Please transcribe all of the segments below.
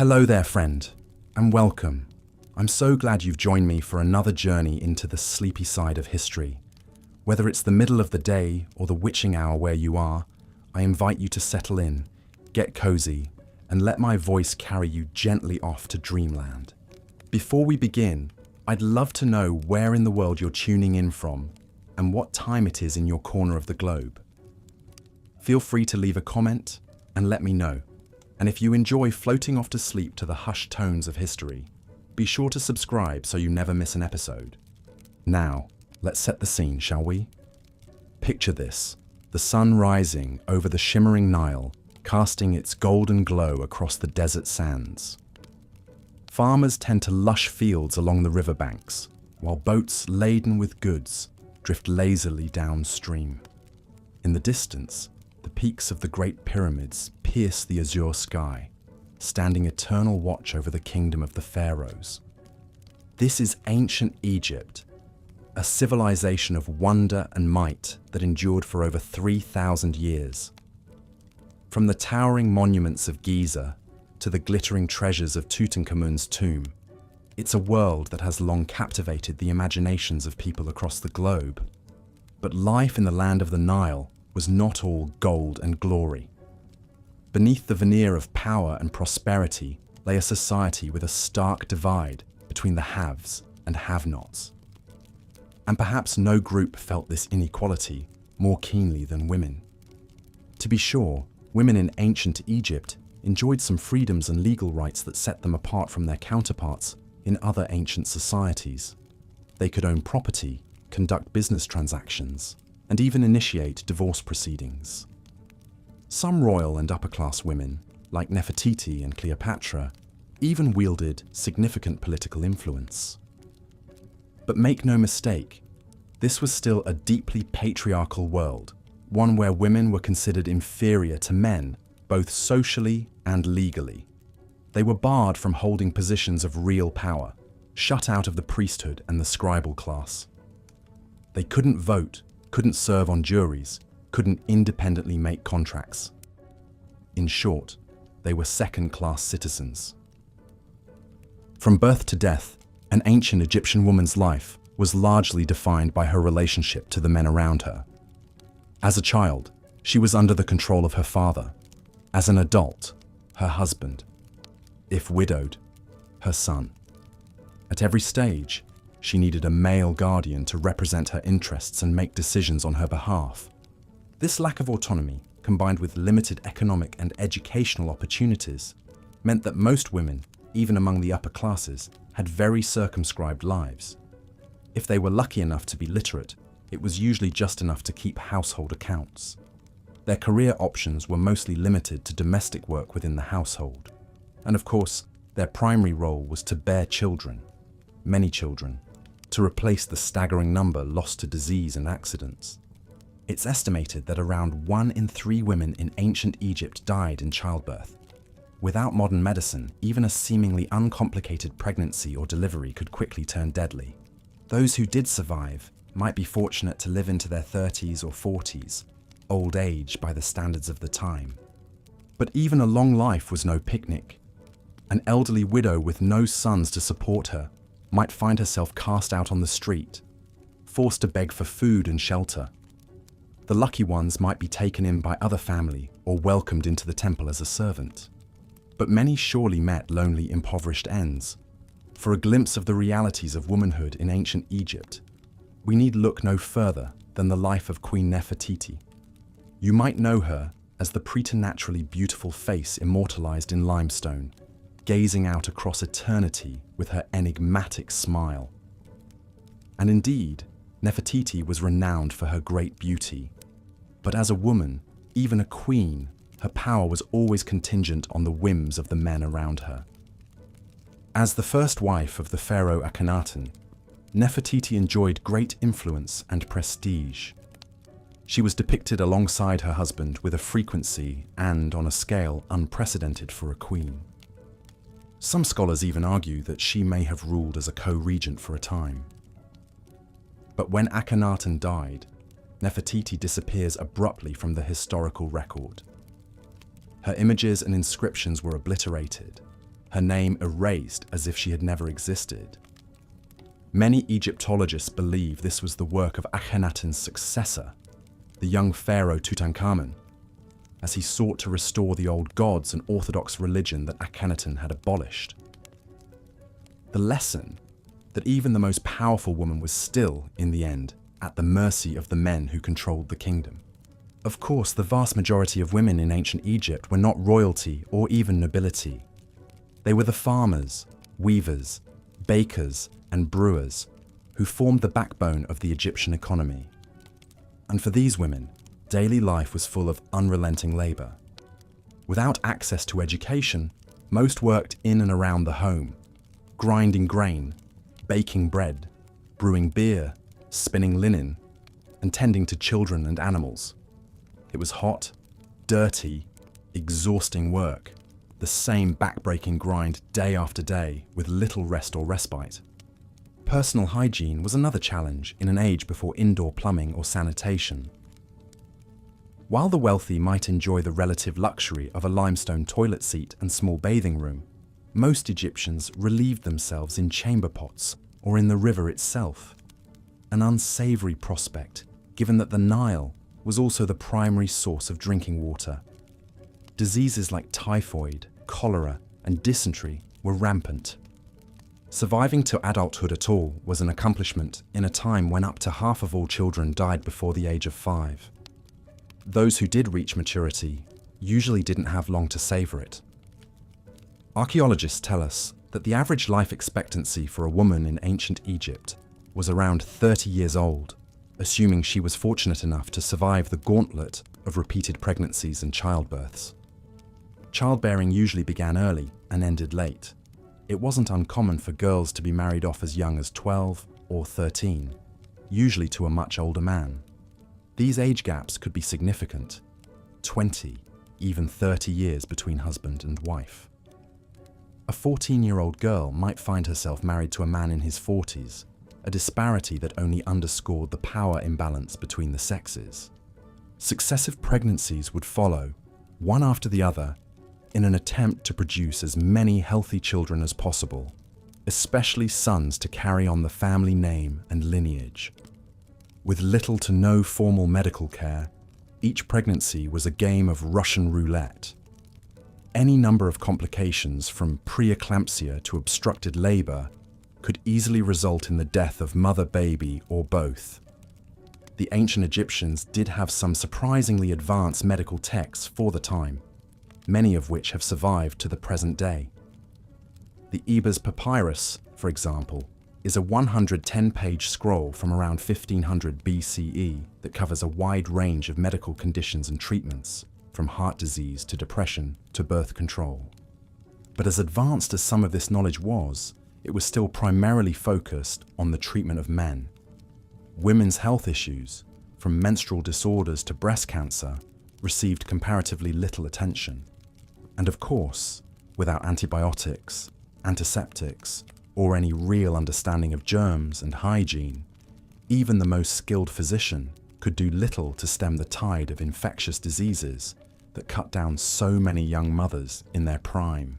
Hello there, friend, and welcome. I'm so glad you've joined me for another journey into the sleepy side of history. Whether it's the middle of the day or the witching hour where you are, I invite you to settle in, get cozy, and let my voice carry you gently off to dreamland. Before we begin, I'd love to know where in the world you're tuning in from and what time it is in your corner of the globe. Feel free to leave a comment and let me know. And if you enjoy floating off to sleep to the hushed tones of history, be sure to subscribe so you never miss an episode. Now, let's set the scene, shall we? Picture this, the sun rising over the shimmering Nile, casting its golden glow across the desert sands. Farmers tend to lush fields along the riverbanks, while boats laden with goods drift lazily downstream. In the distance, the peaks of the Great Pyramids pierce the azure sky, standing eternal watch over the kingdom of the pharaohs. This is ancient Egypt, a civilization of wonder and might that endured for over 3,000 years. From the towering monuments of Giza to the glittering treasures of Tutankhamun's tomb, it's a world that has long captivated the imaginations of people across the globe. But life in the land of the Nile was not all gold and glory. Beneath the veneer of power and prosperity lay a society with a stark divide between the haves and have-nots. And perhaps no group felt this inequality more keenly than women. To be sure, women in ancient Egypt enjoyed some freedoms and legal rights that set them apart from their counterparts in other ancient societies. They could own property, conduct business transactions, and even initiate divorce proceedings. Some royal and upper-class women, like Nefertiti and Cleopatra, even wielded significant political influence. But make no mistake, this was still a deeply patriarchal world, one where women were considered inferior to men, both socially and legally. They were barred from holding positions of real power, shut out of the priesthood and the scribal class. They couldn't vote, couldn't serve on juries, couldn't independently make contracts. In short, they were second-class citizens. From birth to death, an ancient Egyptian woman's life was largely defined by her relationship to the men around her. As a child, she was under the control of her father. As an adult, her husband. If widowed, her son. At every stage, she needed a male guardian to represent her interests and make decisions on her behalf. This lack of autonomy, combined with limited economic and educational opportunities, meant that most women, even among the upper classes, had very circumscribed lives. If they were lucky enough to be literate, it was usually just enough to keep household accounts. Their career options were mostly limited to domestic work within the household. And of course, their primary role was to bear children, many children, to replace the staggering number lost to disease and accidents. It's estimated that around 1 in 3 women in ancient Egypt died in childbirth. Without modern medicine, even a seemingly uncomplicated pregnancy or delivery could quickly turn deadly. Those who did survive might be fortunate to live into their 30s or 40s, old age by the standards of the time. But even a long life was no picnic. An elderly widow with no sons to support her might find herself cast out on the street, forced to beg for food and shelter. The lucky ones might be taken in by other family or welcomed into the temple as a servant. But many surely met lonely, impoverished ends. For a glimpse of the realities of womanhood in ancient Egypt, we need look no further than the life of Queen Nefertiti. You might know her as the preternaturally beautiful face immortalized in limestone, gazing out across eternity with her enigmatic smile. And indeed, Nefertiti was renowned for her great beauty. But as a woman, even a queen, her power was always contingent on the whims of the men around her. As the first wife of the pharaoh Akhenaten, Nefertiti enjoyed great influence and prestige. She was depicted alongside her husband with a frequency and on a scale unprecedented for a queen. Some scholars even argue that she may have ruled as a co-regent for a time. But when Akhenaten died, Nefertiti disappears abruptly from the historical record. Her images and inscriptions were obliterated, her name erased as if she had never existed. Many Egyptologists believe this was the work of Akhenaten's successor, the young pharaoh Tutankhamun, as he sought to restore the old gods and orthodox religion that Akhenaten had abolished. The lesson that even the most powerful woman was still, in the end, at the mercy of the men who controlled the kingdom. Of course, the vast majority of women in ancient Egypt were not royalty or even nobility. They were the farmers, weavers, bakers, and brewers who formed the backbone of the Egyptian economy. And for these women, daily life was full of unrelenting labor. Without access to education, most worked in and around the home, grinding grain, baking bread, brewing beer, spinning linen, and tending to children and animals. It was hot, dirty, exhausting work, the same back-breaking grind day after day with little rest or respite. Personal hygiene was another challenge in an age before indoor plumbing or sanitation. While the wealthy might enjoy the relative luxury of a limestone toilet seat and small bathing room, most Egyptians relieved themselves in chamber pots or in the river itself, an unsavory prospect given that the Nile was also the primary source of drinking water. Diseases like typhoid, cholera, and dysentery were rampant. Surviving to adulthood at all was an accomplishment in a time when up to half of all children died before the age of 5. Those who did reach maturity usually didn't have long to savor it. Archaeologists tell us that the average life expectancy for a woman in ancient Egypt was around 30 years old, assuming she was fortunate enough to survive the gauntlet of repeated pregnancies and childbirths. Childbearing usually began early and ended late. It wasn't uncommon for girls to be married off as young as 12 or 13, usually to a much older man. These age gaps could be significant, 20, even 30 years between husband and wife. A 14-year-old girl might find herself married to a man in his 40s, a disparity that only underscored the power imbalance between the sexes. Successive pregnancies would follow, one after the other, in an attempt to produce as many healthy children as possible, especially sons to carry on the family name and lineage. With little to no formal medical care, each pregnancy was a game of Russian roulette. Any number of complications from preeclampsia to obstructed labor could easily result in the death of mother, baby, or both. The ancient Egyptians did have some surprisingly advanced medical texts for the time, many of which have survived to the present day. The Ebers Papyrus, for example, is a 110-page scroll from around 1500 BCE that covers a wide range of medical conditions and treatments, from heart disease to depression to birth control. But as advanced as some of this knowledge was, it was still primarily focused on the treatment of men. Women's health issues, from menstrual disorders to breast cancer, received comparatively little attention. And of course, without antibiotics, antiseptics, or any real understanding of germs and hygiene, even the most skilled physician could do little to stem the tide of infectious diseases that cut down so many young mothers in their prime.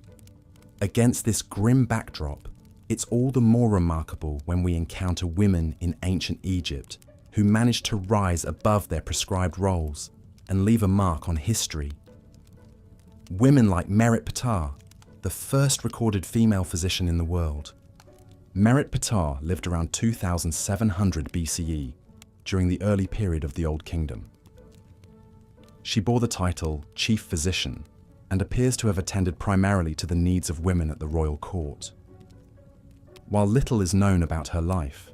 Against this grim backdrop, it's all the more remarkable when we encounter women in ancient Egypt who managed to rise above their prescribed roles and leave a mark on history. Women like Merit Ptah, the first recorded female physician in the world. Merit Ptah lived around 2700 BCE, during the early period of the Old Kingdom. She bore the title Chief Physician and appears to have attended primarily to the needs of women at the royal court. While little is known about her life,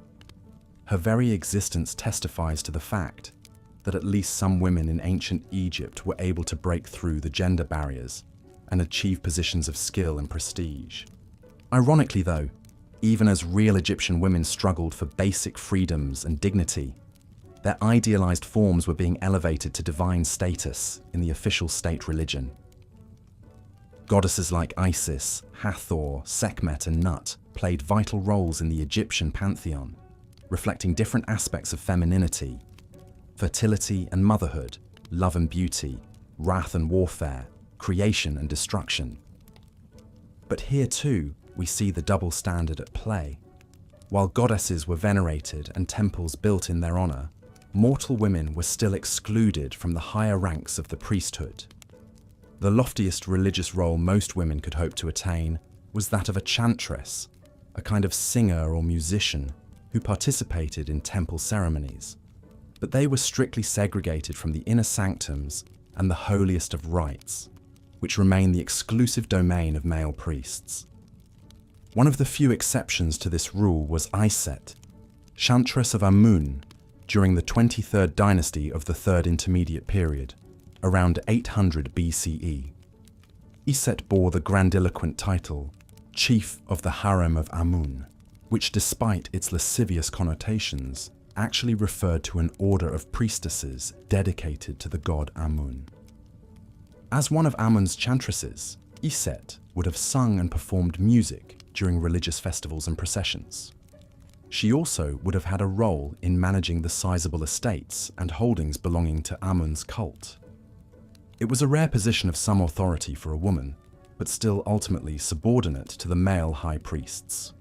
her very existence testifies to the fact that at least some women in ancient Egypt were able to break through the gender barriers and achieve positions of skill and prestige. Ironically though, even as real Egyptian women struggled for basic freedoms and dignity, their idealized forms were being elevated to divine status in the official state religion. Goddesses like Isis, Hathor, Sekhmet, and Nut played vital roles in the Egyptian pantheon, reflecting different aspects of femininity: fertility and motherhood, love and beauty, wrath and warfare, creation and destruction. But here too, we see the double standard at play. While goddesses were venerated and temples built in their honor, mortal women were still excluded from the higher ranks of the priesthood. The loftiest religious role most women could hope to attain was that of a chantress, a kind of singer or musician who participated in temple ceremonies. But they were strictly segregated from the inner sanctums and the holiest of rites, which remain the exclusive domain of male priests. One of the few exceptions to this rule was Iset, chantress of Amun, during the 23rd dynasty of the Third Intermediate Period, around 800 BCE. Iset bore the grandiloquent title, Chief of the Harem of Amun, which, despite its lascivious connotations, actually referred to an order of priestesses dedicated to the god Amun. As one of Amun's chantresses, Iset would have sung and performed music during religious festivals and processions. She also would have had a role in managing the sizable estates and holdings belonging to Amun's cult. It was a rare position of some authority for a woman, but still ultimately subordinate to the male high priests.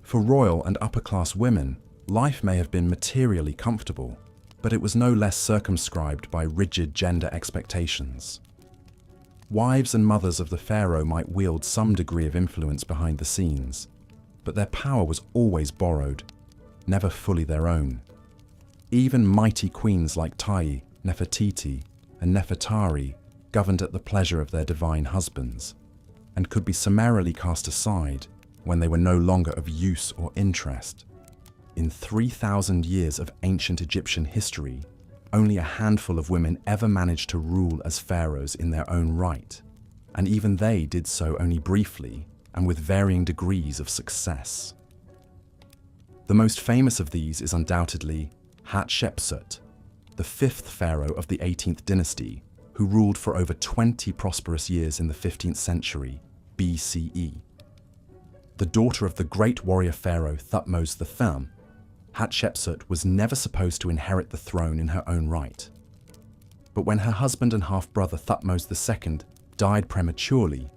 For royal and upper-class women, life may have been materially comfortable, but it was no less circumscribed by rigid gender expectations. Wives and mothers of the pharaoh might wield some degree of influence behind the scenes, but their power was always borrowed, never fully their own. Even mighty queens like Tai, Nefertiti, and Nefertari governed at the pleasure of their divine husbands, and could be summarily cast aside when they were no longer of use or interest. In 3,000 years of ancient Egyptian history, only a handful of women ever managed to rule as pharaohs in their own right, and even they did so only briefly and with varying degrees of success. The most famous of these is undoubtedly Hatshepsut, the fifth pharaoh of the 18th dynasty, who ruled for over 20 prosperous years in the 15th century BCE. The daughter of the great warrior pharaoh Thutmose III, Hatshepsut was never supposed to inherit the throne in her own right. But when her husband and half-brother Thutmose II died prematurely,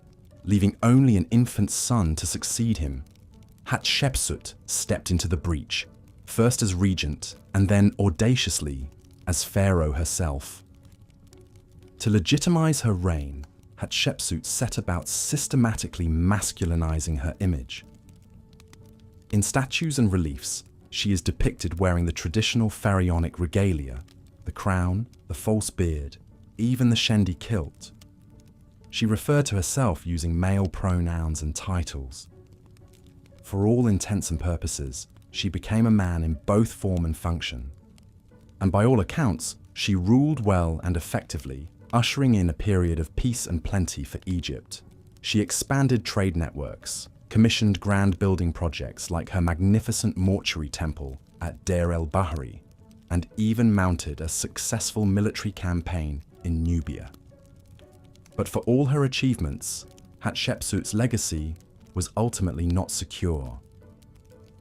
leaving only an infant son to succeed him, Hatshepsut stepped into the breach, first as regent and then audaciously as pharaoh herself. To legitimize her reign, Hatshepsut set about systematically masculinizing her image. In statues and reliefs, she is depicted wearing the traditional pharaonic regalia, the crown, the false beard, even the shendi kilt. She referred to herself using male pronouns and titles. For all intents and purposes, she became a man in both form and function. And by all accounts, she ruled well and effectively, ushering in a period of peace and plenty for Egypt. She expanded trade networks, commissioned grand building projects like her magnificent mortuary temple at Deir el-Bahri, and even mounted a successful military campaign in Nubia. But for all her achievements, Hatshepsut's legacy was ultimately not secure.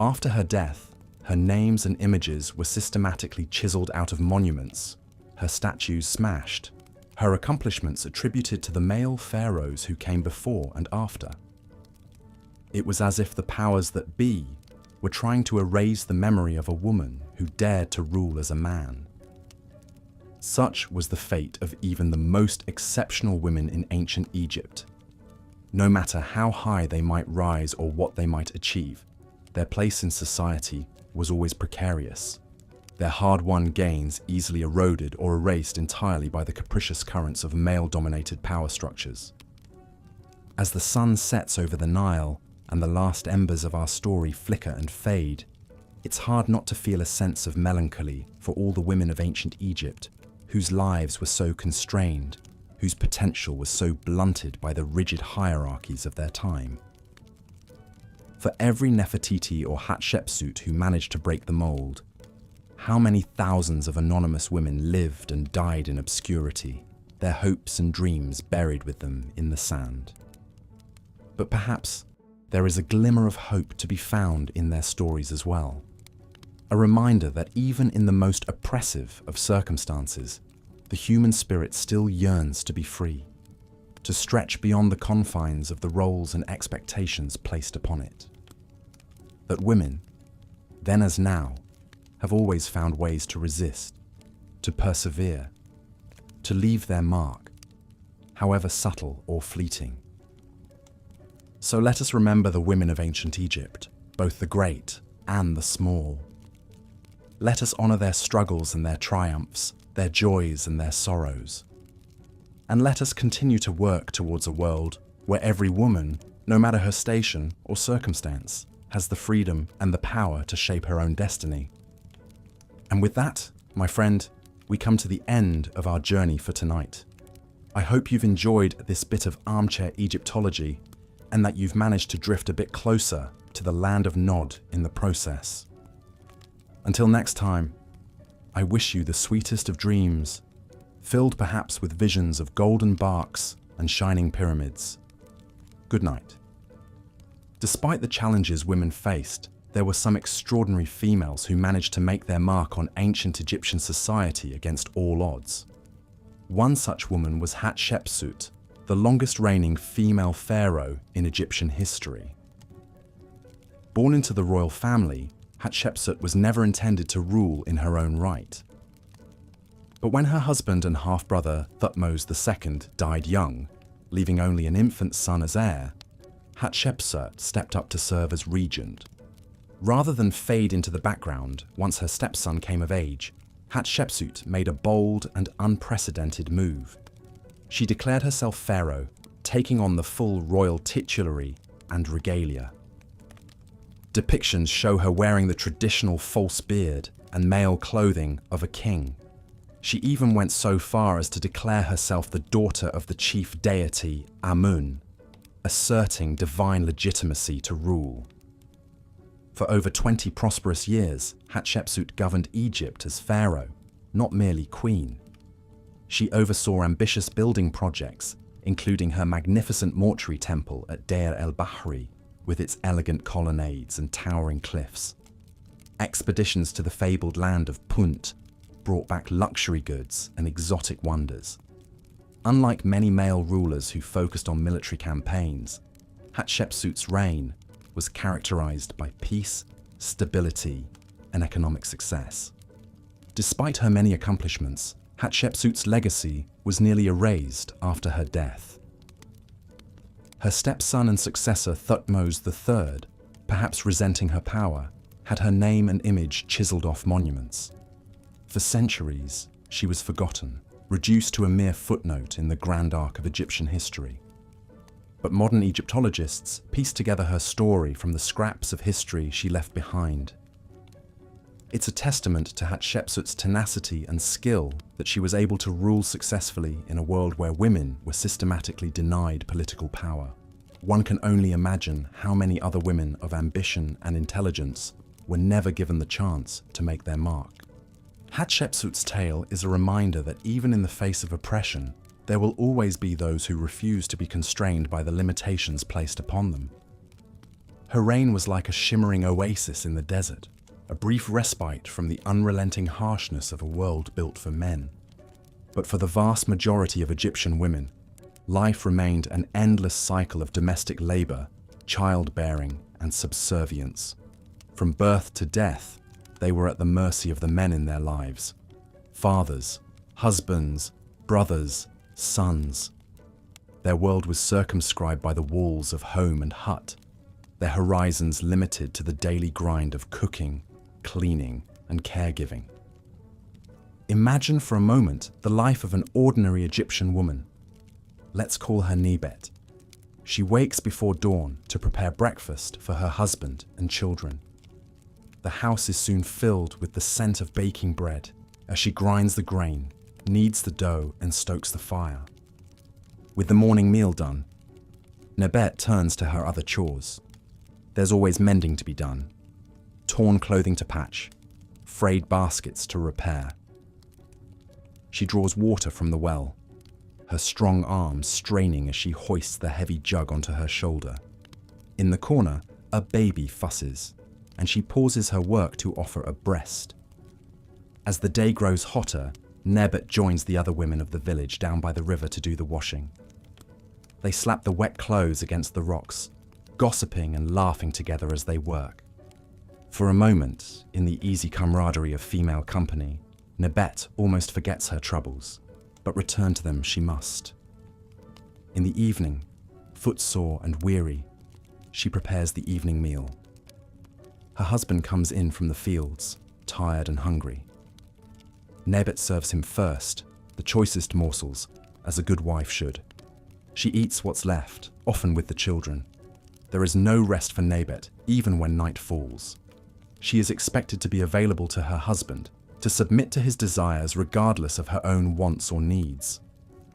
After her death, her names and images were systematically chiseled out of monuments, her statues smashed, her accomplishments attributed to the male pharaohs who came before and after. It was as if the powers that be were trying to erase the memory of a woman who dared to rule as a man. Such was the fate of even the most exceptional women in ancient Egypt. No matter how high they might rise or what they might achieve, their place in society was always precarious, their hard-won gains easily eroded or erased entirely by the capricious currents of male-dominated power structures. As the sun sets over the Nile and the last embers of our story flicker and fade, it's hard not to feel a sense of melancholy for all the women of ancient Egypt whose lives were so constrained, whose potential was so blunted by the rigid hierarchies of their time. For every Nefertiti or Hatshepsut who managed to break the mold, how many thousands of anonymous women lived and died in obscurity, their hopes and dreams buried with them in the sand. But perhaps there is a glimmer of hope to be found in their stories as well. A reminder that even in the most oppressive of circumstances, the human spirit still yearns to be free, to stretch beyond the confines of the roles and expectations placed upon it. That women, then as now, have always found ways to resist, to persevere, to leave their mark, however subtle or fleeting. So let us remember the women of ancient Egypt, both the great and the small. Let us honor their struggles and their triumphs, their joys and their sorrows. And let us continue to work towards a world where every woman, no matter her station or circumstance, has the freedom and the power to shape her own destiny. And with that, my friend, we come to the end of our journey for tonight. I hope you've enjoyed this bit of armchair Egyptology and that you've managed to drift a bit closer to the land of Nod in the process. Until next time, I wish you the sweetest of dreams, filled perhaps with visions of golden barks and shining pyramids. Good night. Despite the challenges women faced, there were some extraordinary females who managed to make their mark on ancient Egyptian society against all odds. One such woman was Hatshepsut, the longest reigning female pharaoh in Egyptian history. Born into the royal family, Hatshepsut was never intended to rule in her own right. But when her husband and half-brother Thutmose II died young, leaving only an infant son as heir, Hatshepsut stepped up to serve as regent. Rather than fade into the background once her stepson came of age, Hatshepsut made a bold and unprecedented move. She declared herself pharaoh, taking on the full royal titulary and regalia. Depictions show her wearing the traditional false beard and male clothing of a king. She even went so far as to declare herself the daughter of the chief deity Amun, asserting divine legitimacy to rule. For over 20 prosperous years, Hatshepsut governed Egypt as pharaoh, not merely queen. She oversaw ambitious building projects, including her magnificent mortuary temple at Deir el-Bahri, with its elegant colonnades and towering cliffs. Expeditions to the fabled land of Punt brought back luxury goods and exotic wonders. Unlike many male rulers who focused on military campaigns, Hatshepsut's reign was characterized by peace, stability, and economic success. Despite her many accomplishments, Hatshepsut's legacy was nearly erased after her death. Her stepson and successor Thutmose III, perhaps resenting her power, had her name and image chiseled off monuments. For centuries, she was forgotten, reduced to a mere footnote in the grand arc of Egyptian history. But modern Egyptologists piece together her story from the scraps of history she left behind. It's a testament to Hatshepsut's tenacity and skill that she was able to rule successfully in a world where women were systematically denied political power. One can only imagine how many other women of ambition and intelligence were never given the chance to make their mark. Hatshepsut's tale is a reminder that even in the face of oppression, there will always be those who refuse to be constrained by the limitations placed upon them. Her reign was like a shimmering oasis in the desert, a brief respite from the unrelenting harshness of a world built for men. But for the vast majority of Egyptian women, life remained an endless cycle of domestic labor, childbearing, and subservience. From birth to death, they were at the mercy of the men in their lives. Fathers, husbands, brothers, sons. Their world was circumscribed by the walls of home and hut, their horizons limited to the daily grind of cooking, cleaning, and caregiving. Imagine for a moment the life of an ordinary Egyptian woman. Let's call her Nebet. She wakes before dawn to prepare breakfast for her husband and children. The house is soon filled with the scent of baking bread as she grinds the grain, kneads the dough, and stokes the fire. With the morning meal done, Nebet turns to her other chores. There's always mending to be done, torn clothing to patch, frayed baskets to repair. She draws water from the well, her strong arms straining as she hoists the heavy jug onto her shoulder. In the corner, a baby fusses, and she pauses her work to offer a breast. As the day grows hotter, Nebet joins the other women of the village down by the river to do the washing. They slap the wet clothes against the rocks, gossiping and laughing together as they work. For a moment, in the easy camaraderie of female company, Nebet almost forgets her troubles, but return to them she must. In the evening, footsore and weary, she prepares the evening meal. Her husband comes in from the fields, tired and hungry. Nebet serves him first, the choicest morsels, as a good wife should. She eats what's left, often with the children. There is no rest for Nebet, even when night falls. She is expected to be available to her husband, to submit to his desires regardless of her own wants or needs.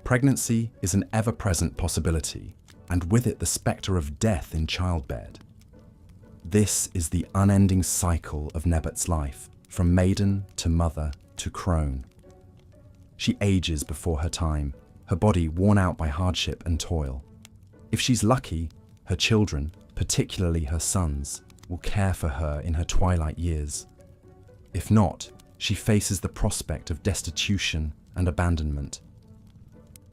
Pregnancy is an ever-present possibility, and with it the spectre of death in childbed. This is the unending cycle of Nebet's life, from maiden to mother to crone. She ages before her time, her body worn out by hardship and toil. If she's lucky, her children, particularly her sons, will care for her in her twilight years. If not, she faces the prospect of destitution and abandonment.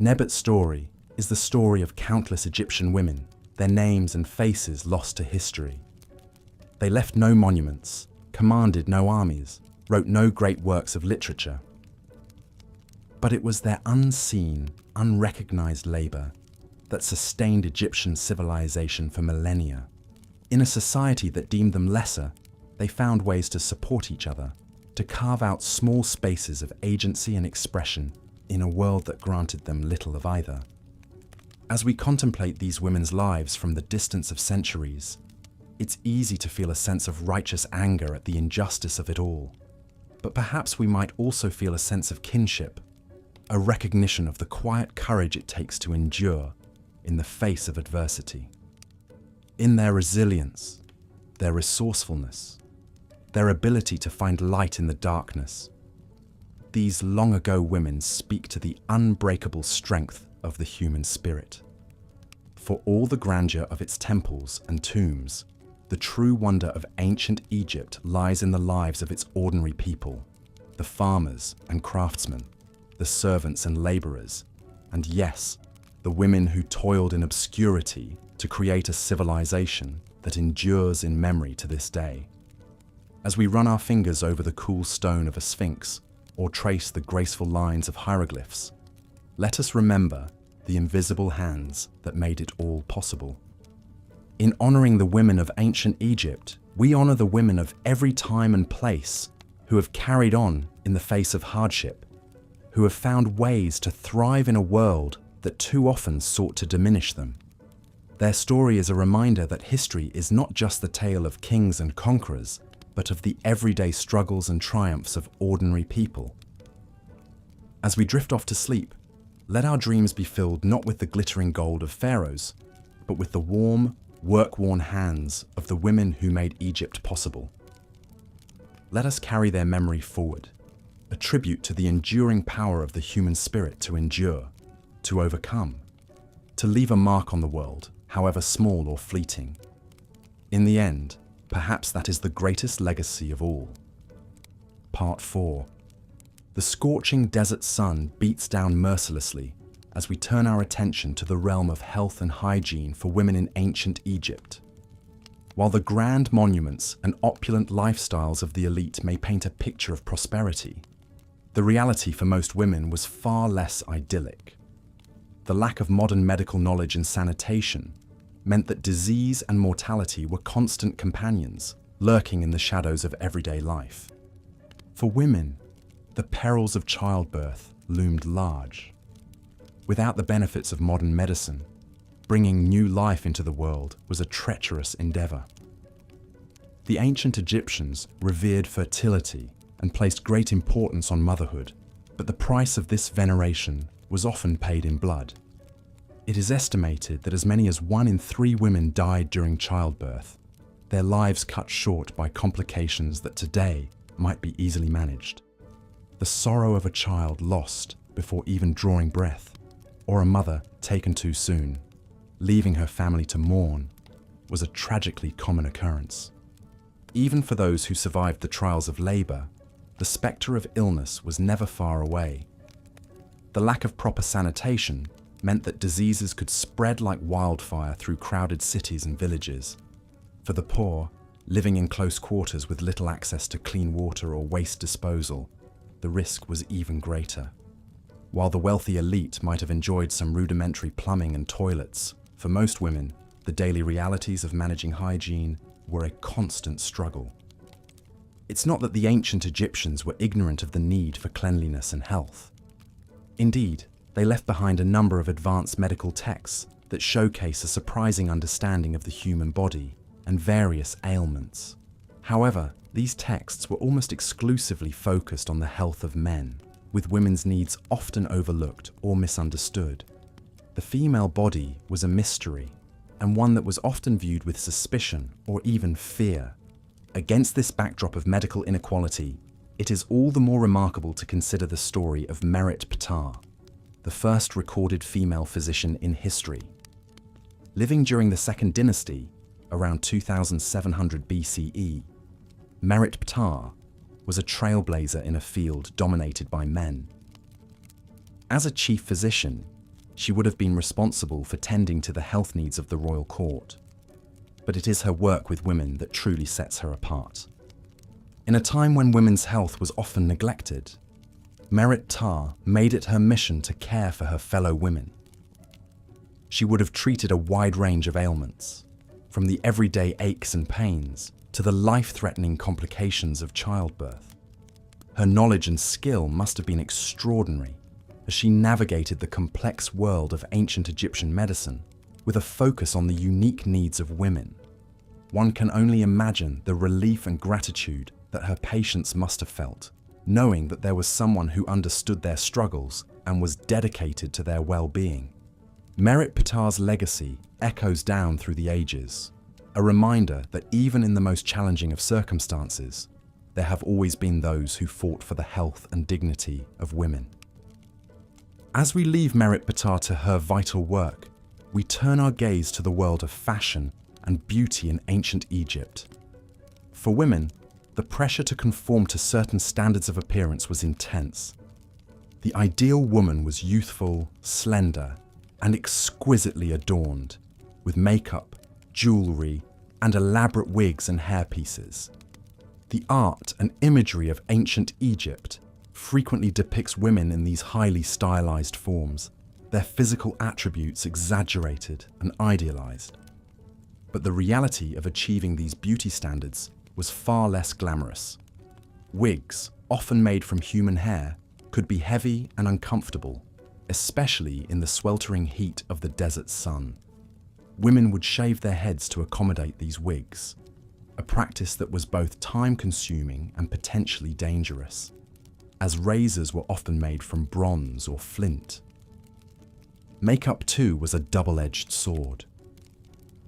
Nebet's story is the story of countless Egyptian women, their names and faces lost to history. They left no monuments, commanded no armies, wrote no great works of literature. But it was their unseen, unrecognized labor that sustained Egyptian civilization for millennia. In a society that deemed them lesser, they found ways to support each other, to carve out small spaces of agency and expression in a world that granted them little of either. As we contemplate these women's lives from the distance of centuries, it's easy to feel a sense of righteous anger at the injustice of it all. But perhaps we might also feel a sense of kinship, a recognition of the quiet courage it takes to endure in the face of adversity. In their resilience, their resourcefulness, their ability to find light in the darkness, these long-ago women speak to the unbreakable strength of the human spirit. For all the grandeur of its temples and tombs, the true wonder of ancient Egypt lies in the lives of its ordinary people, the farmers and craftsmen, the servants and laborers, and yes, the women who toiled in obscurity to create a civilization that endures in memory to this day. As we run our fingers over the cool stone of a sphinx or trace the graceful lines of hieroglyphs, let us remember the invisible hands that made it all possible. In honoring the women of ancient Egypt, we honor the women of every time and place who have carried on in the face of hardship, who have found ways to thrive in a world that too often sought to diminish them. Their story is a reminder that history is not just the tale of kings and conquerors, but of the everyday struggles and triumphs of ordinary people. As we drift off to sleep, let our dreams be filled not with the glittering gold of pharaohs, but with the warm, work-worn hands of the women who made Egypt possible. Let us carry their memory forward, a tribute to the enduring power of the human spirit to endure, to overcome, to leave a mark on the world, however small or fleeting. In the end, perhaps that is the greatest legacy of all. Part 4. The scorching desert sun beats down mercilessly as we turn our attention to the realm of health and hygiene for women in ancient Egypt. While the grand monuments and opulent lifestyles of the elite may paint a picture of prosperity, the reality for most women was far less idyllic. The lack of modern medical knowledge and sanitation meant that disease and mortality were constant companions, lurking in the shadows of everyday life. For women, the perils of childbirth loomed large. Without the benefits of modern medicine, bringing new life into the world was a treacherous endeavor. The ancient Egyptians revered fertility and placed great importance on motherhood, but the price of this veneration was often paid in blood. It is estimated that as many as 1 in 3 women died during childbirth, their lives cut short by complications that today might be easily managed. The sorrow of a child lost before even drawing breath, or a mother taken too soon, leaving her family to mourn, was a tragically common occurrence. Even for those who survived the trials of labor, the spectre of illness was never far away. The lack of proper sanitation meant that diseases could spread like wildfire through crowded cities and villages. For the poor, living in close quarters with little access to clean water or waste disposal, the risk was even greater. While the wealthy elite might have enjoyed some rudimentary plumbing and toilets, for most women, the daily realities of managing hygiene were a constant struggle. It's not that the ancient Egyptians were ignorant of the need for cleanliness and health. Indeed, they left behind a number of advanced medical texts that showcase a surprising understanding of the human body and various ailments. However, these texts were almost exclusively focused on the health of men, with women's needs often overlooked or misunderstood. The female body was a mystery, and one that was often viewed with suspicion or even fear. Against this backdrop of medical inequality, it is all the more remarkable to consider the story of Merit Ptah, the first recorded female physician in history. Living during the Second Dynasty, around 2700 BCE, Merit Ptah was a trailblazer in a field dominated by men. As a chief physician, she would have been responsible for tending to the health needs of the royal court. But it is her work with women that truly sets her apart. In a time when women's health was often neglected, Merit Ptah made it her mission to care for her fellow women. She would have treated a wide range of ailments, from the everyday aches and pains to the life-threatening complications of childbirth. Her knowledge and skill must have been extraordinary as she navigated the complex world of ancient Egyptian medicine with a focus on the unique needs of women. One can only imagine the relief and gratitude that her patients must have felt, knowing that there was someone who understood their struggles and was dedicated to their well-being. Merit Ptah's legacy echoes down through the ages, a reminder that even in the most challenging of circumstances, there have always been those who fought for the health and dignity of women. As we leave Merit Ptah to her vital work, we turn our gaze to the world of fashion and beauty in ancient Egypt. For women, the pressure to conform to certain standards of appearance was intense. The ideal woman was youthful, slender, and exquisitely adorned, with makeup, jewelry, and elaborate wigs and hairpieces. The art and imagery of ancient Egypt frequently depicts women in these highly stylized forms, their physical attributes exaggerated and idealized. But the reality of achieving these beauty standards was far less glamorous. Wigs, often made from human hair, could be heavy and uncomfortable, especially in the sweltering heat of the desert sun. Women would shave their heads to accommodate these wigs, a practice that was both time-consuming and potentially dangerous, as razors were often made from bronze or flint. Makeup, too, was a double-edged sword.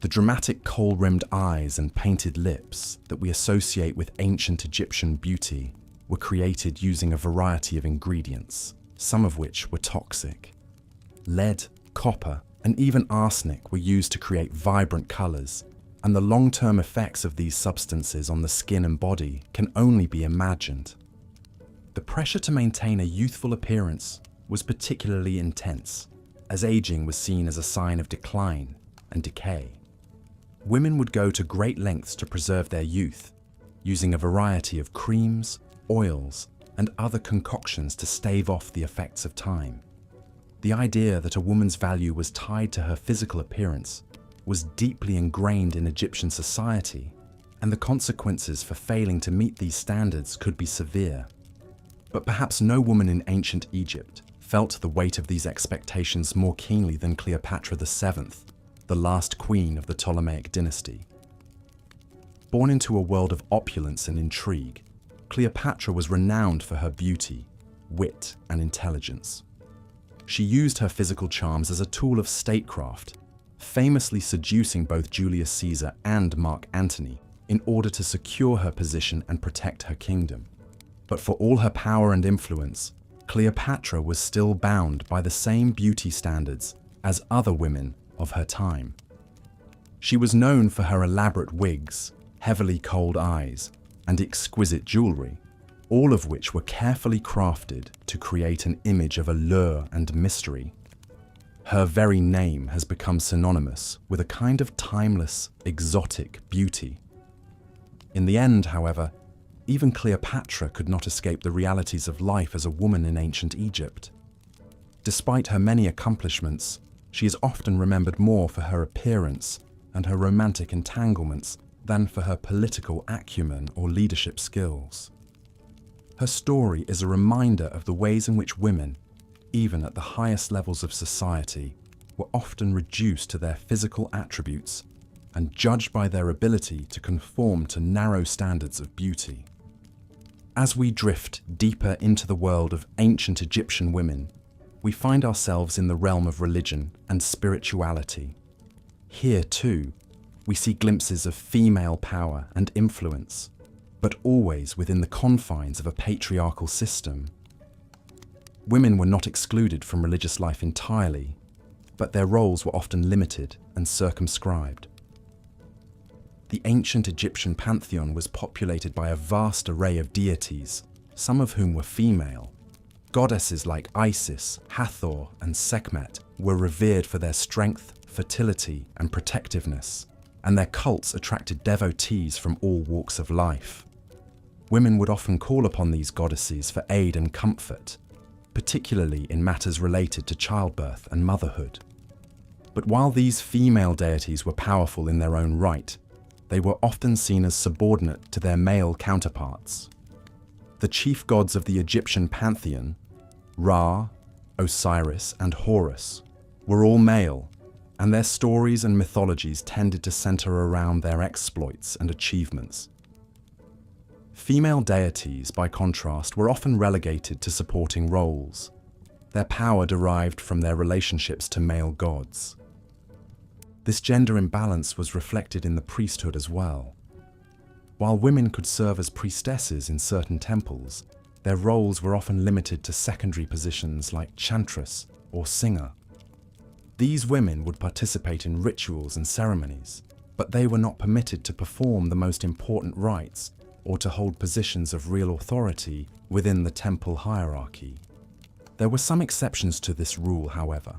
The dramatic kohl-rimmed eyes and painted lips that we associate with ancient Egyptian beauty were created using a variety of ingredients, some of which were toxic. Lead, copper, and even arsenic were used to create vibrant colors, and the long-term effects of these substances on the skin and body can only be imagined. The pressure to maintain a youthful appearance was particularly intense, as aging was seen as a sign of decline and decay. Women would go to great lengths to preserve their youth, using a variety of creams, oils, and other concoctions to stave off the effects of time. The idea that a woman's value was tied to her physical appearance was deeply ingrained in Egyptian society, and the consequences for failing to meet these standards could be severe. But perhaps no woman in ancient Egypt felt the weight of these expectations more keenly than Cleopatra VII, the last queen of the Ptolemaic dynasty. Born into a world of opulence and intrigue, Cleopatra was renowned for her beauty, wit, and intelligence. She used her physical charms as a tool of statecraft, famously seducing both Julius Caesar and Mark Antony in order to secure her position and protect her kingdom. But for all her power and influence, Cleopatra was still bound by the same beauty standards as other women of her time. She was known for her elaborate wigs, heavily kohled eyes, and exquisite jewelry, all of which were carefully crafted to create an image of allure and mystery. Her very name has become synonymous with a kind of timeless, exotic beauty. In the end, however, even Cleopatra could not escape the realities of life as a woman in ancient Egypt. Despite her many accomplishments, she is often remembered more for her appearance and her romantic entanglements than for her political acumen or leadership skills. Her story is a reminder of the ways in which women, even at the highest levels of society, were often reduced to their physical attributes and judged by their ability to conform to narrow standards of beauty. As we drift deeper into the world of ancient Egyptian women, we find ourselves in the realm of religion and spirituality. Here, too, we see glimpses of female power and influence, but always within the confines of a patriarchal system. Women were not excluded from religious life entirely, but their roles were often limited and circumscribed. The ancient Egyptian pantheon was populated by a vast array of deities, some of whom were female. Goddesses like Isis, Hathor, and Sekhmet were revered for their strength, fertility, and protectiveness, and their cults attracted devotees from all walks of life. Women would often call upon these goddesses for aid and comfort, particularly in matters related to childbirth and motherhood. But while these female deities were powerful in their own right, they were often seen as subordinate to their male counterparts. The chief gods of the Egyptian pantheon, Ra, Osiris, and Horus, were all male, and their stories and mythologies tended to center around their exploits and achievements. Female deities, by contrast, were often relegated to supporting roles. Their power derived from their relationships to male gods. This gender imbalance was reflected in the priesthood as well. While women could serve as priestesses in certain temples, their roles were often limited to secondary positions like chantress or singer. These women would participate in rituals and ceremonies, but they were not permitted to perform the most important rites or to hold positions of real authority within the temple hierarchy. There were some exceptions to this rule, however.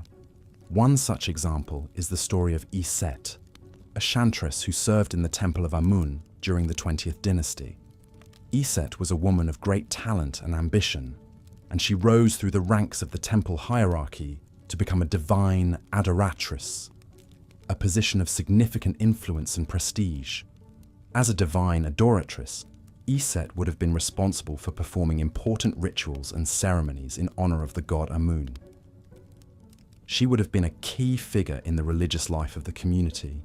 One such example is the story of Iset, a chantress who served in the temple of Amun during the 20th dynasty. Iset was a woman of great talent and ambition, and she rose through the ranks of the temple hierarchy to become a divine adoratress, a position of significant influence and prestige. As a divine adoratress, Iset would have been responsible for performing important rituals and ceremonies in honor of the god Amun. She would have been a key figure in the religious life of the community,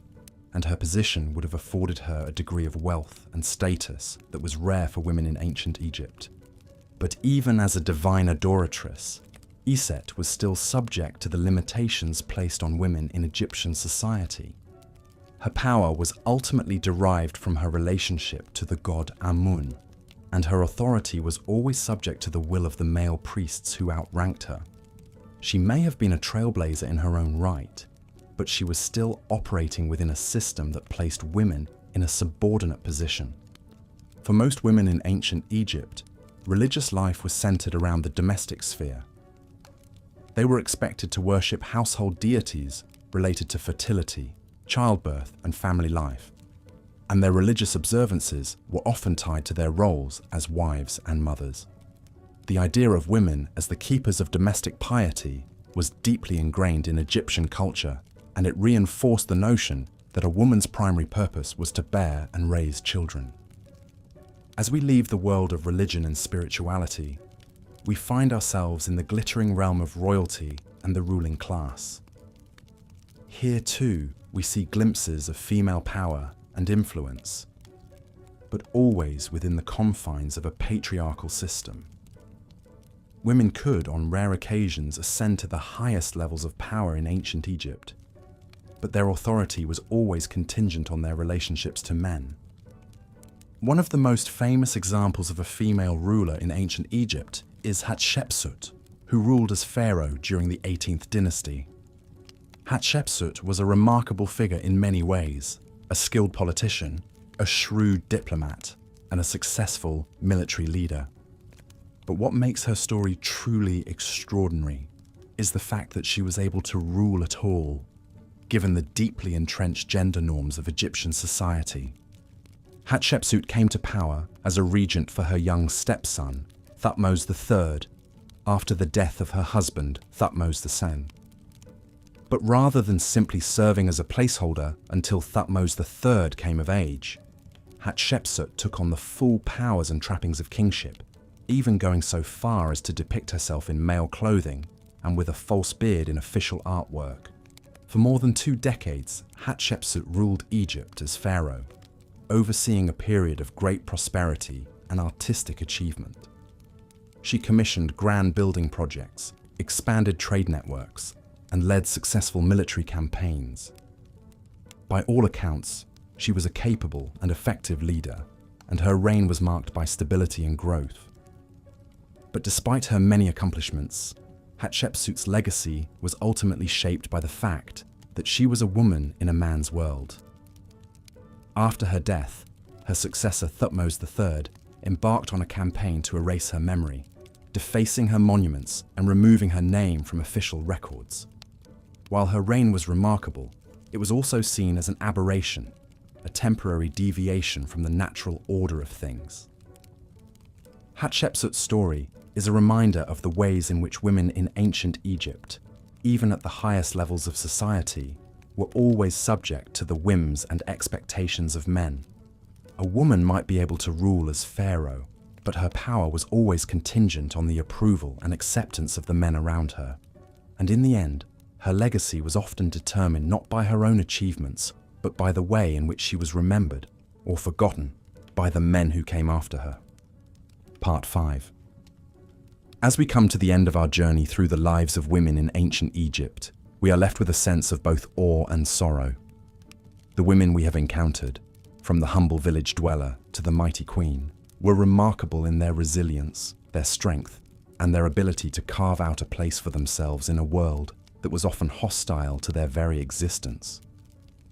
and her position would have afforded her a degree of wealth and status that was rare for women in ancient Egypt. But even as a divine adoratress, Iset was still subject to the limitations placed on women in Egyptian society. Her power was ultimately derived from her relationship to the god Amun, and her authority was always subject to the will of the male priests who outranked her. She may have been a trailblazer in her own right, but she was still operating within a system that placed women in a subordinate position. For most women in ancient Egypt, religious life was centered around the domestic sphere. They were expected to worship household deities related to fertility, childbirth, and family life, and their religious observances were often tied to their roles as wives and mothers. The idea of women as the keepers of domestic piety was deeply ingrained in Egyptian culture, and it reinforced the notion that a woman's primary purpose was to bear and raise children. As we leave the world of religion and spirituality, we find ourselves in the glittering realm of royalty and the ruling class. Here too, we see glimpses of female power and influence, but always within the confines of a patriarchal system. Women could, on rare occasions, ascend to the highest levels of power in ancient Egypt, but their authority was always contingent on their relationships to men. One of the most famous examples of a female ruler in ancient Egypt is Hatshepsut, who ruled as pharaoh during the 18th dynasty. Hatshepsut was a remarkable figure in many ways, a skilled politician, a shrewd diplomat, and a successful military leader. But what makes her story truly extraordinary is the fact that she was able to rule at all, given the deeply entrenched gender norms of Egyptian society. Hatshepsut came to power as a regent for her young stepson, Thutmose III, after the death of her husband, Thutmose II. But rather than simply serving as a placeholder until Thutmose III came of age, Hatshepsut took on the full powers and trappings of kingship, even going so far as to depict herself in male clothing and with a false beard in official artwork. For more than 2 decades, Hatshepsut ruled Egypt as pharaoh, overseeing a period of great prosperity and artistic achievement. She commissioned grand building projects, expanded trade networks, and led successful military campaigns. By all accounts, she was a capable and effective leader, and her reign was marked by stability and growth. But despite her many accomplishments, Hatshepsut's legacy was ultimately shaped by the fact that she was a woman in a man's world. After her death, her successor Thutmose III embarked on a campaign to erase her memory, defacing her monuments and removing her name from official records. While her reign was remarkable, it was also seen as an aberration, a temporary deviation from the natural order of things. Hatshepsut's story is a reminder of the ways in which women in ancient Egypt, even at the highest levels of society, were always subject to the whims and expectations of men. A woman might be able to rule as pharaoh, but her power was always contingent on the approval and acceptance of the men around her. And in the end, her legacy was often determined not by her own achievements, but by the way in which she was remembered, or forgotten, by the men who came after her. Part 5. As we come to the end of our journey through the lives of women in ancient Egypt, we are left with a sense of both awe and sorrow. The women we have encountered, from the humble village dweller to the mighty queen, were remarkable in their resilience, their strength, and their ability to carve out a place for themselves in a world that was often hostile to their very existence.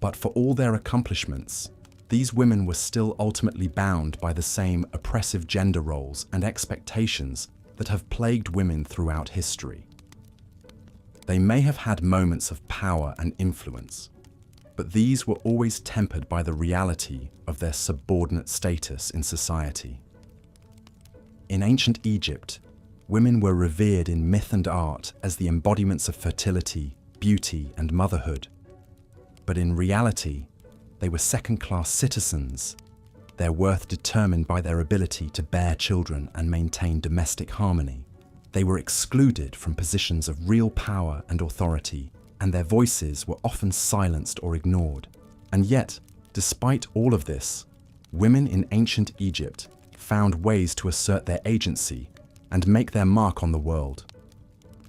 But for all their accomplishments, these women were still ultimately bound by the same oppressive gender roles and expectations that have plagued women throughout history. They may have had moments of power and influence, but these were always tempered by the reality of their subordinate status in society. In ancient Egypt, women were revered in myth and art as the embodiments of fertility, beauty, and motherhood. But in reality, they were second-class citizens, their worth determined by their ability to bear children and maintain domestic harmony. They were excluded from positions of real power and authority, and their voices were often silenced or ignored. And yet, despite all of this, women in ancient Egypt found ways to assert their agency and make their mark on the world.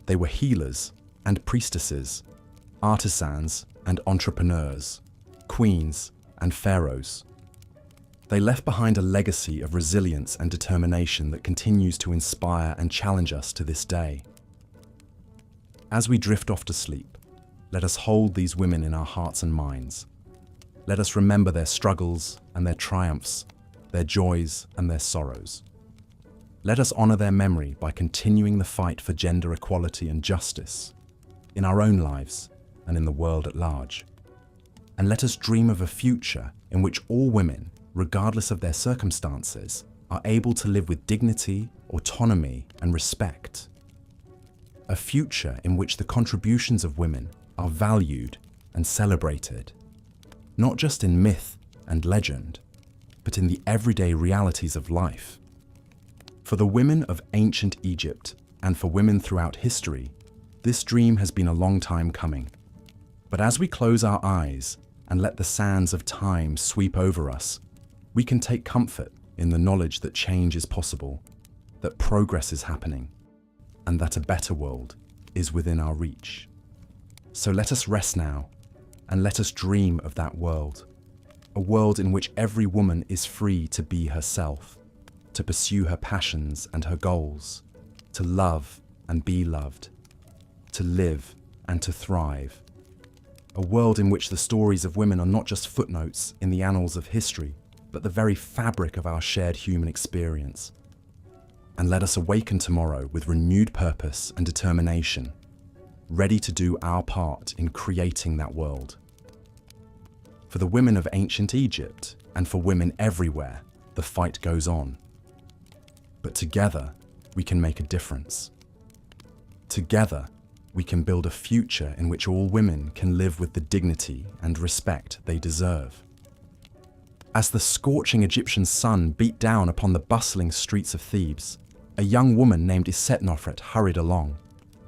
They were healers and priestesses, artisans and entrepreneurs, queens and pharaohs. They left behind a legacy of resilience and determination that continues to inspire and challenge us to this day. As we drift off to sleep, let us hold these women in our hearts and minds. Let us remember their struggles and their triumphs, their joys and their sorrows. Let us honor their memory by continuing the fight for gender equality and justice in our own lives and in the world at large. And let us dream of a future in which all women, regardless of their circumstances, are able to live with dignity, autonomy, and respect. A future in which the contributions of women are valued and celebrated, not just in myth and legend, but in the everyday realities of life. For the women of ancient Egypt, and for women throughout history, this dream has been a long time coming. But as we close our eyes and let the sands of time sweep over us, we can take comfort in the knowledge that change is possible, that progress is happening, and that a better world is within our reach. So let us rest now, and let us dream of that world, a world in which every woman is free to be herself, to pursue her passions and her goals, to love and be loved, to live and to thrive. A world in which the stories of women are not just footnotes in the annals of history, but the very fabric of our shared human experience. And let us awaken tomorrow with renewed purpose and determination, ready to do our part in creating that world. For the women of ancient Egypt, and for women everywhere, the fight goes on. But together, we can make a difference. Together, we can build a future in which all women can live with the dignity and respect they deserve. As the scorching Egyptian sun beat down upon the bustling streets of Thebes, a young woman named Isetnofret hurried along,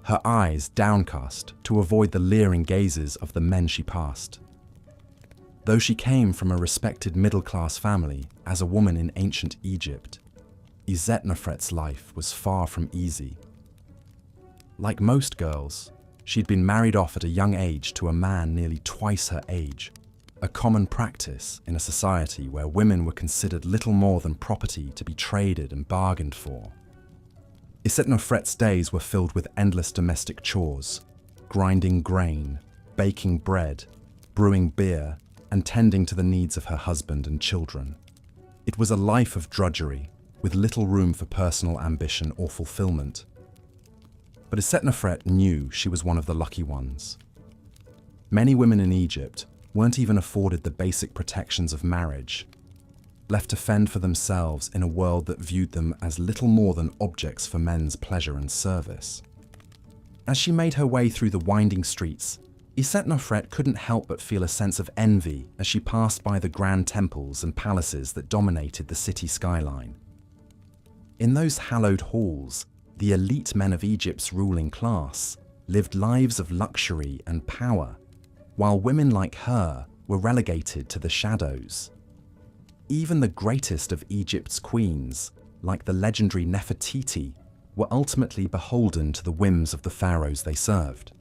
her eyes downcast to avoid the leering gazes of the men she passed. Though she came from a respected middle-class family as a woman in ancient Egypt, Isetnofret's life was far from easy. Like most girls, she'd been married off at a young age to a man nearly twice her age, a common practice in a society where women were considered little more than property to be traded and bargained for. Isetnofret's days were filled with endless domestic chores, grinding grain, baking bread, brewing beer, and tending to the needs of her husband and children. It was a life of drudgery, with little room for personal ambition or fulfillment. But Isetnofret knew she was one of the lucky ones. Many women in Egypt weren't even afforded the basic protections of marriage, left to fend for themselves in a world that viewed them as little more than objects for men's pleasure and service. As she made her way through the winding streets, Isetnofret couldn't help but feel a sense of envy as she passed by the grand temples and palaces that dominated the city skyline. In those hallowed halls, the elite men of Egypt's ruling class lived lives of luxury and power, while women like her were relegated to the shadows. Even the greatest of Egypt's queens, like the legendary Nefertiti, were ultimately beholden to the whims of the pharaohs they served.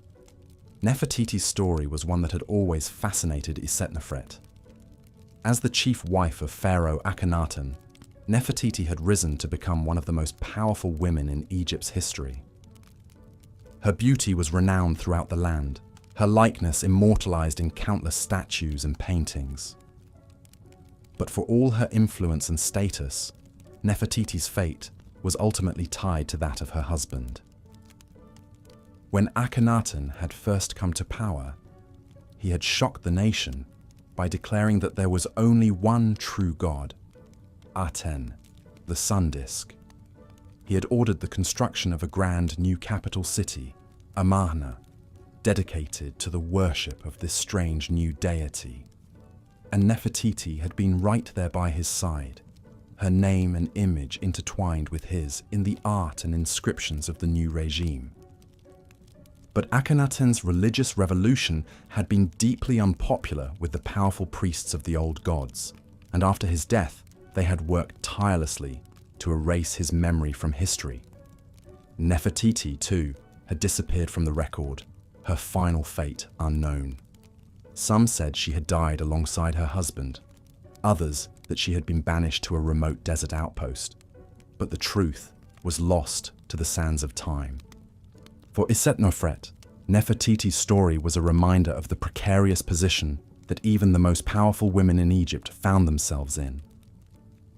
Nefertiti's story was one that had always fascinated Isetnofret. As the chief wife of Pharaoh Akhenaten, Nefertiti had risen to become one of the most powerful women in Egypt's history. Her beauty was renowned throughout the land, her likeness immortalized in countless statues and paintings. But for all her influence and status, Nefertiti's fate was ultimately tied to that of her husband. When Akhenaten had first come to power, he had shocked the nation by declaring that there was only one true god, Aten, the sun disk. He had ordered the construction of a grand new capital city, Amarna, dedicated to the worship of this strange new deity. And Nefertiti had been right there by his side, her name and image intertwined with his in the art and inscriptions of the new regime. But Akhenaten's religious revolution had been deeply unpopular with the powerful priests of the old gods, and after his death, they had worked tirelessly to erase his memory from history. Nefertiti, too, had disappeared from the record, her final fate unknown. Some said she had died alongside her husband, others that she had been banished to a remote desert outpost. But the truth was lost to the sands of time. For Isetnofret, Nefertiti's story was a reminder of the precarious position that even the most powerful women in Egypt found themselves in.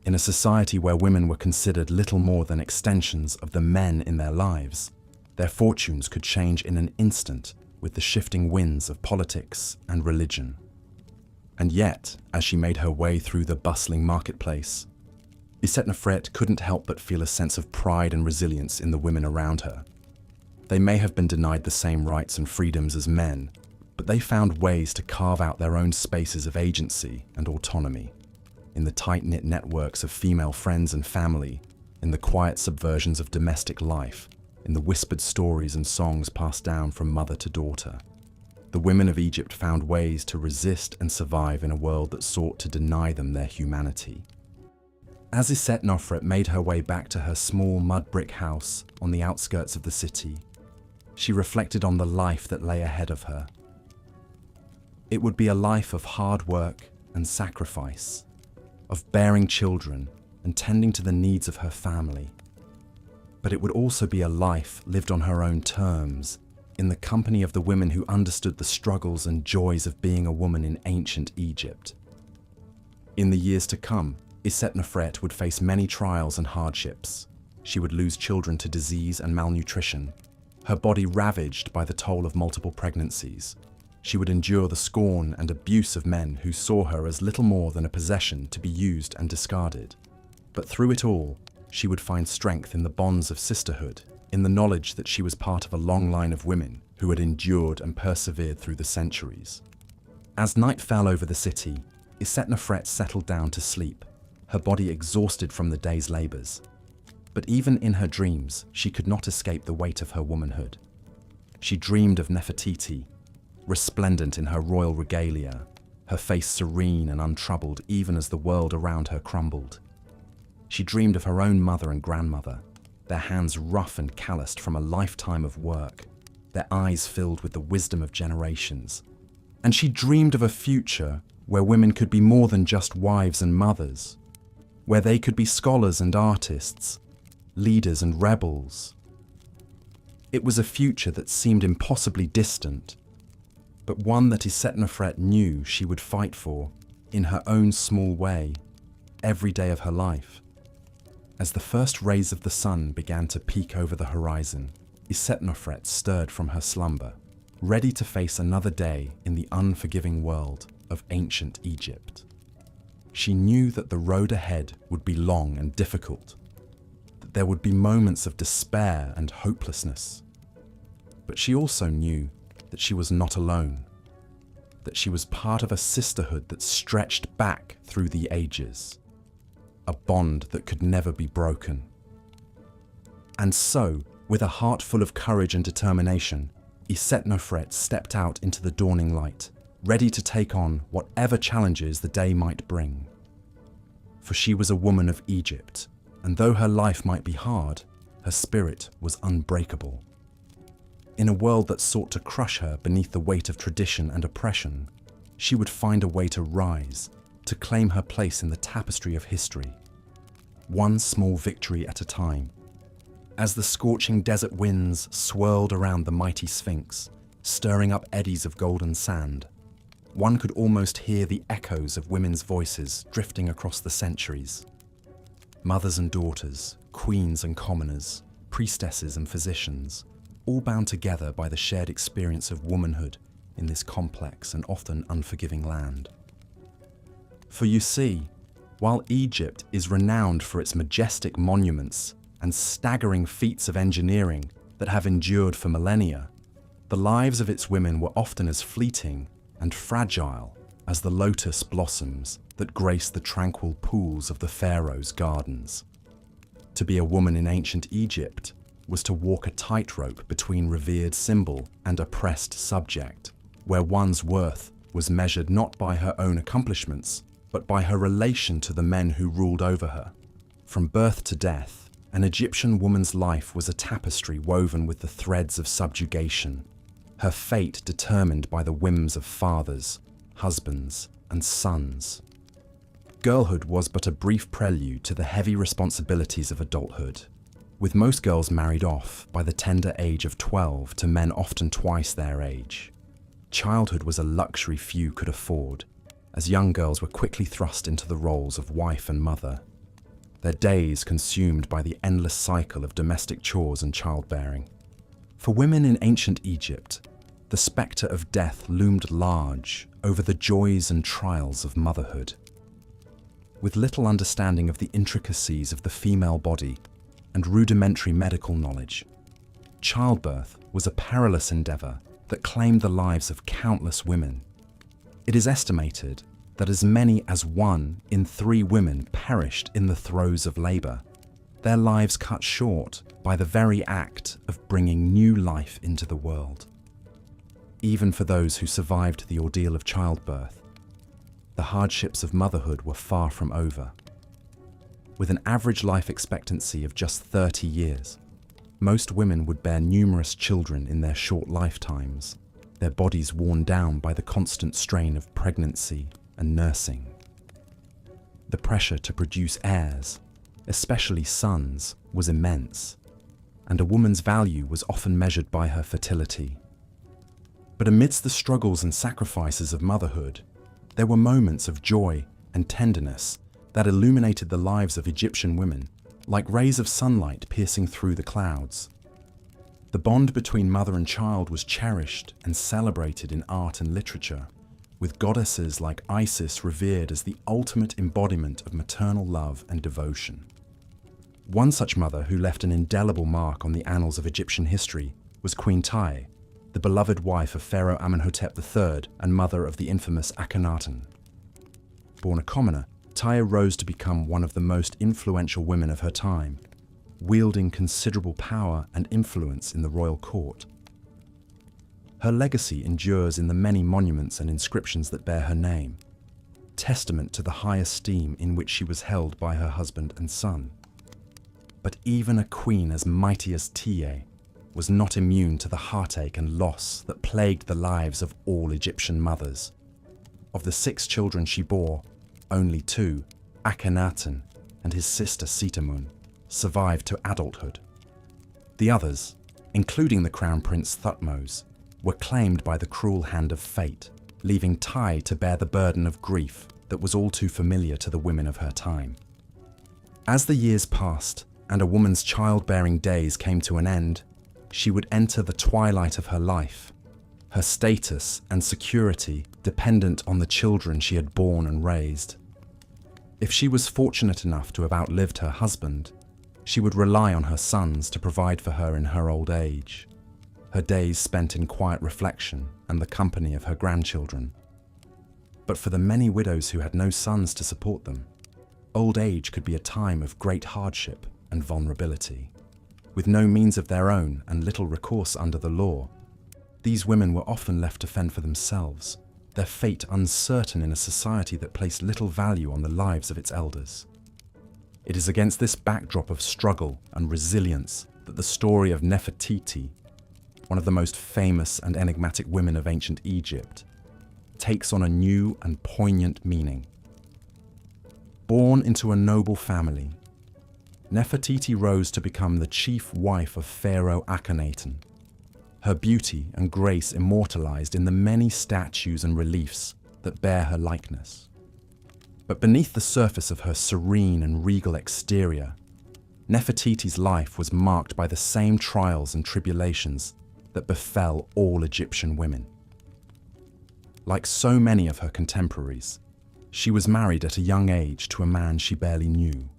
In a society where women were considered little more than extensions of the men in their lives, their fortunes could change in an instant with the shifting winds of politics and religion. And yet, as she made her way through the bustling marketplace, Isetnofret couldn't help but feel a sense of pride and resilience in the women around her. They may have been denied the same rights and freedoms as men, but they found ways to carve out their own spaces of agency and autonomy. In the tight-knit networks of female friends and family, in the quiet subversions of domestic life, in the whispered stories and songs passed down from mother to daughter. The women of Egypt found ways to resist and survive in a world that sought to deny them their humanity. As Isetnofret made her way back to her small mud brick house on the outskirts of the city, she reflected on the life that lay ahead of her. It would be a life of hard work and sacrifice, of bearing children and tending to the needs of her family. But it would also be a life lived on her own terms, in the company of the women who understood the struggles and joys of being a woman in ancient Egypt. In the years to come, Isetnofret would face many trials and hardships. She would lose children to disease and malnutrition. her body ravaged by the toll of multiple pregnancies. She would endure the scorn and abuse of men who saw her as little more than a possession to be used and discarded. But through it all, she would find strength in the bonds of sisterhood, in the knowledge that she was part of a long line of women who had endured and persevered through the centuries. As night fell over the city, Isetnofret settled down to sleep, her body exhausted from the day's labors. But even in her dreams, she could not escape the weight of her womanhood. She dreamed of Nefertiti, resplendent in her royal regalia, her face serene and untroubled even as the world around her crumbled. She dreamed of her own mother and grandmother, their hands rough and calloused from a lifetime of work, their eyes filled with the wisdom of generations. And she dreamed of a future where women could be more than just wives and mothers, where they could be scholars and artists, leaders and rebels. It was a future that seemed impossibly distant, but one that Isetnofret knew she would fight for, in her own small way, every day of her life. As the first rays of the sun began to peek over the horizon, Isetnofret stirred from her slumber, ready to face another day in the unforgiving world of ancient Egypt. She knew that the road ahead would be long and difficult, that there would be moments of despair and hopelessness. But she also knew that she was not alone, that she was part of a sisterhood that stretched back through the ages, a bond that could never be broken. And so, with a heart full of courage and determination, Isetnofret stepped out into the dawning light, ready to take on whatever challenges the day might bring. For she was a woman of Egypt, and though her life might be hard, her spirit was unbreakable. In a world that sought to crush her beneath the weight of tradition and oppression, she would find a way to rise, to claim her place in the tapestry of history, one small victory at a time. As the scorching desert winds swirled around the mighty Sphinx, stirring up eddies of golden sand, one could almost hear the echoes of women's voices drifting across the centuries. Mothers and daughters, queens and commoners, priestesses and physicians, all bound together by the shared experience of womanhood in this complex and often unforgiving land. For you see, while Egypt is renowned for its majestic monuments and staggering feats of engineering that have endured for millennia, the lives of its women were often as fleeting and fragile as the lotus blossoms that grace the tranquil pools of the pharaoh's gardens. To be a woman in ancient Egypt was to walk a tightrope between revered symbol and oppressed subject, where one's worth was measured not by her own accomplishments, but by her relation to the men who ruled over her. From birth to death, an Egyptian woman's life was a tapestry woven with the threads of subjugation, her fate determined by the whims of fathers, husbands, and sons. Girlhood was but a brief prelude to the heavy responsibilities of adulthood, with most girls married off by the tender age of 12 to men often twice their age. Childhood was a luxury few could afford, as young girls were quickly thrust into the roles of wife and mother, their days consumed by the endless cycle of domestic chores and childbearing. For women in ancient Egypt, the spectre of death loomed large over the joys and trials of motherhood. With little understanding of the intricacies of the female body and rudimentary medical knowledge, childbirth was a perilous endeavor that claimed the lives of countless women. It is estimated that as many as 1 in 3 women perished in the throes of labor, their lives cut short by the very act of bringing new life into the world. Even for those who survived the ordeal of childbirth, the hardships of motherhood were far from over. With an average life expectancy of just 30 years, most women would bear numerous children in their short lifetimes, their bodies worn down by the constant strain of pregnancy and nursing. The pressure to produce heirs, especially sons, was immense, and a woman's value was often measured by her fertility. But amidst the struggles and sacrifices of motherhood, there were moments of joy and tenderness that illuminated the lives of Egyptian women like rays of sunlight piercing through the clouds. The bond between mother and child was cherished and celebrated in art and literature, with goddesses like Isis revered as the ultimate embodiment of maternal love and devotion. One such mother who left an indelible mark on the annals of Egyptian history was Queen Tai, the beloved wife of Pharaoh Amenhotep III and mother of the infamous Akhenaten. Born a commoner, Tai rose to become one of the most influential women of her time, wielding considerable power and influence in the royal court. Her legacy endures in the many monuments and inscriptions that bear her name, testament to the high esteem in which she was held by her husband and son. But even a queen as mighty as Tiye was not immune to the heartache and loss that plagued the lives of all Egyptian mothers. Of the 6 children she bore, only 2, Akhenaten and his sister Sitamun, survived to adulthood. The others, including the Crown Prince Thutmose, were claimed by the cruel hand of fate, leaving Tai to bear the burden of grief that was all too familiar to the women of her time. As the years passed and a woman's childbearing days came to an end, she would enter the twilight of her life, her status and security dependent on the children she had borne and raised. If she was fortunate enough to have outlived her husband, she would rely on her sons to provide for her in her old age, her days spent in quiet reflection and the company of her grandchildren. But for the many widows who had no sons to support them, old age could be a time of great hardship and vulnerability. With no means of their own and little recourse under the law, these women were often left to fend for themselves, their fate uncertain in a society that placed little value on the lives of its elders. It is against this backdrop of struggle and resilience that the story of Nefertiti, one of the most famous and enigmatic women of ancient Egypt, takes on a new and poignant meaning. Born into a noble family, Nefertiti rose to become the chief wife of Pharaoh Akhenaten, her beauty and grace immortalized in the many statues and reliefs that bear her likeness. But beneath the surface of her serene and regal exterior, Nefertiti's life was marked by the same trials and tribulations that befell all Egyptian women. Like so many of her contemporaries, she was married at a young age to a man she barely knew,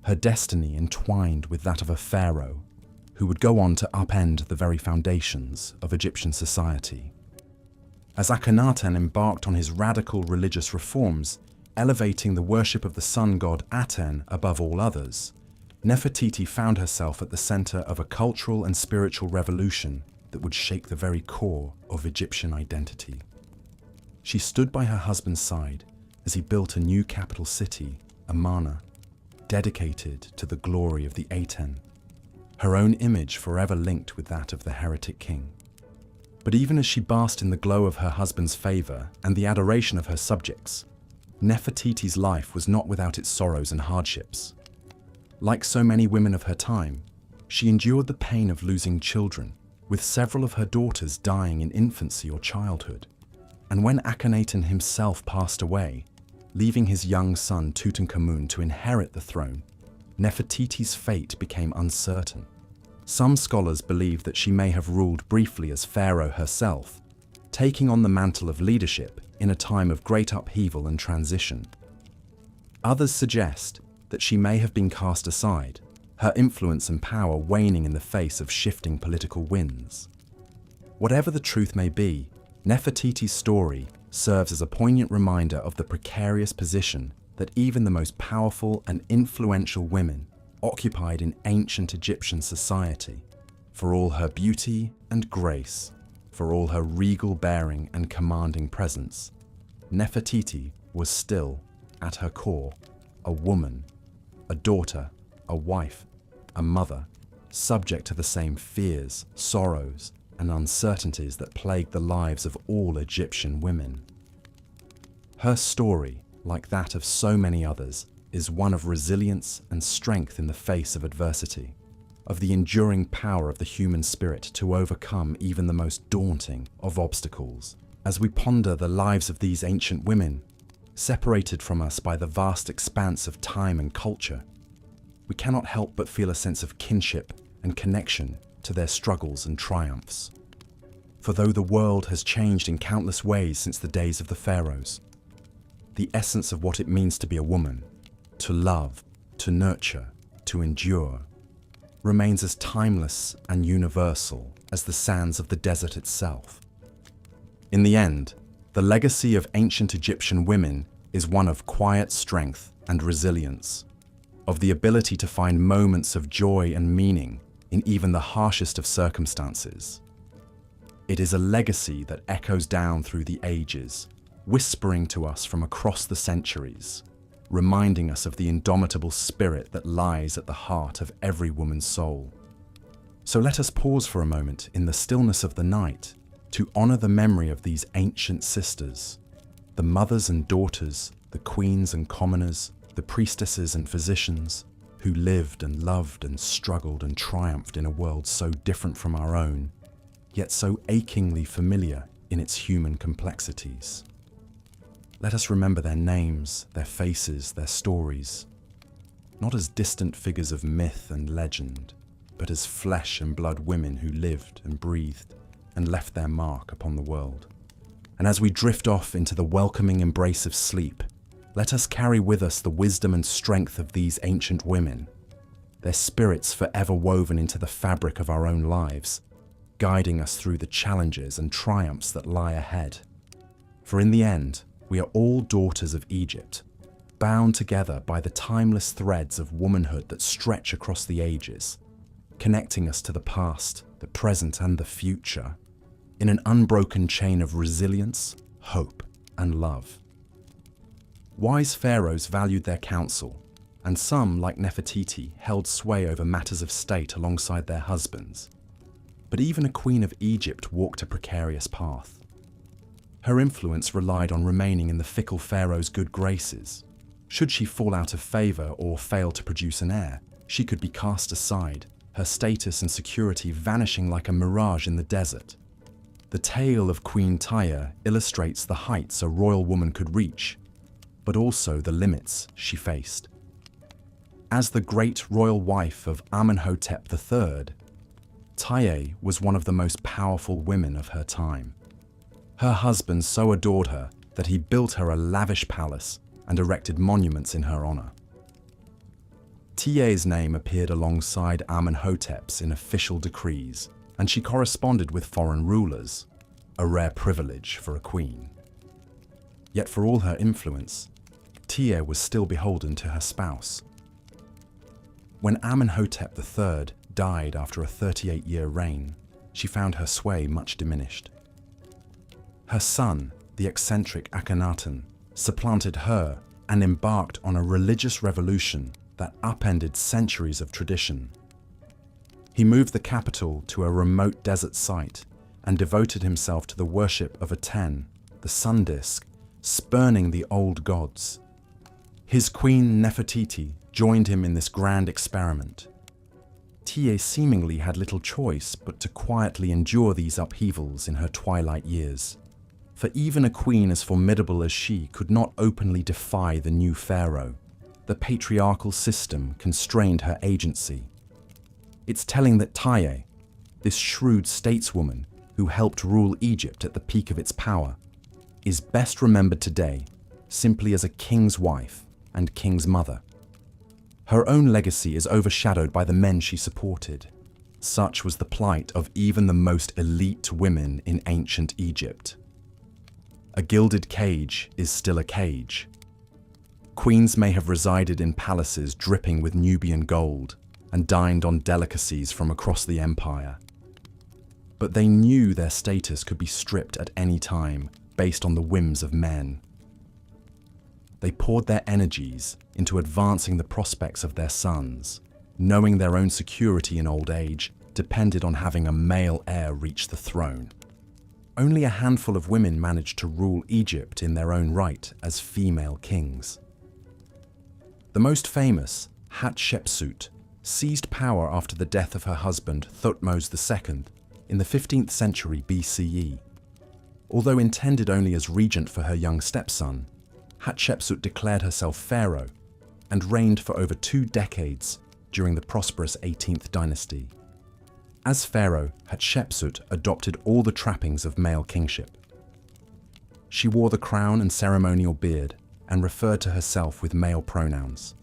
her destiny entwined with that of a pharaoh who would go on to upend the very foundations of Egyptian society. As Akhenaten embarked on his radical religious reforms, elevating the worship of the sun god Aten above all others, Nefertiti found herself at the center of a cultural and spiritual revolution that would shake the very core of Egyptian identity. She stood by her husband's side as he built a new capital city, Amarna, dedicated to the glory of the Aten, her own image forever linked with that of the heretic king. But even as she basked in the glow of her husband's favor and the adoration of her subjects, Nefertiti's life was not without its sorrows and hardships. Like so many women of her time, she endured the pain of losing children, with several of her daughters dying in infancy or childhood. And when Akhenaten himself passed away, leaving his young son Tutankhamun to inherit the throne, Nefertiti's fate became uncertain. Some scholars believe that she may have ruled briefly as pharaoh herself, taking on the mantle of leadership in a time of great upheaval and transition. Others suggest that she may have been cast aside, her influence and power waning in the face of shifting political winds. Whatever the truth may be, Nefertiti's story serves as a poignant reminder of the precarious position that even the most powerful and influential women occupied in ancient Egyptian society. For all her beauty and grace, for all her regal bearing and commanding presence, Nefertiti was still, at her core, a woman, a daughter, a wife, a mother, subject to the same fears, sorrows, and uncertainties that plagued the lives of all Egyptian women. Her story, like that of so many others, is one of resilience and strength in the face of adversity, of the enduring power of the human spirit to overcome even the most daunting of obstacles. As we ponder the lives of these ancient women, separated from us by the vast expanse of time and culture, we cannot help but feel a sense of kinship and connection to their struggles and triumphs. For though the world has changed in countless ways since the days of the pharaohs, the essence of what it means to be a woman, to love, to nurture, to endure, remains as timeless and universal as the sands of the desert itself. In the end, the legacy of ancient Egyptian women is one of quiet strength and resilience, of the ability to find moments of joy and meaning in even the harshest of circumstances. It is a legacy that echoes down through the ages, whispering to us from across the centuries, reminding us of the indomitable spirit that lies at the heart of every woman's soul. So let us pause for a moment in the stillness of the night to honor the memory of these ancient sisters, the mothers and daughters, the queens and commoners, the priestesses and physicians, who lived and loved and struggled and triumphed in a world so different from our own, yet so achingly familiar in its human complexities. Let us remember their names, their faces, their stories, not as distant figures of myth and legend, but as flesh and blood women who lived and breathed and left their mark upon the world. And as we drift off into the welcoming embrace of sleep, let us carry with us the wisdom and strength of these ancient women, their spirits forever woven into the fabric of our own lives, guiding us through the challenges and triumphs that lie ahead. For in the end, we are all daughters of Egypt, bound together by the timeless threads of womanhood that stretch across the ages, connecting us to the past, the present, and the future, in an unbroken chain of resilience, hope, and love. Wise pharaohs valued their counsel, and some, like Nefertiti, held sway over matters of state alongside their husbands. But even a queen of Egypt walked a precarious path. Her influence relied on remaining in the fickle pharaoh's good graces. Should she fall out of favor or fail to produce an heir, she could be cast aside, her status and security vanishing like a mirage in the desert. The tale of Queen Tyre illustrates the heights a royal woman could reach, but also the limits she faced. As the great royal wife of Amenhotep III, Tyre was one of the most powerful women of her time. Her husband so adored her that he built her a lavish palace and erected monuments in her honor. Tyre's name appeared alongside Amenhotep's in official decrees, and she corresponded with foreign rulers, a rare privilege for a queen. Yet for all her influence, Tyre was still beholden to her spouse. When Amenhotep III died after a 38-year reign, she found her sway much diminished. Her son, the eccentric Akhenaten, supplanted her and embarked on a religious revolution that upended centuries of tradition. He moved the capital to a remote desert site and devoted himself to the worship of Aten, the sun disk, spurning the old gods. His queen Nefertiti joined him in this grand experiment. Tyre seemingly had little choice but to quietly endure these upheavals in her twilight years. For even a queen as formidable as she could not openly defy the new pharaoh. The patriarchal system constrained her agency. It's telling that Tyre, this shrewd stateswoman who helped rule Egypt at the peak of its power, is best remembered today simply as a king's wife and king's mother. Her own legacy is overshadowed by the men she supported. Such was the plight of even the most elite women in ancient Egypt. A gilded cage is still a cage. Queens may have resided in palaces dripping with Nubian gold and dined on delicacies from across the empire. But they knew their status could be stripped at any time based on the whims of men. They poured their energies into advancing the prospects of their sons, knowing their own security in old age depended on having a male heir reach the throne. Only a handful of women managed to rule Egypt in their own right as female kings. The most famous, Hatshepsut, seized power after the death of her husband Thutmose II in the 15th century BCE. Although intended only as regent for her young stepson, Hatshepsut declared herself pharaoh and reigned for over 2 decades during the prosperous 18th dynasty. As pharaoh, Hatshepsut adopted all the trappings of male kingship. She wore the crown and ceremonial beard and referred to herself with male pronouns.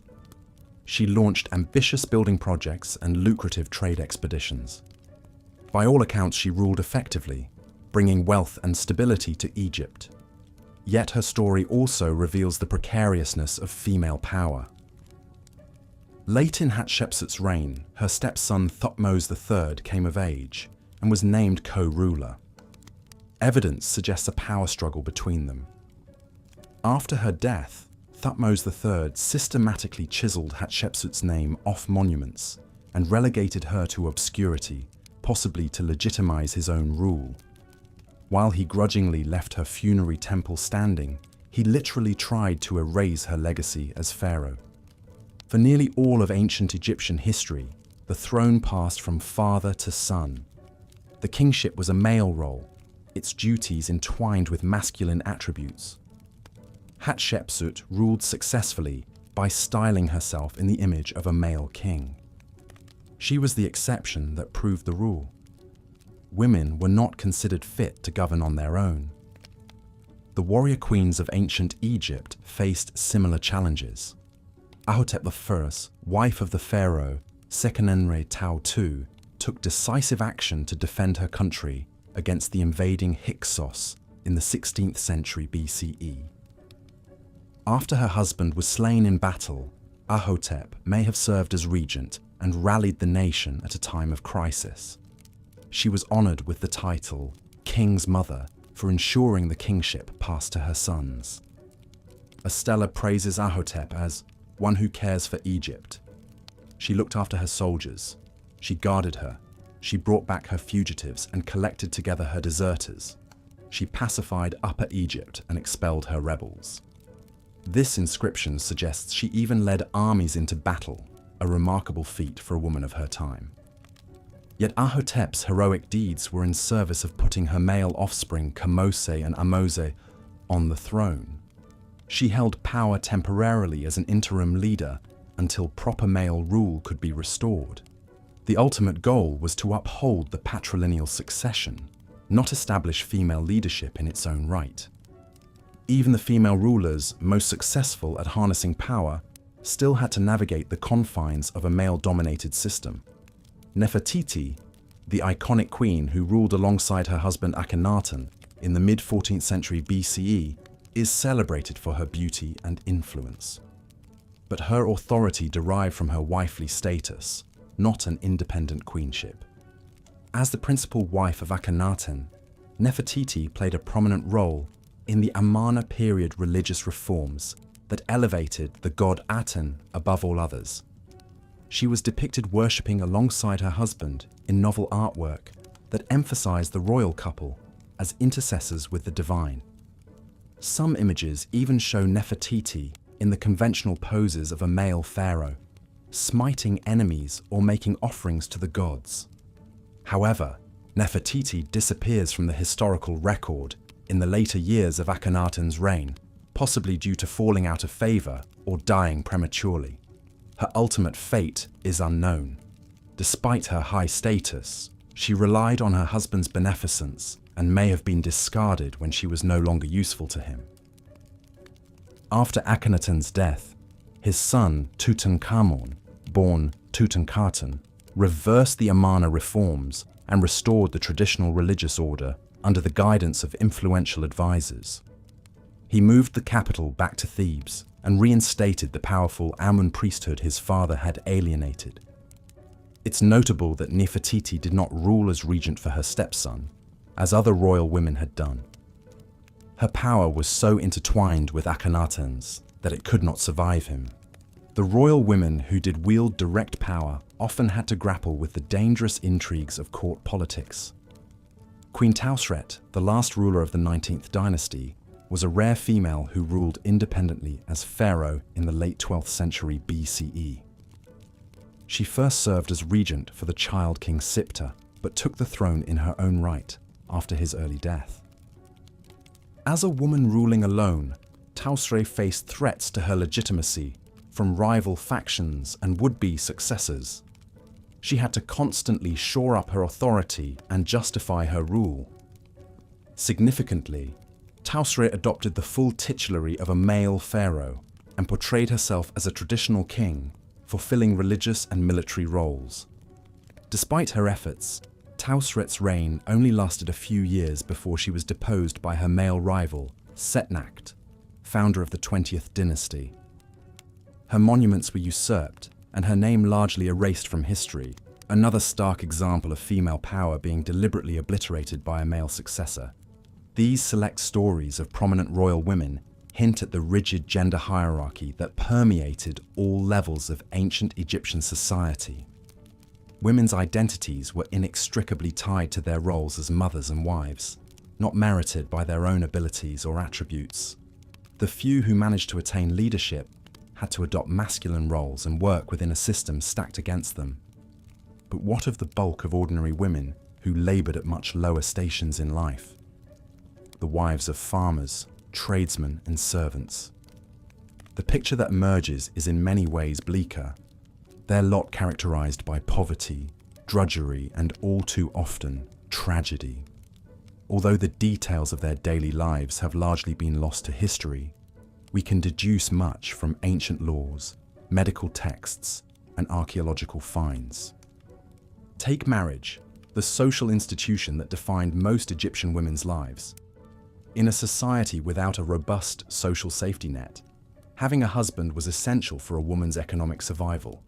She launched ambitious building projects and lucrative trade expeditions. By all accounts, she ruled effectively, bringing wealth and stability to Egypt. Yet her story also reveals the precariousness of female power. Late in Hatshepsut's reign, her stepson Thutmose III came of age and was named co-ruler. Evidence suggests a power struggle between them. After her death, Thutmose III systematically chiseled Hatshepsut's name off monuments and relegated her to obscurity, possibly to legitimize his own rule. While he grudgingly left her funerary temple standing, he literally tried to erase her legacy as pharaoh. For nearly all of ancient Egyptian history, the throne passed from father to son. The kingship was a male role, its duties entwined with masculine attributes. Hatshepsut ruled successfully by styling herself in the image of a male king. She was the exception that proved the rule. Women were not considered fit to govern on their own. The warrior queens of ancient Egypt faced similar challenges. Ahotep I, wife of the pharaoh Seqenenre Tao II, took decisive action to defend her country against the invading Hyksos in the 16th century BCE. After her husband was slain in battle, Ahotep may have served as regent and rallied the nation at a time of crisis. She was honored with the title King's Mother for ensuring the kingship passed to her sons. A stela praises Ahotep as one who cares for Egypt. She looked after her soldiers. She guarded her. She brought back her fugitives and collected together her deserters. She pacified Upper Egypt and expelled her rebels. This inscription suggests she even led armies into battle, a remarkable feat for a woman of her time. Yet Ahotep's heroic deeds were in service of putting her male offspring Kamose and Amose on the throne. She held power temporarily as an interim leader until proper male rule could be restored. The ultimate goal was to uphold the patrilineal succession, not establish female leadership in its own right. Even the female rulers most successful at harnessing power still had to navigate the confines of a male-dominated system. Nefertiti, the iconic queen who ruled alongside her husband Akhenaten in the mid-14th century BCE, is celebrated for her beauty and influence. But her authority derived from her wifely status, not an independent queenship. As the principal wife of Akhenaten, Nefertiti played a prominent role in the Amarna period religious reforms that elevated the god Aten above all others. She was depicted worshipping alongside her husband in novel artwork that emphasized the royal couple as intercessors with the divine. Some images even show Nefertiti in the conventional poses of a male pharaoh, smiting enemies or making offerings to the gods. However, Nefertiti disappears from the historical record in the later years of Akhenaten's reign, possibly due to falling out of favor or dying prematurely. Her ultimate fate is unknown. Despite her high status, she relied on her husband's beneficence and may have been discarded when she was no longer useful to him. After Akhenaten's death, his son Tutankhamun, born Tutankhaten, reversed the Amarna reforms and restored the traditional religious order under the guidance of influential advisors. He moved the capital back to Thebes and reinstated the powerful Amun priesthood his father had alienated. It's notable that Nefertiti did not rule as regent for her stepson, as other royal women had done. Her power was so intertwined with Akhenaten's that it could not survive him. The royal women who did wield direct power often had to grapple with the dangerous intrigues of court politics. Queen Tausret, the last ruler of the 19th dynasty, was a rare female who ruled independently as pharaoh in the late 12th century BCE. She first served as regent for the child king Siptah, but took the throne in her own right after his early death. As a woman ruling alone, Tausret faced threats to her legitimacy from rival factions and would-be successors. she had to constantly shore up her authority and justify her rule. Significantly, Tausret adopted the full titulary of a male pharaoh and portrayed herself as a traditional king, fulfilling religious and military roles. Despite her efforts, Tausret's reign only lasted a few years before she was deposed by her male rival, Setnacht, founder of the 20th dynasty. Her monuments were usurped and her name largely erased from history, another stark example of female power being deliberately obliterated by a male successor. These select stories of prominent royal women hint at the rigid gender hierarchy that permeated all levels of ancient Egyptian society. Women's identities were inextricably tied to their roles as mothers and wives, not merited by their own abilities or attributes. The few who managed to attain leadership had to adopt masculine roles and work within a system stacked against them. But what of the bulk of ordinary women who labored at much lower stations in life? The wives of farmers, tradesmen, and servants. The picture that emerges is in many ways bleaker, their lot characterized by poverty, drudgery, and all too often, tragedy. Although the details of their daily lives have largely been lost to history, we can deduce much from ancient laws, medical texts, and archaeological finds. Take marriage, the social institution that defined most Egyptian women's lives. In a society without a robust social safety net, having a husband was essential for a woman's economic survival.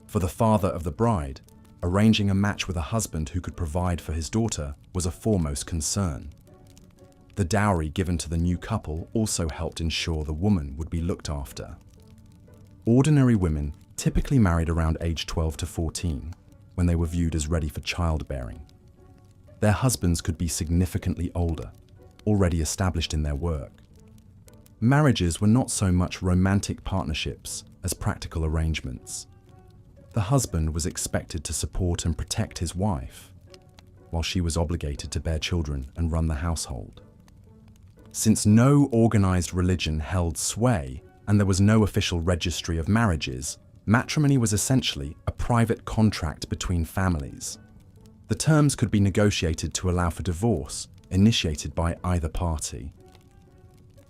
For the father of the bride, arranging a match with a husband who could provide for his daughter was a foremost concern. The dowry given to the new couple also helped ensure the woman would be looked after. Ordinary women typically married around age 12 to 14, when they were viewed as ready for childbearing. Their husbands could be significantly older, already established in their work. Marriages were not so much romantic partnerships as practical arrangements. The husband was expected to support and protect his wife, while she was obligated to bear children and run the household. Since no organized religion held sway and there was no official registry of marriages, matrimony was essentially a private contract between families. The terms could be negotiated to allow for divorce, initiated by either party.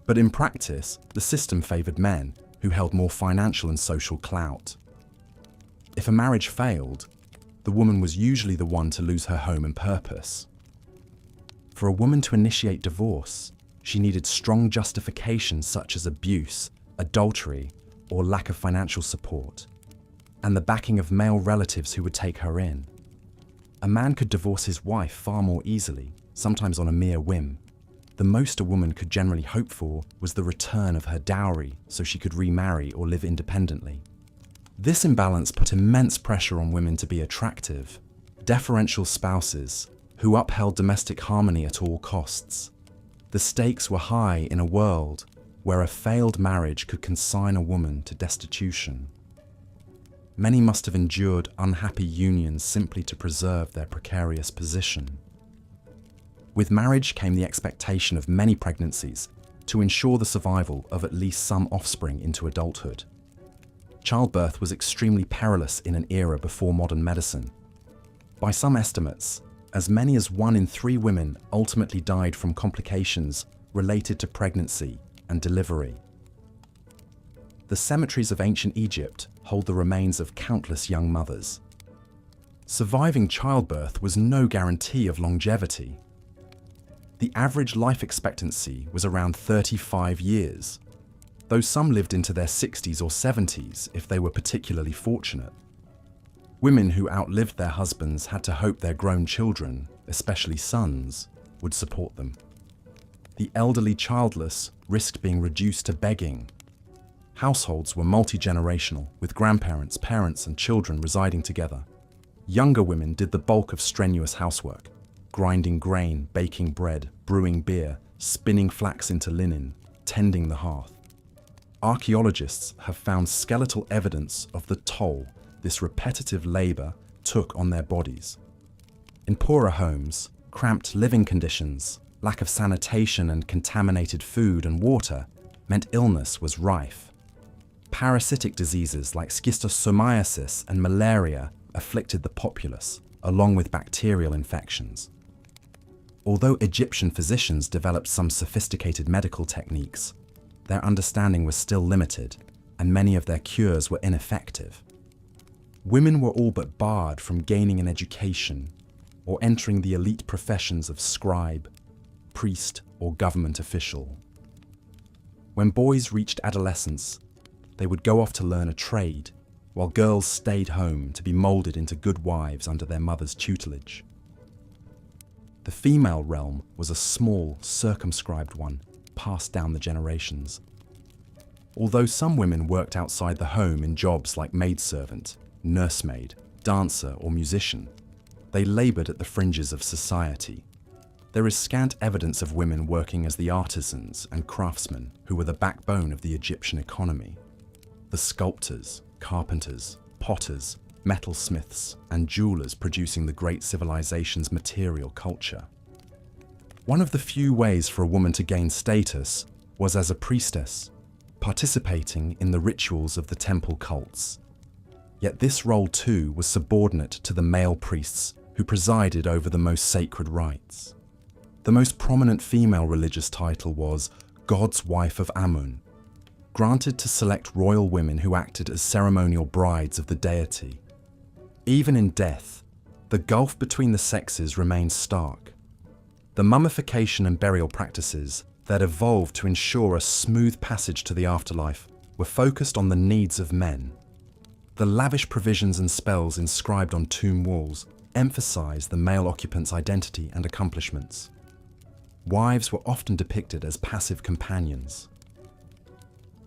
But in practice, the system favored men, who held more financial and social clout. If a marriage failed, the woman was usually the one to lose her home and purpose. For a woman to initiate divorce, she needed strong justification such as abuse, adultery, or lack of financial support, and the backing of male relatives who would take her in. A man could divorce his wife far more easily, sometimes on a mere whim. The most a woman could generally hope for was the return of her dowry so she could remarry or live independently. This imbalance put immense pressure on women to be attractive, deferential spouses who upheld domestic harmony at all costs. The stakes were high in a world where a failed marriage could consign a woman to destitution. Many must have endured unhappy unions simply to preserve their precarious position. With marriage came the expectation of many pregnancies to ensure the survival of at least some offspring into adulthood. Childbirth was extremely perilous in an era before modern medicine. By some estimates, as many as 1 in 3 women ultimately died from complications related to pregnancy and delivery. The cemeteries of ancient Egypt hold the remains of countless young mothers. Surviving childbirth was no guarantee of longevity. The average life expectancy was around 35 years, though some lived into their 60s or 70s if they were particularly fortunate. Women who outlived their husbands had to hope their grown children, especially sons, would support them. The elderly childless risked being reduced to begging. Households were multi-generational, with grandparents, parents, and children residing together. Younger women did the bulk of strenuous housework, grinding grain, baking bread, brewing beer, spinning flax into linen, tending the hearth. Archaeologists have found skeletal evidence of the toll this repetitive labor took on their bodies. In poorer homes, cramped living conditions, lack of sanitation, and contaminated food and water meant illness was rife. Parasitic diseases like schistosomiasis and malaria afflicted the populace, along with bacterial infections. Although Egyptian physicians developed some sophisticated medical techniques, their understanding was still limited, and many of their cures were ineffective. Women were all but barred from gaining an education or entering the elite professions of scribe, priest, or government official. When boys reached adolescence, they would go off to learn a trade, while girls stayed home to be molded into good wives under their mother's tutelage. The female realm was a small, circumscribed one, passed down the generations. Although some women worked outside the home in jobs like maidservant, nursemaid, dancer, or musician, they labored at the fringes of society. There is scant evidence of women working as the artisans and craftsmen who were the backbone of the Egyptian economy. The sculptors, carpenters, potters, metalsmiths, and jewelers producing the great civilization's material culture. One of the few ways for a woman to gain status was as a priestess, participating in the rituals of the temple cults. Yet this role too was subordinate to the male priests who presided over the most sacred rites. The most prominent female religious title was God's Wife of Amun, granted to select royal women who acted as ceremonial brides of the deity. Even in death, the gulf between the sexes remained stark. The mummification and burial practices that evolved to ensure a smooth passage to the afterlife were focused on the needs of men. The lavish provisions and spells inscribed on tomb walls emphasized the male occupant's identity and accomplishments. Wives were often depicted as passive companions.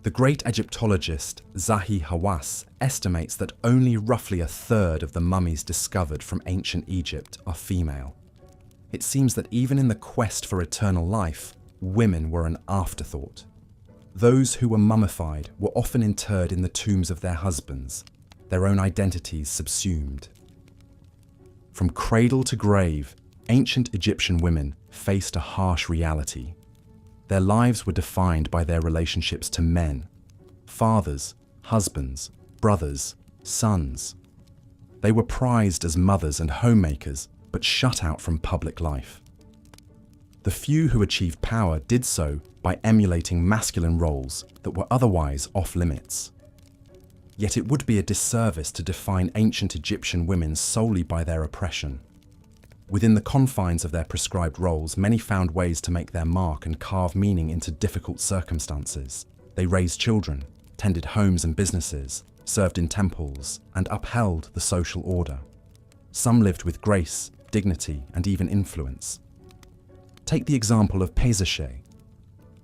The great Egyptologist Zahi Hawass estimates that only roughly a third of the mummies discovered from ancient Egypt are female. It seems that even in the quest for eternal life, women were an afterthought. Those who were mummified were often interred in the tombs of their husbands, their own identities subsumed. From cradle to grave, ancient Egyptian women faced a harsh reality. Their lives were defined by their relationships to men, fathers, husbands, brothers, sons. They were prized as mothers and homemakers, but shut out from public life. The few who achieved power did so by emulating masculine roles that were otherwise off limits. Yet it would be a disservice to define ancient Egyptian women solely by their oppression. Within the confines of their prescribed roles, many found ways to make their mark and carve meaning into difficult circumstances. They raised children, tended homes and businesses, served in temples, and upheld the social order. Some lived with grace, dignity, and even influence. Take the example of Pesachée,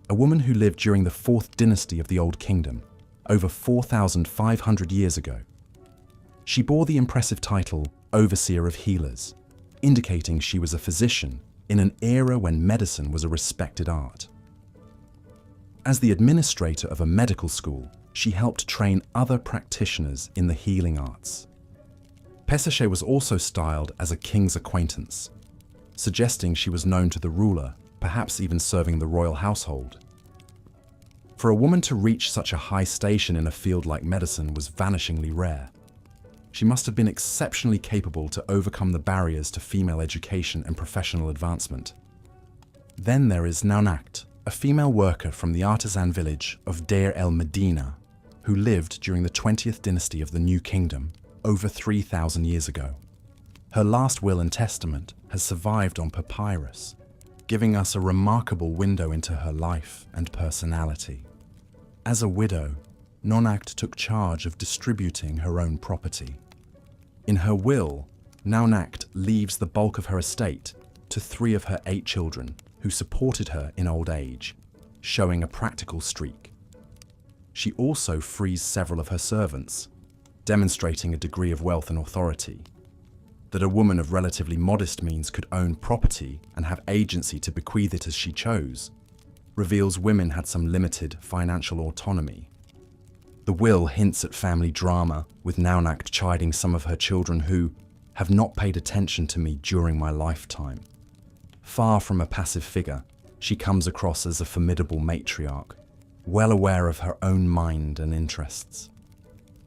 a woman who lived during the 4th dynasty of the Old Kingdom, over 4,500 years ago. She bore the impressive title Overseer of Healers, indicating she was a physician in an era when medicine was a respected art. As the administrator of a medical school, she helped train other practitioners in the healing arts. Pesachée was also styled as a king's acquaintance, suggesting she was known to the ruler, perhaps even serving the royal household. For a woman to reach such a high station in a field like medicine was vanishingly rare. She must have been exceptionally capable to overcome the barriers to female education and professional advancement. Then there is Naunacht, a female worker from the artisan village of Deir el-Medina, who lived during the 20th dynasty of the New Kingdom, over 3,000 years ago. Her last will and testament has survived on papyrus, giving us a remarkable window into her life and personality. As a widow, Naunacht took charge of distributing her own property. In her will, Naunacht leaves the bulk of her estate to 3 of her 8 children who supported her in old age, showing a practical streak. She also frees several of her servants, demonstrating a degree of wealth and authority. That a woman of relatively modest means could own property and have agency to bequeath it as she chose reveals women had some limited financial autonomy. The will hints at family drama, with Naunacht chiding some of her children who have not paid attention to me during my lifetime. Far from a passive figure, she comes across as a formidable matriarch, well aware of her own mind and interests.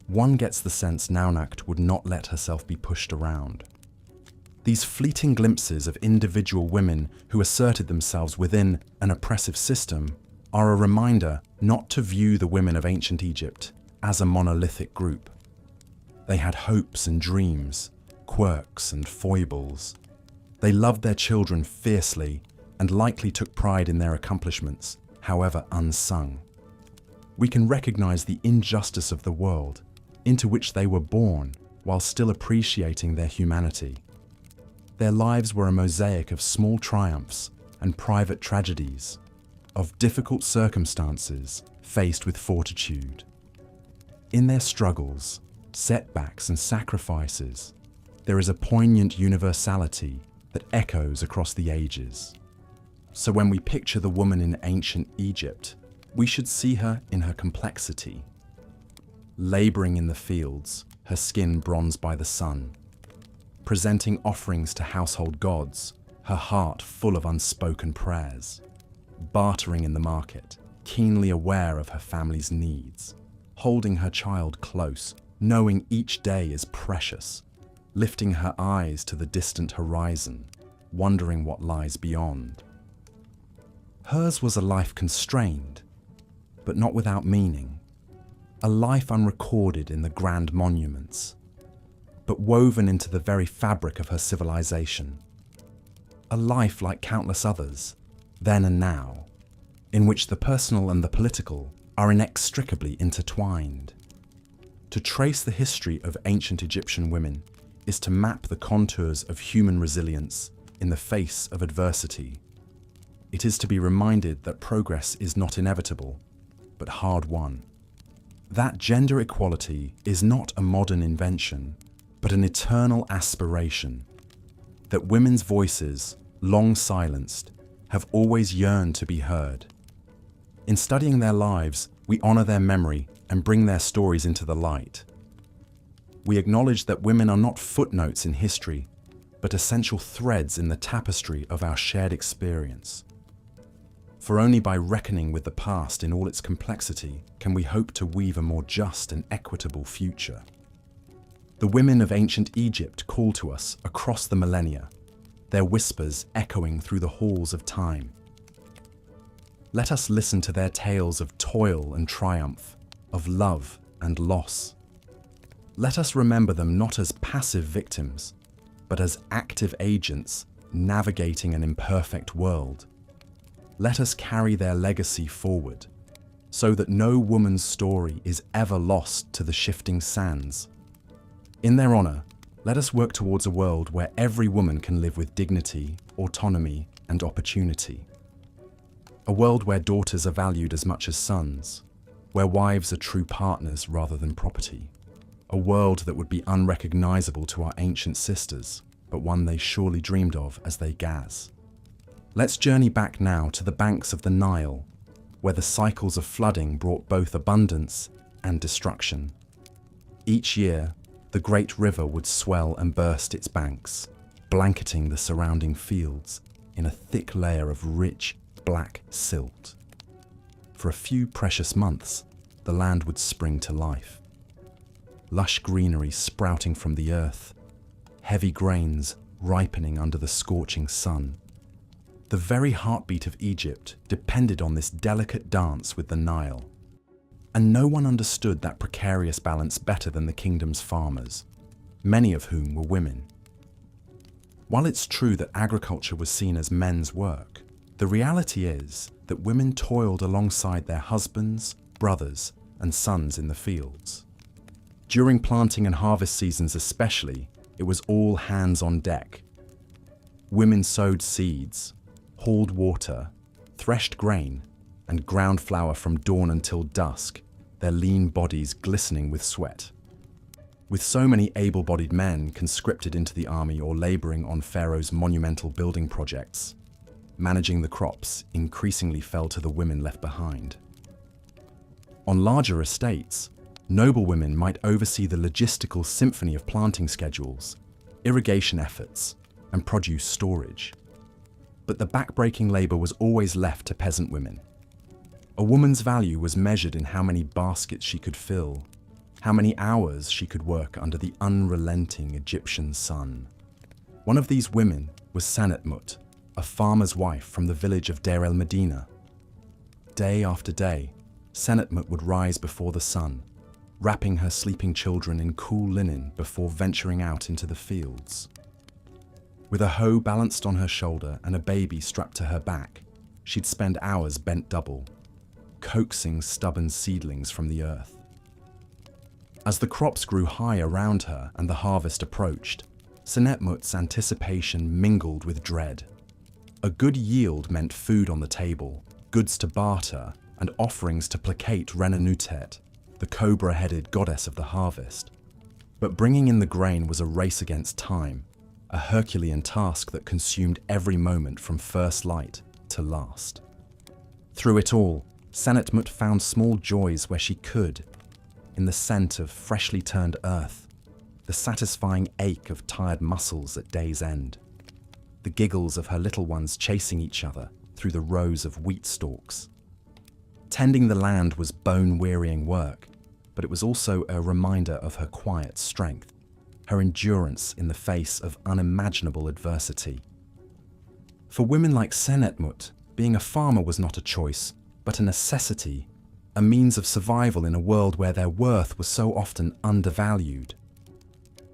one gets the sense Naunacht would not let herself be pushed around. These fleeting glimpses of individual women who asserted themselves within an oppressive system are a reminder not to view the women of ancient Egypt as a monolithic group. They had hopes and dreams, quirks and foibles. They loved their children fiercely and likely took pride in their accomplishments, however unsung. We can recognize the injustice of the world into which they were born while still appreciating their humanity. Their lives were a mosaic of small triumphs and private tragedies, of difficult circumstances faced with fortitude. In their struggles, setbacks and sacrifices, there is a poignant universality that echoes across the ages. So when we picture the woman in ancient Egypt, we should see her in her complexity. Laboring in the fields, her skin bronzed by the sun. Presenting offerings to household gods, her heart full of unspoken prayers. Bartering in the market, keenly aware of her family's needs. Holding her child close, knowing each day is precious. Lifting her eyes to the distant horizon, wondering what lies beyond. Hers was a life constrained, but not without meaning. A life unrecorded in the grand monuments, but woven into the very fabric of her civilization. A life like countless others, then and now, in which the personal and the political are inextricably intertwined. To trace the history of ancient Egyptian women is to map the contours of human resilience in the face of adversity. It is to be reminded that progress is not inevitable, but hard-won. That gender equality is not a modern invention, but an eternal aspiration. That women's voices, long silenced, have always yearned to be heard. In studying their lives, we honor their memory and bring their stories into the light. We acknowledge that women are not footnotes in history, but essential threads in the tapestry of our shared experience. For only by reckoning with the past in all its complexity can we hope to weave a more just and equitable future. The women of ancient Egypt call to us across the millennia, their whispers echoing through the halls of time. Let us listen to their tales of toil and triumph, of love and loss. Let us remember them not as passive victims, but as active agents navigating an imperfect world. Let us carry their legacy forward, so that no woman's story is ever lost to the shifting sands. In their honor, let us work towards a world where every woman can live with dignity, autonomy, and opportunity. A world where daughters are valued as much as sons, where wives are true partners rather than property. A world that would be unrecognizable to our ancient sisters, but one they surely dreamed of as they gaz. Let's journey back now to the banks of the Nile, where the cycles of flooding brought both abundance and destruction. Each year, the great river would swell and burst its banks, blanketing the surrounding fields in a thick layer of rich, black silt. For a few precious months, the land would spring to life. Lush greenery sprouting from the earth, heavy grains ripening under the scorching sun. The very heartbeat of Egypt depended on this delicate dance with the Nile. And no one understood that precarious balance better than the kingdom's farmers, many of whom were women. While it's true that agriculture was seen as men's work, the reality is that women toiled alongside their husbands, brothers, and sons in the fields. During planting and harvest seasons especially, it was all hands on deck. Women sowed seeds, hauled water, threshed grain, and ground flour from dawn until dusk, their lean bodies glistening with sweat. With so many able-bodied men conscripted into the army or laboring on Pharaoh's monumental building projects, managing the crops increasingly fell to the women left behind. On larger estates, noblewomen might oversee the logistical symphony of planting schedules, irrigation efforts, and produce storage. But the backbreaking labor was always left to peasant women. A woman's value was measured in how many baskets she could fill, how many hours she could work under the unrelenting Egyptian sun. One of these women was Senetmut, a farmer's wife from the village of Deir el-Medina. Day after day, Senetmut would rise before the sun, wrapping her sleeping children in cool linen before venturing out into the fields. With a hoe balanced on her shoulder and a baby strapped to her back, she'd spend hours bent double, coaxing stubborn seedlings from the earth. As the crops grew high around her and the harvest approached, Senetmut's anticipation mingled with dread. A good yield meant food on the table, goods to barter, and offerings to placate Renenutet, the cobra-headed goddess of the harvest. But bringing in the grain was a race against time, a Herculean task that consumed every moment from first light to last. Through it all, Senetmut found small joys where she could, in the scent of freshly turned earth, the satisfying ache of tired muscles at day's end, the giggles of her little ones chasing each other through the rows of wheat stalks. Tending the land was bone-wearying work, but it was also a reminder of her quiet strength, her endurance in the face of unimaginable adversity. For women like Senetmut, being a farmer was not a choice, but a necessity, a means of survival in a world where their worth was so often undervalued.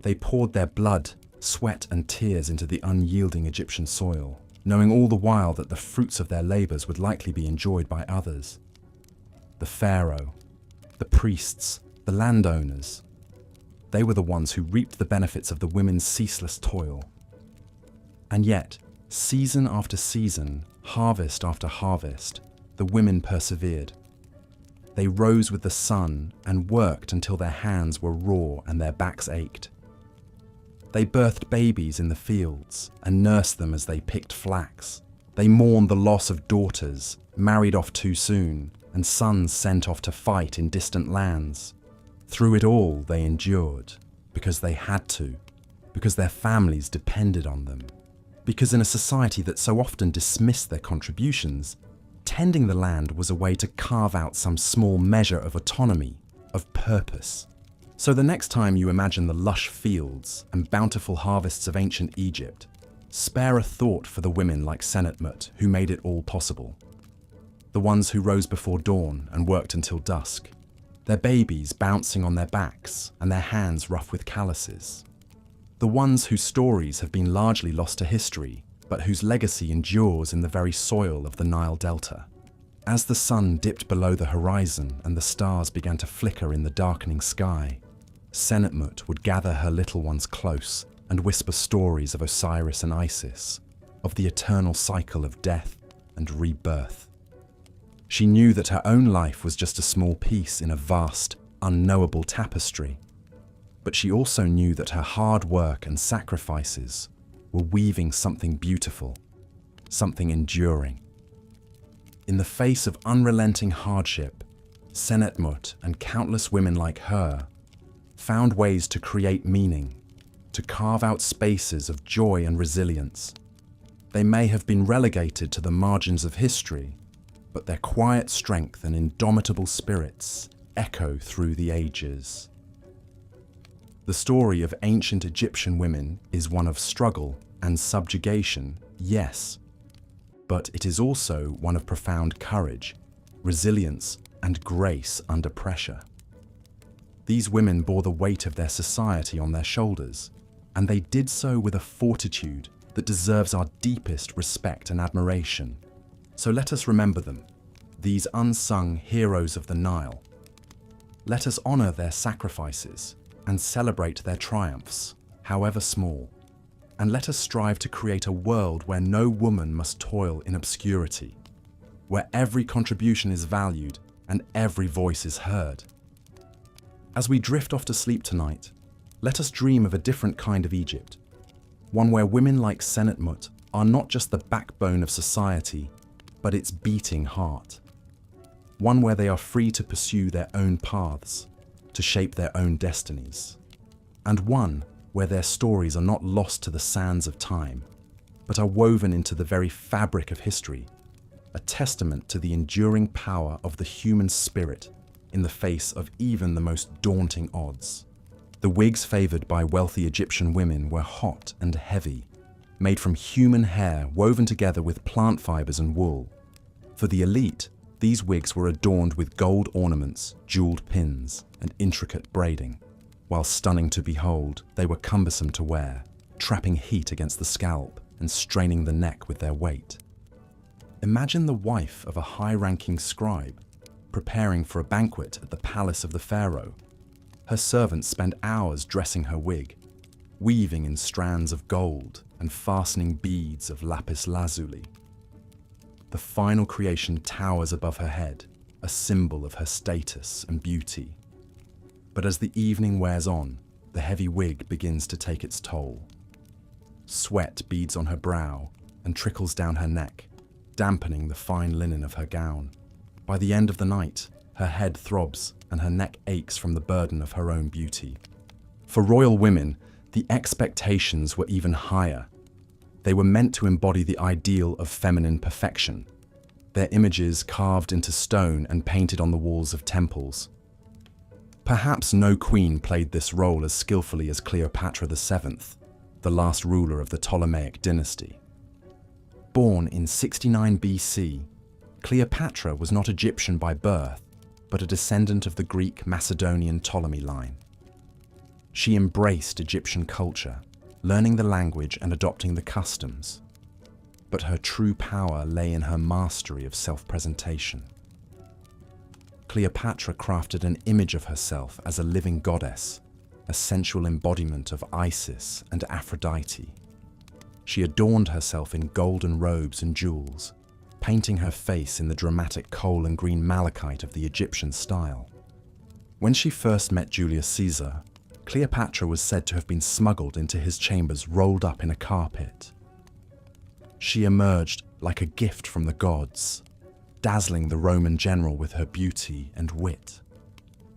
They poured their blood, sweat and tears into the unyielding Egyptian soil, knowing all the while that the fruits of their labours would likely be enjoyed by others. The pharaoh, the priests, the landowners. They were the ones who reaped the benefits of the women's ceaseless toil. And yet, season after season, harvest after harvest, the women persevered. They rose with the sun and worked until their hands were raw and their backs ached. They birthed babies in the fields and nursed them as they picked flax. They mourned the loss of daughters, married off too soon, and sons sent off to fight in distant lands. Through it all, they endured, because they had to, because their families depended on them. Because in a society that so often dismissed their contributions, tending the land was a way to carve out some small measure of autonomy, of purpose. So the next time you imagine the lush fields and bountiful harvests of ancient Egypt, spare a thought for the women like Senetmut who made it all possible. The ones who rose before dawn and worked until dusk, their babies bouncing on their backs and their hands rough with calluses. The ones whose stories have been largely lost to history, but whose legacy endures in the very soil of the Nile Delta. As the sun dipped below the horizon and the stars began to flicker in the darkening sky, Senetmut would gather her little ones close and whisper stories of Osiris and Isis, of the eternal cycle of death and rebirth. She knew that her own life was just a small piece in a vast, unknowable tapestry, but she also knew that her hard work and sacrifices were weaving something beautiful, something enduring. In the face of unrelenting hardship, Senetmut and countless women like her found ways to create meaning, to carve out spaces of joy and resilience. They may have been relegated to the margins of history, but their quiet strength and indomitable spirits echo through the ages. The story of ancient Egyptian women is one of struggle and subjugation, yes, but it is also one of profound courage, resilience, and grace under pressure. These women bore the weight of their society on their shoulders, and they did so with a fortitude that deserves our deepest respect and admiration. So let us remember them, these unsung heroes of the Nile. Let us honor their sacrifices and celebrate their triumphs, however small. And let us strive to create a world where no woman must toil in obscurity, where every contribution is valued and every voice is heard. As we drift off to sleep tonight, let us dream of a different kind of Egypt, one where women like Senetmut are not just the backbone of society, but its beating heart. One where they are free to pursue their own paths, to shape their own destinies. And one where their stories are not lost to the sands of time, but are woven into the very fabric of history, a testament to the enduring power of the human spirit in the face of even the most daunting odds. The wigs favored by wealthy Egyptian women were hot and heavy, made from human hair woven together with plant fibers and wool. For the elite, these wigs were adorned with gold ornaments, jeweled pins, and intricate braiding. While stunning to behold, they were cumbersome to wear, trapping heat against the scalp and straining the neck with their weight. Imagine the wife of a high-ranking scribe preparing for a banquet at the palace of the pharaoh. Her servants spend hours dressing her wig, weaving in strands of gold and fastening beads of lapis lazuli. The final creation towers above her head, a symbol of her status and beauty. But as the evening wears on, the heavy wig begins to take its toll. Sweat beads on her brow and trickles down her neck, dampening the fine linen of her gown. By the end of the night, her head throbs and her neck aches from the burden of her own beauty. For royal women, the expectations were even higher. They were meant to embody the ideal of feminine perfection, their images carved into stone and painted on the walls of temples. Perhaps no queen played this role as skillfully as Cleopatra VII, the last ruler of the Ptolemaic dynasty. Born in 69 BC, Cleopatra was not Egyptian by birth, but a descendant of the Greek Macedonian Ptolemy line. She embraced Egyptian culture, learning the language and adopting the customs. But her true power lay in her mastery of self-presentation. Cleopatra crafted an image of herself as a living goddess, a sensual embodiment of Isis and Aphrodite. She adorned herself in golden robes and jewels, painting her face in the dramatic coal and green malachite of the Egyptian style. When she first met Julius Caesar, Cleopatra was said to have been smuggled into his chambers rolled up in a carpet. She emerged like a gift from the gods, dazzling the Roman general with her beauty and wit.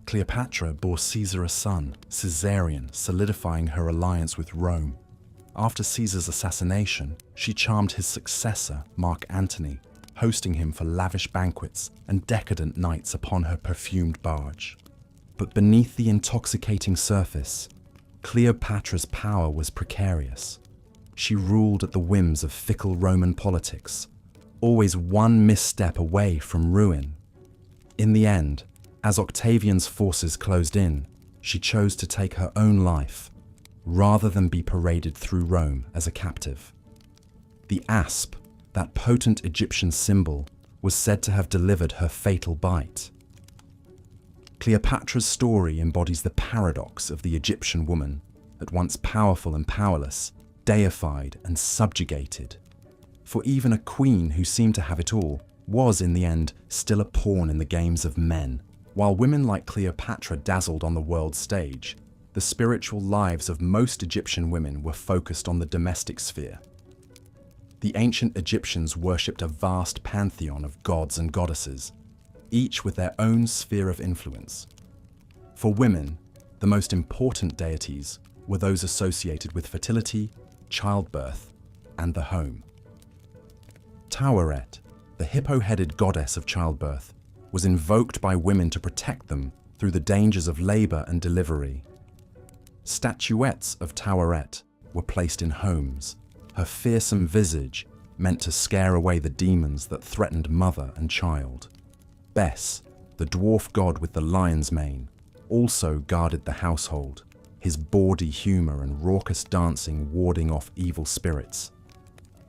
Cleopatra bore Caesar a son, Caesarion, solidifying her alliance with Rome. After Caesar's assassination, she charmed his successor, Mark Antony, hosting him for lavish banquets and decadent nights upon her perfumed barge. But beneath the intoxicating surface, Cleopatra's power was precarious. She ruled at the whims of fickle Roman politics, always one misstep away from ruin. In the end, as Octavian's forces closed in, she chose to take her own life, rather than be paraded through Rome as a captive. The asp, that potent Egyptian symbol, was said to have delivered her fatal bite. Cleopatra's story embodies the paradox of the Egyptian woman, at once powerful and powerless, deified and subjugated. For even a queen who seemed to have it all was, in the end, still a pawn in the games of men. While women like Cleopatra dazzled on the world stage, the spiritual lives of most Egyptian women were focused on the domestic sphere. The ancient Egyptians worshipped a vast pantheon of gods and goddesses, each with their own sphere of influence. For women, the most important deities were those associated with fertility, childbirth, and the home. Taweret, the hippo-headed goddess of childbirth, was invoked by women to protect them through the dangers of labor and delivery. Statuettes of Taweret were placed in homes, her fearsome visage meant to scare away the demons that threatened mother and child. Bes, the dwarf god with the lion's mane, also guarded the household, his bawdy humor and raucous dancing warding off evil spirits.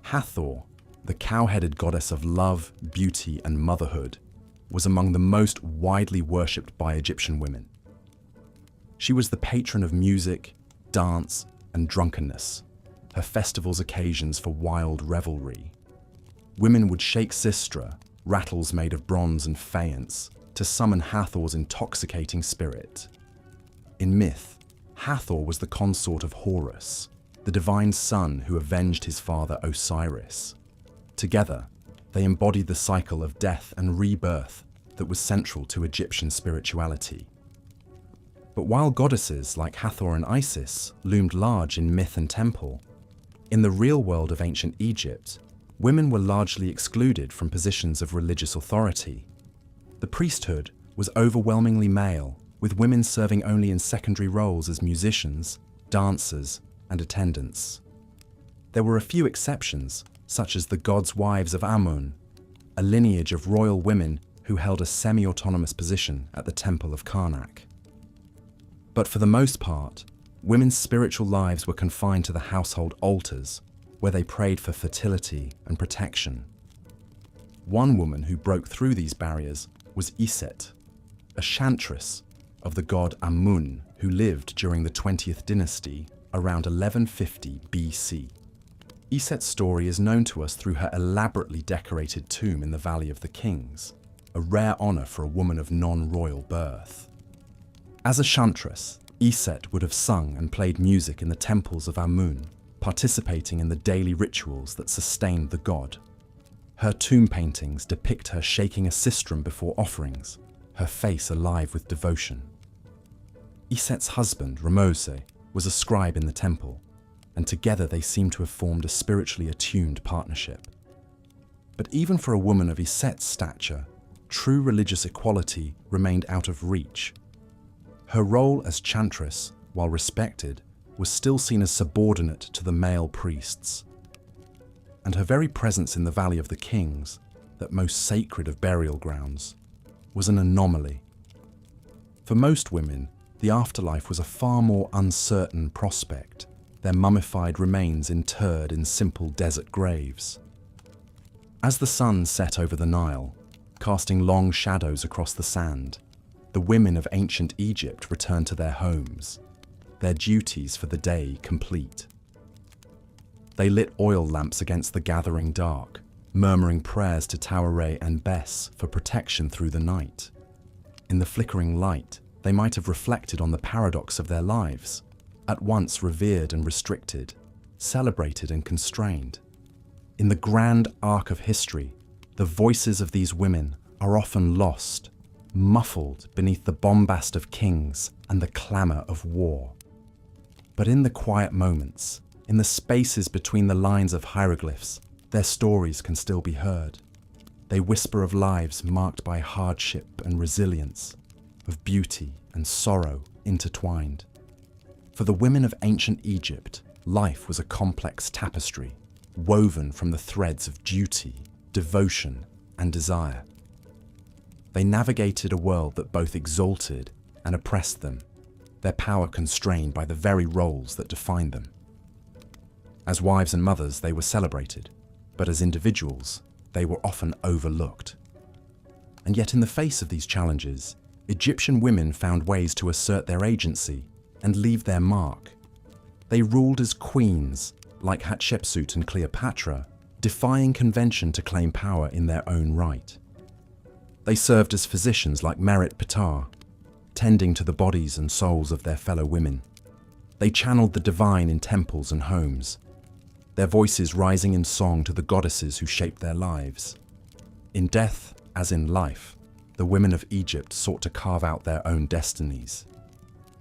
Hathor, the cow-headed goddess of love, beauty, and motherhood, was among the most widely worshipped by Egyptian women. She was the patron of music, dance, and drunkenness, her festivals occasions for wild revelry. Women would shake sistra, rattles made of bronze and faience, to summon Hathor's intoxicating spirit. In myth, Hathor was the consort of Horus, the divine son who avenged his father Osiris. Together, they embodied the cycle of death and rebirth that was central to Egyptian spirituality. But while goddesses like Hathor and Isis loomed large in myth and temple, in the real world of ancient Egypt, women were largely excluded from positions of religious authority. The priesthood was overwhelmingly male, with women serving only in secondary roles as musicians, dancers, and attendants. There were a few exceptions, such as the gods' wives of Amun, a lineage of royal women who held a semi-autonomous position at the Temple of Karnak. But for the most part, women's spiritual lives were confined to the household altars, where they prayed for fertility and protection. One woman who broke through these barriers was Iset, a chantress of the god Amun who lived during the 20th dynasty around 1150 BC. Iset's story is known to us through her elaborately decorated tomb in the Valley of the Kings, a rare honor for a woman of non-royal birth. As a chantress, Iset would have sung and played music in the temples of Amun, participating in the daily rituals that sustained the god. Her tomb paintings depict her shaking a sistrum before offerings, her face alive with devotion. Iset's husband, Ramose, was a scribe in the temple, and together they seem to have formed a spiritually attuned partnership. But even for a woman of Iset's stature, true religious equality remained out of reach. Her role as chantress, while respected, was still seen as subordinate to the male priests. And her very presence in the Valley of the Kings, that most sacred of burial grounds, was an anomaly. For most women, the afterlife was a far more uncertain prospect, their mummified remains interred in simple desert graves. As the sun set over the Nile, casting long shadows across the sand, the women of ancient Egypt returned to their homes, their duties for the day complete. They lit oil lamps against the gathering dark, murmuring prayers to Taure and Bes for protection through the night. In the flickering light, they might have reflected on the paradox of their lives, at once revered and restricted, celebrated and constrained. In the grand arc of history, the voices of these women are often lost, muffled beneath the bombast of kings and the clamour of war. But in the quiet moments, in the spaces between the lines of hieroglyphs, their stories can still be heard. They whisper of lives marked by hardship and resilience, of beauty and sorrow intertwined. For the women of ancient Egypt, life was a complex tapestry, woven from the threads of duty, devotion, and desire. They navigated a world that both exalted and oppressed them, their power constrained by the very roles that defined them. As wives and mothers, they were celebrated, but as individuals, they were often overlooked. And yet in the face of these challenges, Egyptian women found ways to assert their agency and leave their mark. They ruled as queens, like Hatshepsut and Cleopatra, defying convention to claim power in their own right. They served as physicians like Merit Ptah, tending to the bodies and souls of their fellow women. They channeled the divine in temples and homes, their voices rising in song to the goddesses who shaped their lives. In death, as in life, the women of Egypt sought to carve out their own destinies.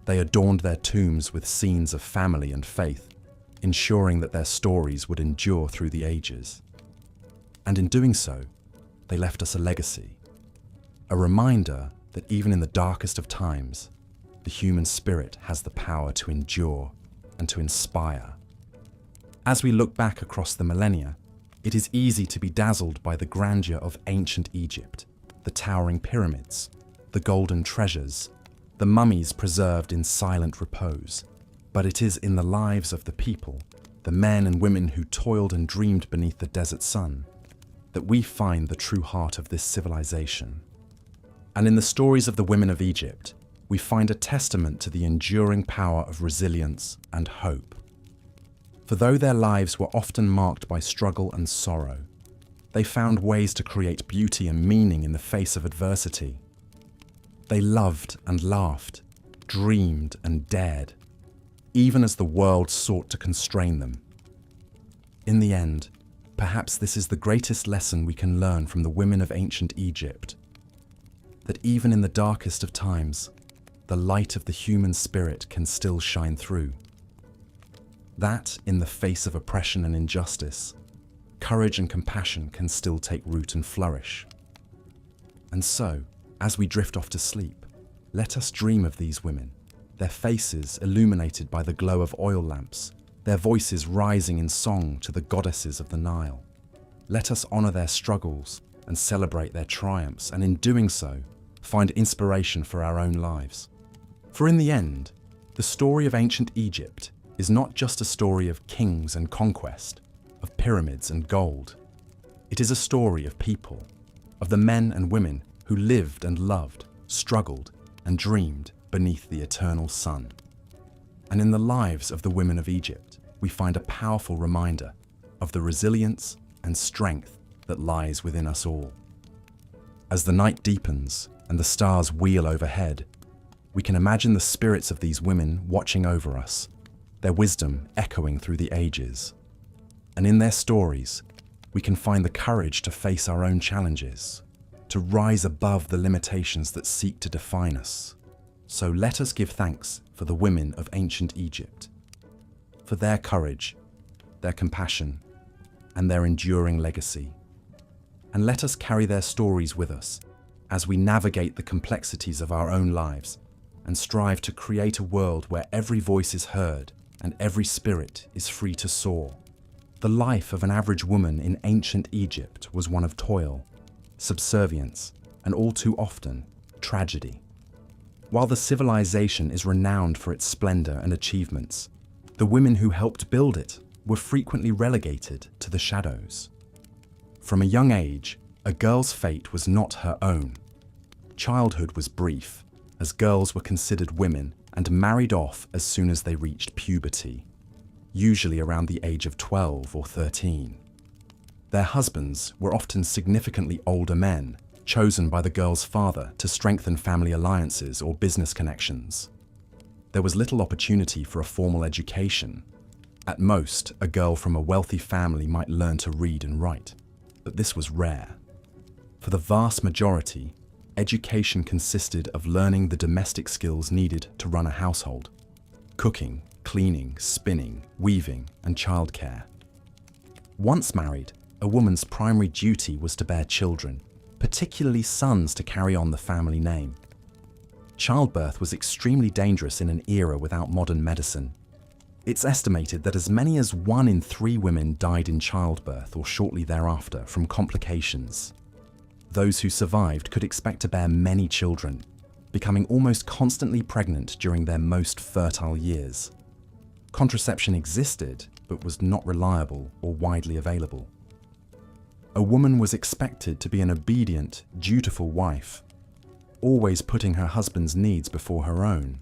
They adorned their tombs with scenes of family and faith, ensuring that their stories would endure through the ages. And in doing so, they left us a legacy, a reminder that even in the darkest of times, the human spirit has the power to endure and to inspire. As we look back across the millennia, it is easy to be dazzled by the grandeur of ancient Egypt, the towering pyramids, the golden treasures, the mummies preserved in silent repose. But it is in the lives of the people, the men and women who toiled and dreamed beneath the desert sun, that we find the true heart of this civilization. And in the stories of the women of Egypt, we find a testament to the enduring power of resilience and hope. For though their lives were often marked by struggle and sorrow, they found ways to create beauty and meaning in the face of adversity. They loved and laughed, dreamed and dared, even as the world sought to constrain them. In the end, perhaps this is the greatest lesson we can learn from the women of ancient Egypt, that even in the darkest of times, the light of the human spirit can still shine through. That, in the face of oppression and injustice, courage and compassion can still take root and flourish. And so, As we drift off to sleep, let us dream of these women, their faces illuminated by the glow of oil lamps, their voices rising in song to the goddesses of the Nile. Let us honor their struggles and celebrate their triumphs, and in doing so, find inspiration for our own lives. For in the end, the story of ancient Egypt is not just a story of kings and conquest, of pyramids and gold. It is a story of people, of the men and women who lived and loved, struggled and dreamed beneath the eternal sun. And in the lives of the women of Egypt, we find a powerful reminder of the resilience and strength that lies within us all. As the night deepens and the stars wheel overhead, we can imagine the spirits of these women watching over us, their wisdom echoing through the ages. And in their stories, we can find the courage to face our own challenges, to rise above the limitations that seek to define us. So let us give thanks for the women of ancient Egypt, for their courage, their compassion, and their enduring legacy. And let us carry their stories with us as we navigate the complexities of our own lives and strive to create a world where every voice is heard and every spirit is free to soar. The life of an average woman in ancient Egypt was one of toil, subservience, and all too often, tragedy. While the civilization is renowned for its splendor and achievements, the women who helped build it were frequently relegated to the shadows. From a young age, a girl's fate was not her own. Childhood was brief, as girls were considered women and married off as soon as they reached puberty, usually around the age of 12 or 13. Their husbands were often significantly older men, chosen by the girl's father to strengthen family alliances or business connections. There was little opportunity for a formal education. At most, a girl from a wealthy family might learn to read and write, but this was rare. For the vast majority, education consisted of learning the domestic skills needed to run a household: cooking, cleaning, spinning, weaving, and childcare. Once married, a woman's primary duty was to bear children, particularly sons to carry on the family name. Childbirth was extremely dangerous in an era without modern medicine. It's estimated that as many as 1 in 3 women died in childbirth or shortly thereafter from complications. Those who survived could expect to bear many children, becoming almost constantly pregnant during their most fertile years. Contraception existed, but was not reliable or widely available. A woman was expected to be an obedient, dutiful wife, always putting her husband's needs before her own.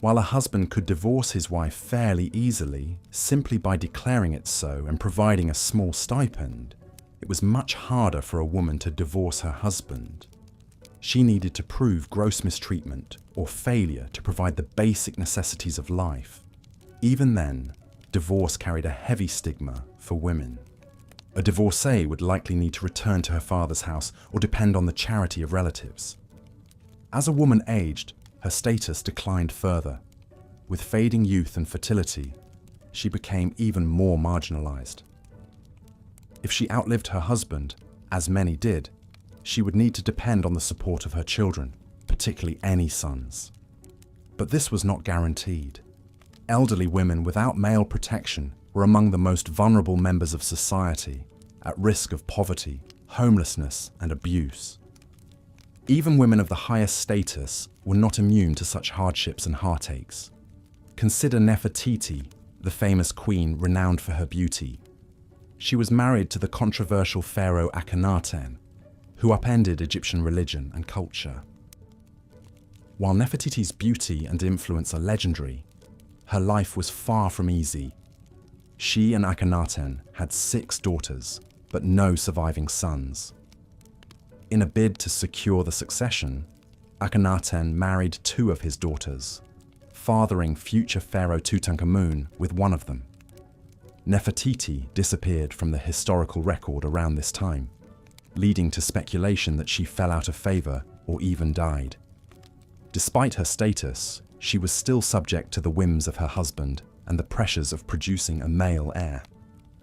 While a husband could divorce his wife fairly easily, simply by declaring it so and providing a small stipend, it was much harder for a woman to divorce her husband. She needed to prove gross mistreatment or failure to provide the basic necessities of life. Even then, divorce carried a heavy stigma for women. A divorcee would likely need to return to her father's house or depend on the charity of relatives. As a woman aged, her status declined further. With fading youth and fertility, she became even more marginalized. If she outlived her husband, as many did, she would need to depend on the support of her children, particularly any sons. But this was not guaranteed. Elderly women without male protection were among the most vulnerable members of society, at risk of poverty, homelessness, and abuse. Even women of the highest status were not immune to such hardships and heartaches. Consider Nefertiti, the famous queen renowned for her beauty. She was married to the controversial pharaoh Akhenaten, who upended Egyptian religion and culture. While Nefertiti's beauty and influence are legendary, her life was far from easy. She and Akhenaten had 6 daughters, but no surviving sons. In a bid to secure the succession, Akhenaten married 2 of his daughters, fathering future pharaoh Tutankhamun with one of them. Nefertiti disappeared from the historical record around this time, leading to speculation that she fell out of favor or even died. Despite her status, she was still subject to the whims of her husband and the pressures of producing a male heir.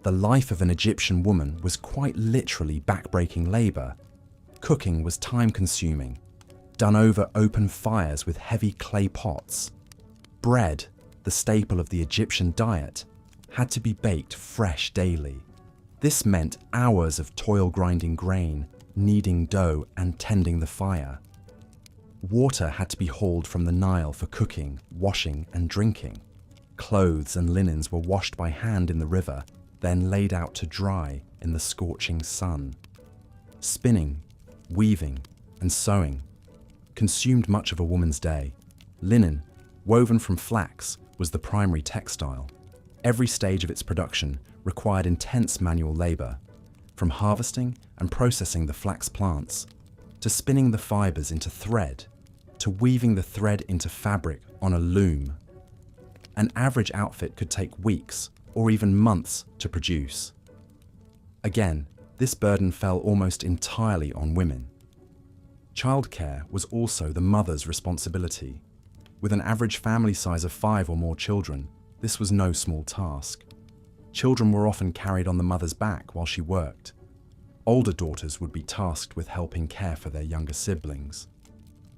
The life of an Egyptian woman was quite literally backbreaking labor. Cooking was time-consuming, done over open fires with heavy clay pots. Bread, the staple of the Egyptian diet, had to be baked fresh daily. This meant hours of toil grinding grain, kneading dough, and tending the fire. Water had to be hauled from the Nile for cooking, washing, and drinking. Clothes and linens were washed by hand in the river, then laid out to dry in the scorching sun. Spinning, weaving, and sewing consumed much of a woman's day. Linen, woven from flax, was the primary textile. Every stage of its production required intense manual labor, from harvesting and processing the flax plants, to spinning the fibers into thread, to weaving the thread into fabric on a loom. An average outfit could take weeks or even months to produce. Again, this burden fell almost entirely on women. Childcare was also the mother's responsibility. With an average family size of 5 or more children, this was no small task. Children were often carried on the mother's back while she worked. Older daughters would be tasked with helping care for their younger siblings.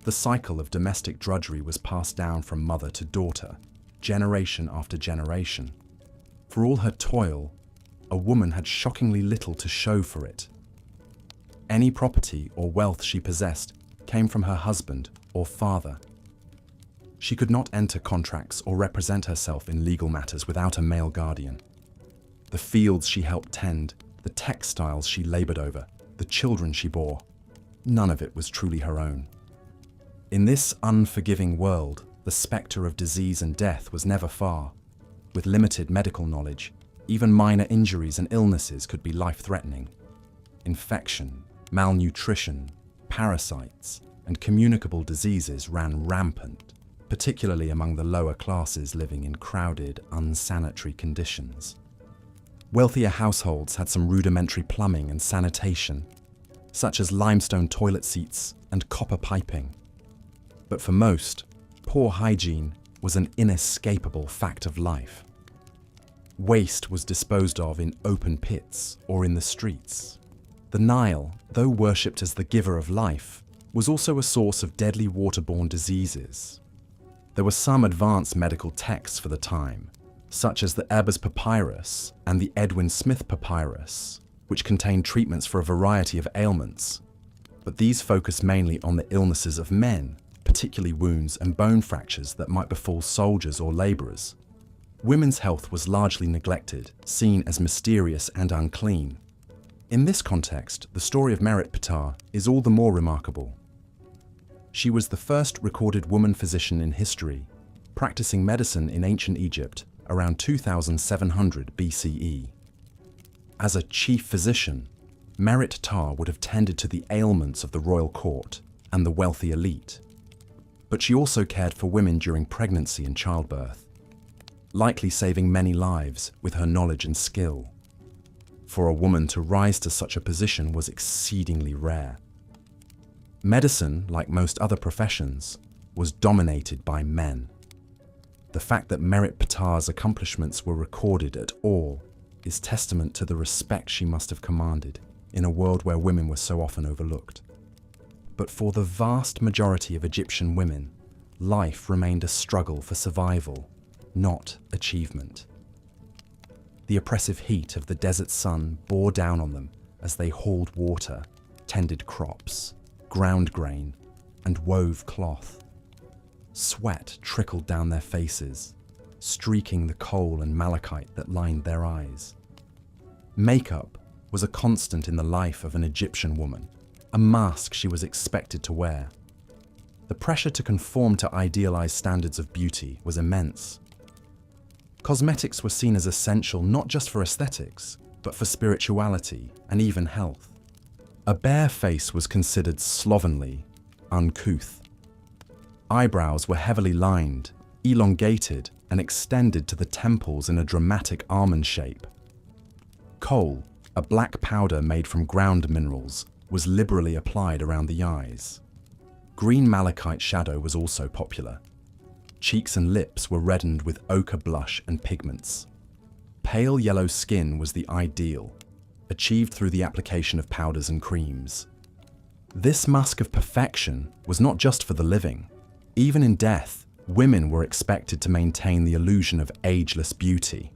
The cycle of domestic drudgery was passed down from mother to daughter, generation after generation. For all her toil, a woman had shockingly little to show for it. Any property or wealth she possessed came from her husband or father. She could not enter contracts or represent herself in legal matters without a male guardian. The fields she helped tend, the textiles she labored over, the children she bore, none of it was truly her own. In this unforgiving world, the spectre of disease and death was never far. With limited medical knowledge, even minor injuries and illnesses could be life-threatening. Infection, malnutrition, parasites, and communicable diseases ran rampant, particularly among the lower classes living in crowded, unsanitary conditions. Wealthier households had some rudimentary plumbing and sanitation, such as limestone toilet seats and copper piping. But for most, poor hygiene was an inescapable fact of life. Waste was disposed of in open pits or in the streets. The Nile, though worshipped as the giver of life, was also a source of deadly waterborne diseases. There were some advanced medical texts for the time, such as the Ebers Papyrus and the Edwin Smith Papyrus, which contained treatments for a variety of ailments. But these focused mainly on the illnesses of men, particularly wounds and bone fractures that might befall soldiers or laborers. Women's health was largely neglected, seen as mysterious and unclean. In this context, the story of Merit Ptah is all the more remarkable. She was the first recorded woman physician in history, practicing medicine in ancient Egypt around 2700 BCE. As a chief physician, Merit Ptah would have tended to the ailments of the royal court and the wealthy elite. But she also cared for women during pregnancy and childbirth, likely saving many lives with her knowledge and skill. For a woman to rise to such a position was exceedingly rare. Medicine, like most other professions, was dominated by men. The fact that Merit Ptah's accomplishments were recorded at all is testament to the respect she must have commanded in a world where women were so often overlooked. But for the vast majority of Egyptian women, life remained a struggle for survival, not achievement. The oppressive heat of the desert sun bore down on them as they hauled water, tended crops, ground grain, and wove cloth. Sweat trickled down their faces, streaking the coal and malachite that lined their eyes. Makeup was a constant in the life of an Egyptian woman, a mask she was expected to wear. The pressure to conform to idealized standards of beauty was immense. Cosmetics were seen as essential not just for aesthetics, but for spirituality and even health. A bare face was considered slovenly, uncouth. Eyebrows were heavily lined, elongated, and extended to the temples in a dramatic almond shape. Kohl, a black powder made from ground minerals, was liberally applied around the eyes. Green malachite shadow was also popular. Cheeks and lips were reddened with ochre blush and pigments. Pale yellow skin was the ideal, achieved through the application of powders and creams. This mask of perfection was not just for the living. Even in death, women were expected to maintain the illusion of ageless beauty.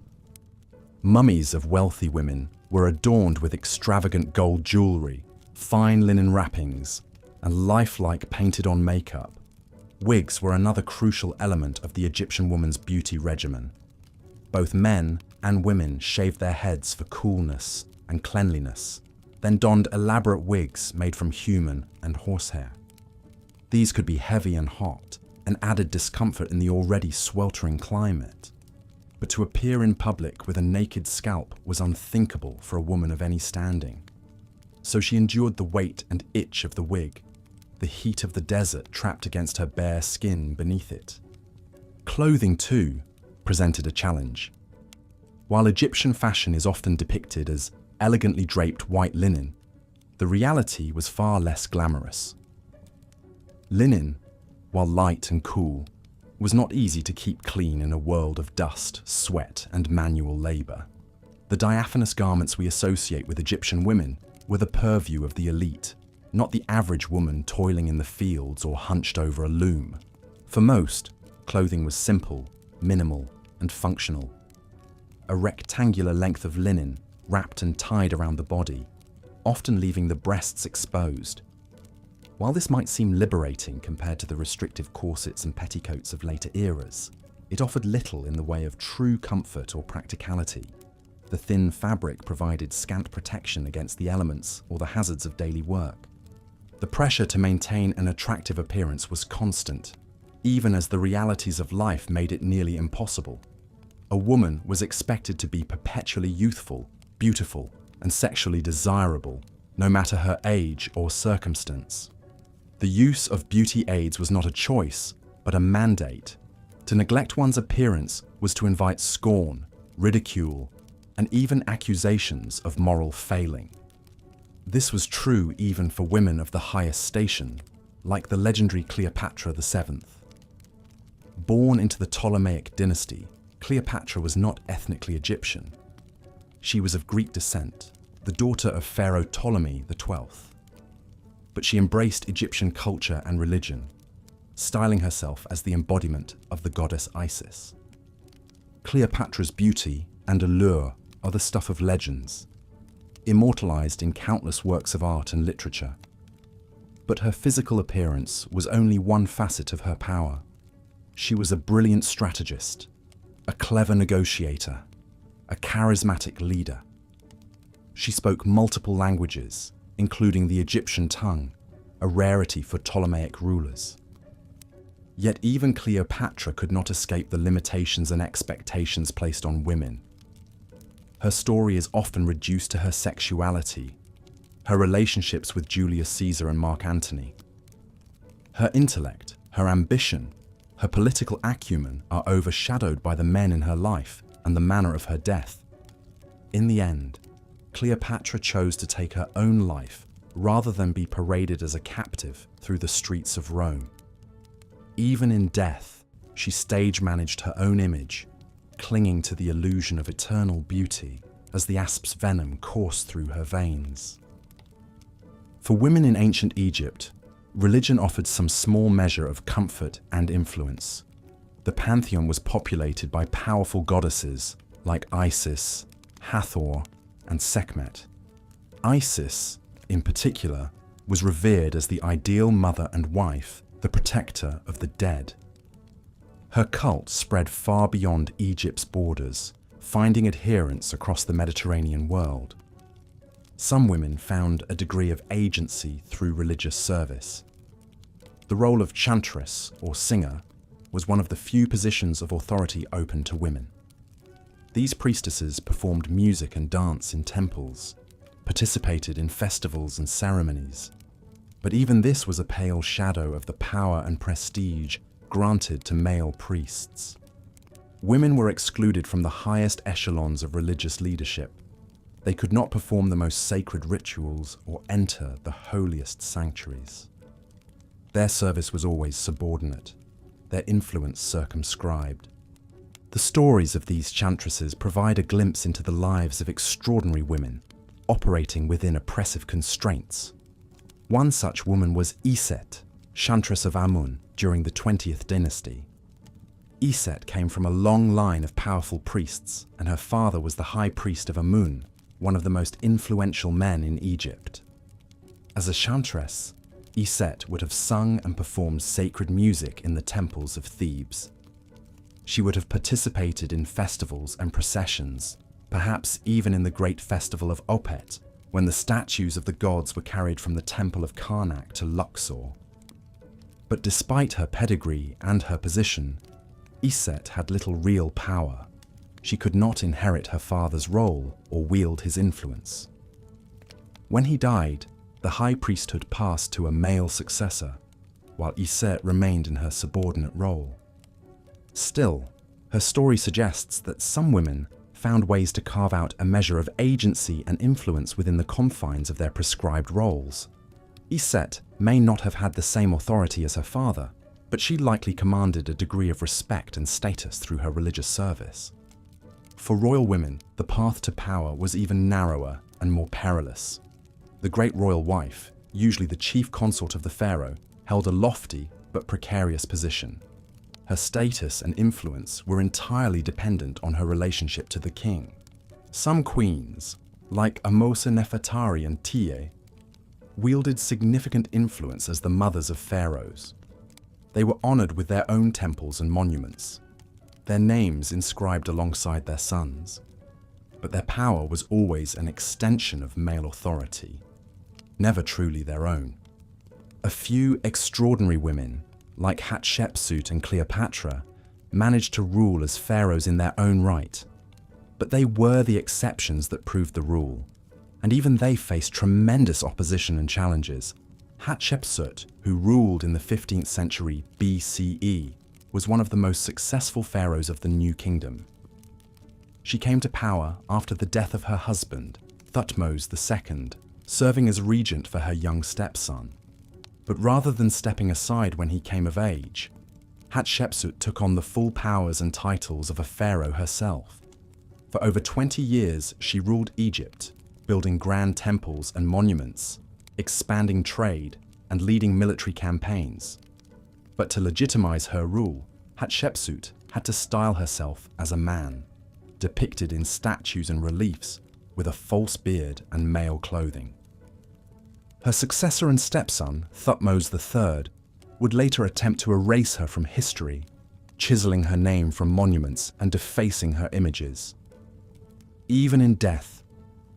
Mummies of wealthy women were adorned with extravagant gold jewelry, fine linen wrappings, and lifelike painted-on makeup. Wigs were another crucial element of the Egyptian woman's beauty regimen. Both men and women shaved their heads for coolness and cleanliness, then donned elaborate wigs made from human and horsehair. These could be heavy and hot, and added discomfort in the already sweltering climate. But to appear in public with a naked scalp was unthinkable for a woman of any standing. So she endured the weight and itch of the wig, the heat of the desert trapped against her bare skin beneath it. Clothing, too, presented a challenge. While Egyptian fashion is often depicted as elegantly draped white linen, the reality was far less glamorous. Linen, while light and cool, was not easy to keep clean in a world of dust, sweat, and manual labor. The diaphanous garments we associate with Egyptian women were the purview of the elite, not the average woman toiling in the fields or hunched over a loom. For most, clothing was simple, minimal, and functional. A rectangular length of linen wrapped and tied around the body, often leaving the breasts exposed. While this might seem liberating compared to the restrictive corsets and petticoats of later eras, it offered little in the way of true comfort or practicality. The thin fabric provided scant protection against the elements or the hazards of daily work. The pressure to maintain an attractive appearance was constant, even as the realities of life made it nearly impossible. A woman was expected to be perpetually youthful, beautiful, and sexually desirable, no matter her age or circumstance. The use of beauty aids was not a choice, but a mandate. To neglect one's appearance was to invite scorn, ridicule, and even accusations of moral failing. This was true even for women of the highest station, like the legendary Cleopatra VII. Born into the Ptolemaic dynasty, Cleopatra was not ethnically Egyptian. She was of Greek descent, the daughter of Pharaoh Ptolemy XII. But she embraced Egyptian culture and religion, styling herself as the embodiment of the goddess Isis. Cleopatra's beauty and allure are the stuff of legends, immortalized in countless works of art and literature. But her physical appearance was only one facet of her power. She was a brilliant strategist, a clever negotiator, a charismatic leader. She spoke multiple languages, including the Egyptian tongue, a rarity for Ptolemaic rulers. Yet even Cleopatra could not escape the limitations and expectations placed on women. Her story is often reduced to her sexuality, her relationships with Julius Caesar and Mark Antony. Her intellect, her ambition, her political acumen are overshadowed by the men in her life and the manner of her death. In the end, Cleopatra chose to take her own life rather than be paraded as a captive through the streets of Rome. Even in death, she stage-managed her own image, clinging to the illusion of eternal beauty as the asp's venom coursed through her veins. For women in ancient Egypt, religion offered some small measure of comfort and influence. The pantheon was populated by powerful goddesses like Isis, Hathor, and Sekhmet. Isis, in particular, was revered as the ideal mother and wife, the protector of the dead. Her cult spread far beyond Egypt's borders, finding adherents across the Mediterranean world. Some women found a degree of agency through religious service. The role of chantress, or singer, was one of the few positions of authority open to women. These priestesses performed music and dance in temples, participated in festivals and ceremonies. But even this was a pale shadow of the power and prestige granted to male priests. Women were excluded from the highest echelons of religious leadership. They could not perform the most sacred rituals or enter the holiest sanctuaries. Their service was always subordinate, their influence circumscribed. The stories of these chantresses provide a glimpse into the lives of extraordinary women, operating within oppressive constraints. One such woman was Iset, chantress of Amun during the 20th dynasty. Iset came from a long line of powerful priests, and her father was the high priest of Amun, one of the most influential men in Egypt. As a chantress, Iset would have sung and performed sacred music in the temples of Thebes. She would have participated in festivals and processions, perhaps even in the great festival of Opet, when the statues of the gods were carried from the temple of Karnak to Luxor. But despite her pedigree and her position, Iset had little real power. She could not inherit her father's role or wield his influence. When he died, the high priesthood passed to a male successor, while Iset remained in her subordinate role. Still, her story suggests that some women found ways to carve out a measure of agency and influence within the confines of their prescribed roles. Iset may not have had the same authority as her father, but she likely commanded a degree of respect and status through her religious service. For royal women, the path to power was even narrower and more perilous. The great royal wife, usually the chief consort of the pharaoh, held a lofty but precarious position. Her status and influence were entirely dependent on her relationship to the king. Some queens, like Amosa Nefertari and Tiye, wielded significant influence as the mothers of pharaohs. They were honored with their own temples and monuments, their names inscribed alongside their sons. But their power was always an extension of male authority, never truly their own. A few extraordinary women, like Hatshepsut and Cleopatra, managed to rule as pharaohs in their own right. But they were the exceptions that proved the rule, and even they faced tremendous opposition and challenges. Hatshepsut, who ruled in the 15th century BCE, was one of the most successful pharaohs of the New Kingdom. She came to power after the death of her husband, Thutmose II, serving as regent for her young stepson. But rather than stepping aside when he came of age, Hatshepsut took on the full powers and titles of a pharaoh herself. For over 20 years, she ruled Egypt, building grand temples and monuments, expanding trade, and leading military campaigns. But to legitimize her rule, Hatshepsut had to style herself as a man, depicted in statues and reliefs with a false beard and male clothing. Her successor and stepson, Thutmose III, would later attempt to erase her from history, chiseling her name from monuments and defacing her images. Even in death,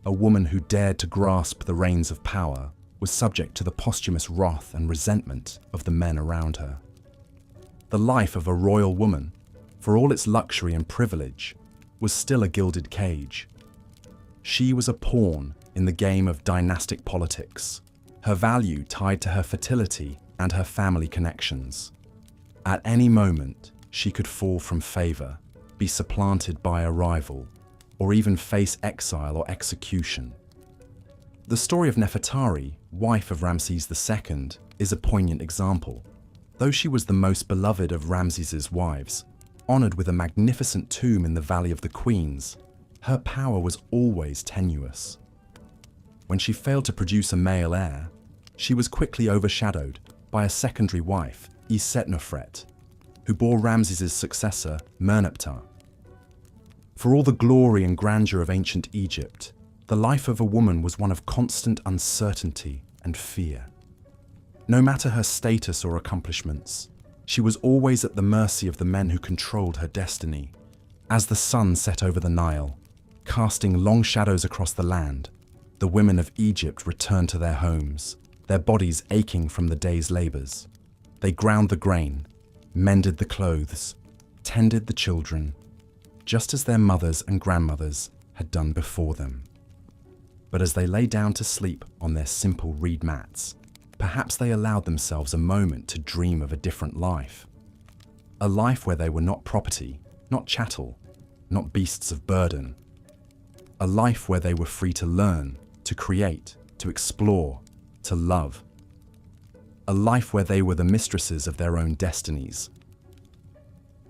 a woman who dared to grasp the reins of power was subject to the posthumous wrath and resentment of the men around her. The life of a royal woman, for all its luxury and privilege, was still a gilded cage. She was a pawn in the game of dynastic politics, her value tied to her fertility and her family connections. At any moment, she could fall from favor, be supplanted by a rival, or even face exile or execution. The story of Nefertari, wife of Ramses II, is a poignant example. Though she was the most beloved of Ramses's wives, honored with a magnificent tomb in the Valley of the Queens, her power was always tenuous. When she failed to produce a male heir, she was quickly overshadowed by a secondary wife, Isetnofret, who bore Ramses's successor, Merneptah. For all the glory and grandeur of ancient Egypt, the life of a woman was one of constant uncertainty and fear. No matter her status or accomplishments, she was always at the mercy of the men who controlled her destiny. As the sun set over the Nile, casting long shadows across the land, the women of Egypt returned to their homes, their bodies aching from the day's labors. They ground the grain, mended the clothes, tended the children, just as their mothers and grandmothers had done before them. But as they lay down to sleep on their simple reed mats, perhaps they allowed themselves a moment to dream of a different life. A life where they were not property, not chattel, not beasts of burden. A life where they were free to learn, to create, to explore, to love. A life where they were the mistresses of their own destinies.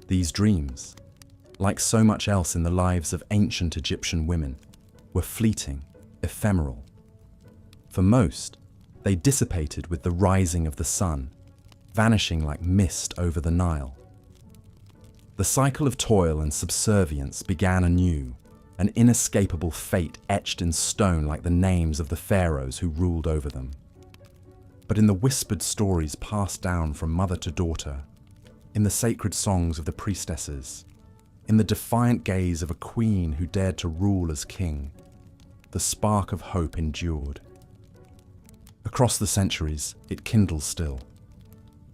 These dreams, like so much else in the lives of ancient Egyptian women, were fleeting, ephemeral. For most, They dissipated with the rising of the sun, vanishing like mist over the Nile. The cycle of toil and subservience began anew, an inescapable fate etched in stone like the names of the pharaohs who ruled over them. But in the whispered stories passed down from mother to daughter, in the sacred songs of the priestesses, in the defiant gaze of a queen who dared to rule as king, the spark of hope endured. Across the centuries, it kindles still,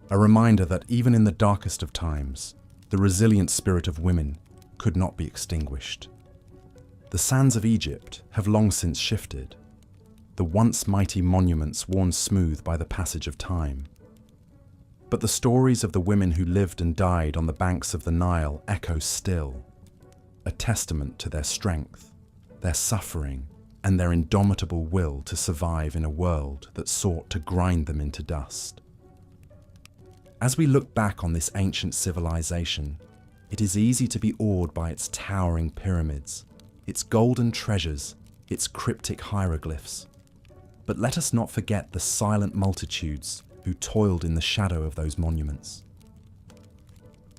a reminder that even in the darkest of times, the resilient spirit of women could not be extinguished. The sands of Egypt have long since shifted, the once mighty monuments worn smooth by the passage of time. But the stories of the women who lived and died on the banks of the Nile echo still, a testament to their strength, their suffering, and their indomitable will to survive in a world that sought to grind them into dust. As we look back on this ancient civilization, it is easy to be awed by its towering pyramids, its golden treasures, its cryptic hieroglyphs. But let us not forget the silent multitudes who toiled in the shadow of those monuments.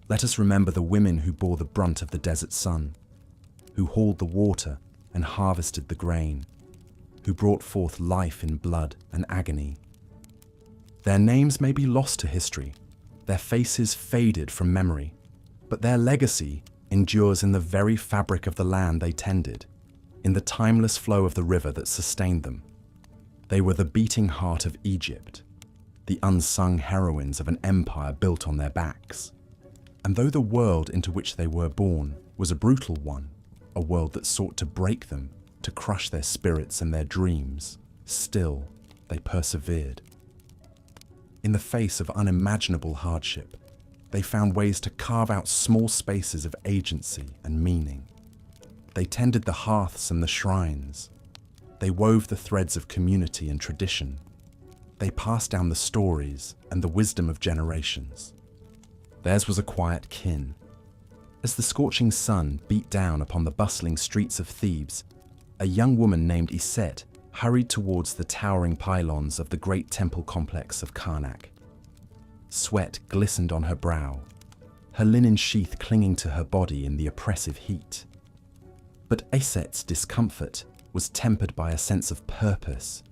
Let us remember the women who bore the brunt of the desert sun, who hauled the water and harvested the grain, who brought forth life in blood and agony. Their names may be lost to history, their faces faded from memory, but their legacy endures in the very fabric of the land they tended, in the timeless flow of the river that sustained them. They were the beating heart of Egypt, the unsung heroines of an empire built on their backs. And though the world into which they were born was a brutal one, a world that sought to break them, to crush their spirits and their dreams, still they persevered. In the face of unimaginable hardship, they found ways to carve out small spaces of agency and meaning. They tended the hearths and the shrines. They wove the threads of community and tradition. They passed down the stories and the wisdom of generations. Theirs was a quiet kin. As the scorching sun beat down upon the bustling streets of Thebes, a young woman named Iset hurried towards the towering pylons of the great temple complex of Karnak. Sweat glistened on her brow, her linen sheath clinging to her body in the oppressive heat. But Iset's discomfort was tempered by a sense of purpose,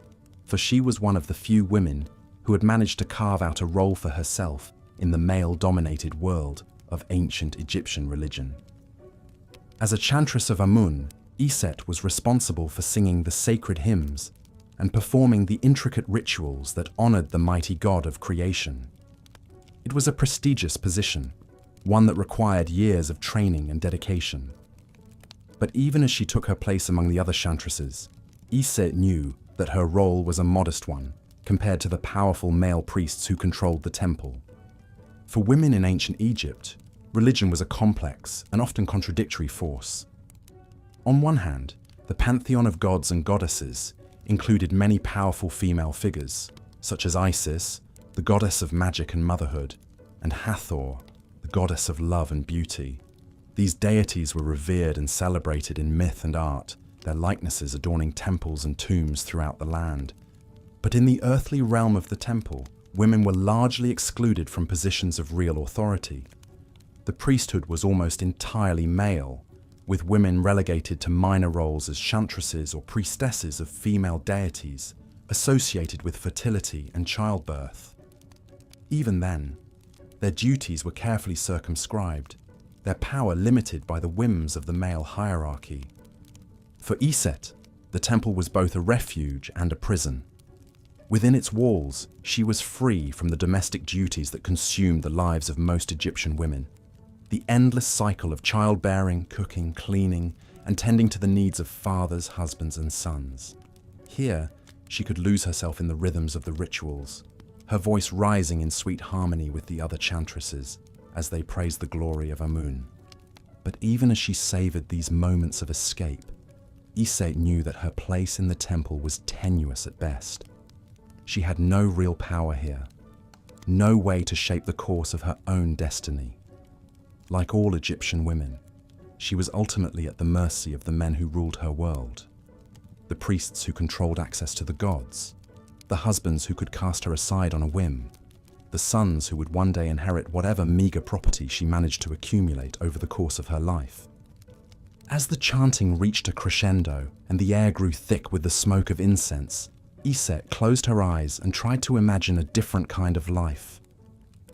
for she was one of the few women who had managed to carve out a role for herself in the male-dominated world of ancient Egyptian religion. As a chantress of Amun, Iset was responsible for singing the sacred hymns and performing the intricate rituals that honored the mighty god of creation. It was a prestigious position, one that required years of training and dedication. But even as she took her place among the other chantresses, Iset knew that her role was a modest one compared to the powerful male priests who controlled the temple. For women in ancient Egypt, religion was a complex and often contradictory force. On one hand, the pantheon of gods and goddesses included many powerful female figures, such as Isis, the goddess of magic and motherhood, and Hathor, the goddess of love and beauty. These deities were revered and celebrated in myth and art, their likenesses adorning temples and tombs throughout the land. But in the earthly realm of the temple, women were largely excluded from positions of real authority. The priesthood was almost entirely male, with women relegated to minor roles as chantresses or priestesses of female deities associated with fertility and childbirth. Even then, their duties were carefully circumscribed, their power limited by the whims of the male hierarchy. For Iset, the temple was both a refuge and a prison. Within its walls, she was free from the domestic duties that consumed the lives of most Egyptian women. The endless cycle of childbearing, cooking, cleaning, and tending to the needs of fathers, husbands, and sons. Here, she could lose herself in the rhythms of the rituals, her voice rising in sweet harmony with the other chantresses as they praised the glory of Amun. But even as she savored these moments of escape, Iset knew that her place in the temple was tenuous at best. She had no real power here, no way to shape the course of her own destiny. Like all Egyptian women, she was ultimately at the mercy of the men who ruled her world, the priests who controlled access to the gods, the husbands who could cast her aside on a whim, the sons who would one day inherit whatever meager property she managed to accumulate over the course of her life. As the chanting reached a crescendo and the air grew thick with the smoke of incense, Iset closed her eyes and tried to imagine a different kind of life.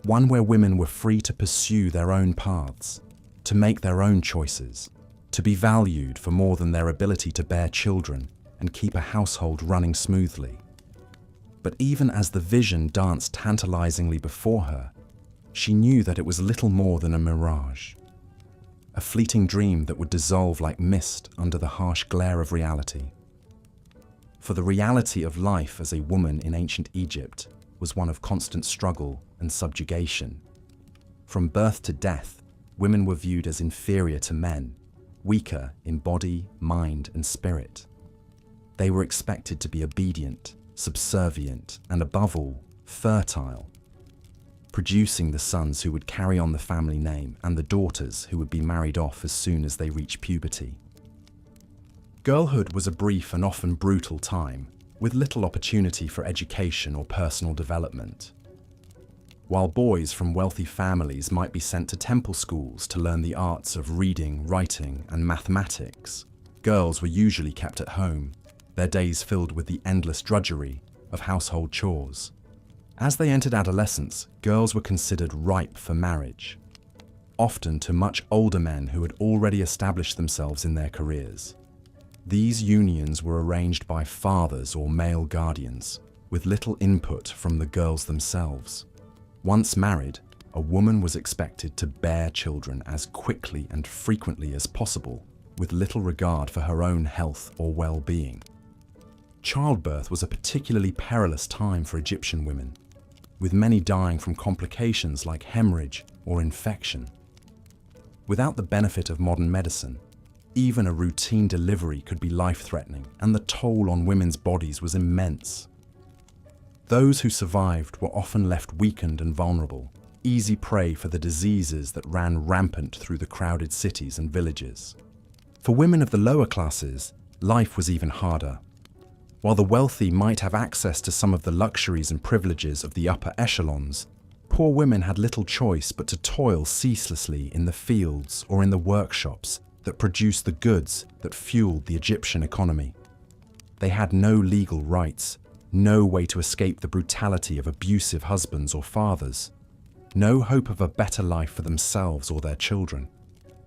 One where women were free to pursue their own paths, to make their own choices, to be valued for more than their ability to bear children and keep a household running smoothly. But even as the vision danced tantalizingly before her, she knew that it was little more than a mirage. A fleeting dream that would dissolve like mist under the harsh glare of reality. For the reality of life as a woman in ancient Egypt was one of constant struggle and subjugation. From birth to death, women were viewed as inferior to men, weaker in body, mind, and spirit. They were expected to be obedient, subservient, and above all, fertile, producing the sons who would carry on the family name and the daughters who would be married off as soon as they reached puberty. Girlhood was a brief and often brutal time, with little opportunity for education or personal development. While boys from wealthy families might be sent to temple schools to learn the arts of reading, writing, and mathematics, girls were usually kept at home, their days filled with the endless drudgery of household chores. As they entered adolescence, girls were considered ripe for marriage, often to much older men who had already established themselves in their careers. These unions were arranged by fathers or male guardians, with little input from the girls themselves. Once married, a woman was expected to bear children as quickly and frequently as possible, with little regard for her own health or well-being. Childbirth was a particularly perilous time for Egyptian women, with many dying from complications like hemorrhage or infection. Without the benefit of modern medicine, even a routine delivery could be life-threatening, and the toll on women's bodies was immense. Those who survived were often left weakened and vulnerable, easy prey for the diseases that ran rampant through the crowded cities and villages. For women of the lower classes, life was even harder. While the wealthy might have access to some of the luxuries and privileges of the upper echelons, poor women had little choice but to toil ceaselessly in the fields or in the workshops that produced the goods that fueled the Egyptian economy. They had no legal rights, no way to escape the brutality of abusive husbands or fathers, no hope of a better life for themselves or their children.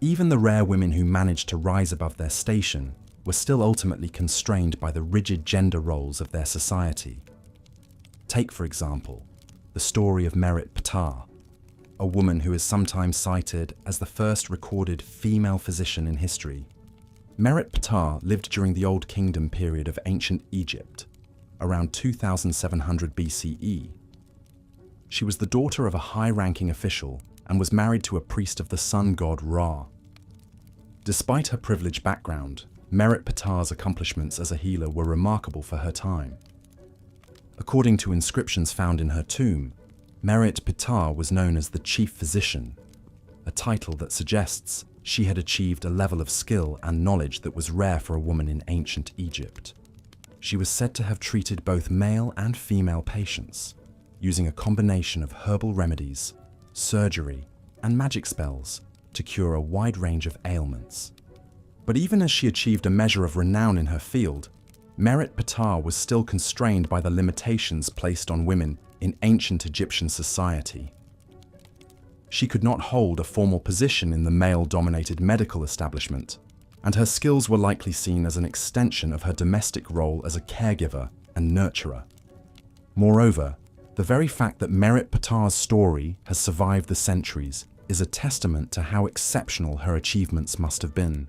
Even the rare women who managed to rise above their station were still ultimately constrained by the rigid gender roles of their society. Take, for example, the story of Merit Ptah, a woman who is sometimes cited as the first recorded female physician in history. Merit Ptah lived during the Old Kingdom period of ancient Egypt, around 2700 BCE. She was the daughter of a high-ranking official and was married to a priest of the sun god Ra. Despite her privileged background, Merit Ptah's accomplishments as a healer were remarkable for her time. According to inscriptions found in her tomb, Merit Ptah was known as the chief physician, a title that suggests she had achieved a level of skill and knowledge that was rare for a woman in ancient Egypt. She was said to have treated both male and female patients, using a combination of herbal remedies, surgery, and magic spells to cure a wide range of ailments. But even as she achieved a measure of renown in her field, Merit Ptah was still constrained by the limitations placed on women in ancient Egyptian society. She could not hold a formal position in the male-dominated medical establishment, and her skills were likely seen as an extension of her domestic role as a caregiver and nurturer. Moreover, the very fact that Merit Ptah's story has survived the centuries is a testament to how exceptional her achievements must have been.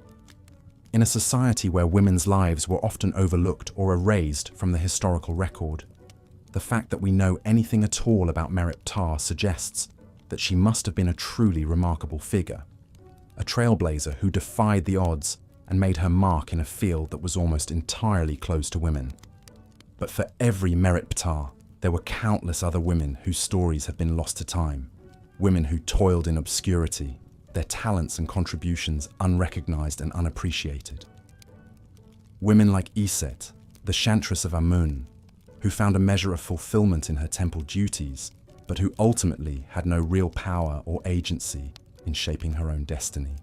In a society where women's lives were often overlooked or erased from the historical record, the fact that we know anything at all about Merit Ptah suggests that she must have been a truly remarkable figure, a trailblazer who defied the odds and made her mark in a field that was almost entirely closed to women. But for every Merit Ptah, there were countless other women whose stories have been lost to time, women who toiled in obscurity, their talents and contributions unrecognized and unappreciated. Women like Iset, the chantress of Amun, who found a measure of fulfillment in her temple duties, but who ultimately had no real power or agency in shaping her own destiny.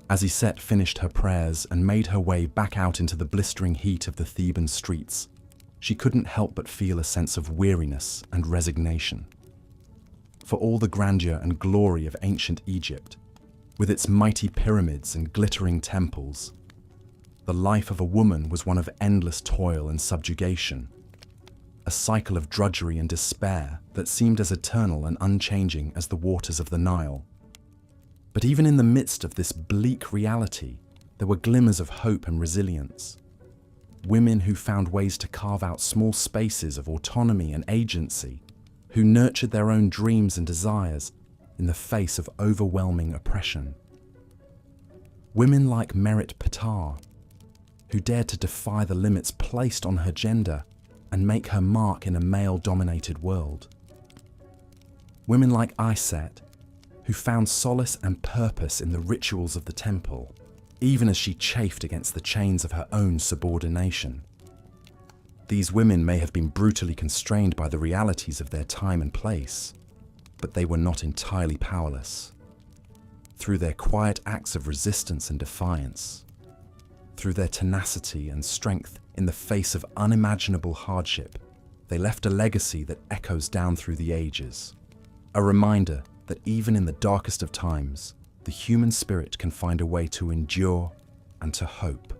As Iset finished her prayers and made her way back out into the blistering heat of the Theban streets, she couldn't help but feel a sense of weariness and resignation. For all the grandeur and glory of ancient Egypt, with its mighty pyramids and glittering temples, the life of a woman was one of endless toil and subjugation, a cycle of drudgery and despair that seemed as eternal and unchanging as the waters of the Nile. But even in the midst of this bleak reality, there were glimmers of hope and resilience. Women who found ways to carve out small spaces of autonomy and agency, who nurtured their own dreams and desires in the face of overwhelming oppression. Women like Merit Patar, who dared to defy the limits placed on her gender and make her mark in a male-dominated world. Women like Iset, who found solace and purpose in the rituals of the temple, even as she chafed against the chains of her own subordination. These women may have been brutally constrained by the realities of their time and place, but they were not entirely powerless. Through their quiet acts of resistance and defiance, through their tenacity and strength in the face of unimaginable hardship, they left a legacy that echoes down through the ages. A reminder that even in the darkest of times, the human spirit can find a way to endure and to hope.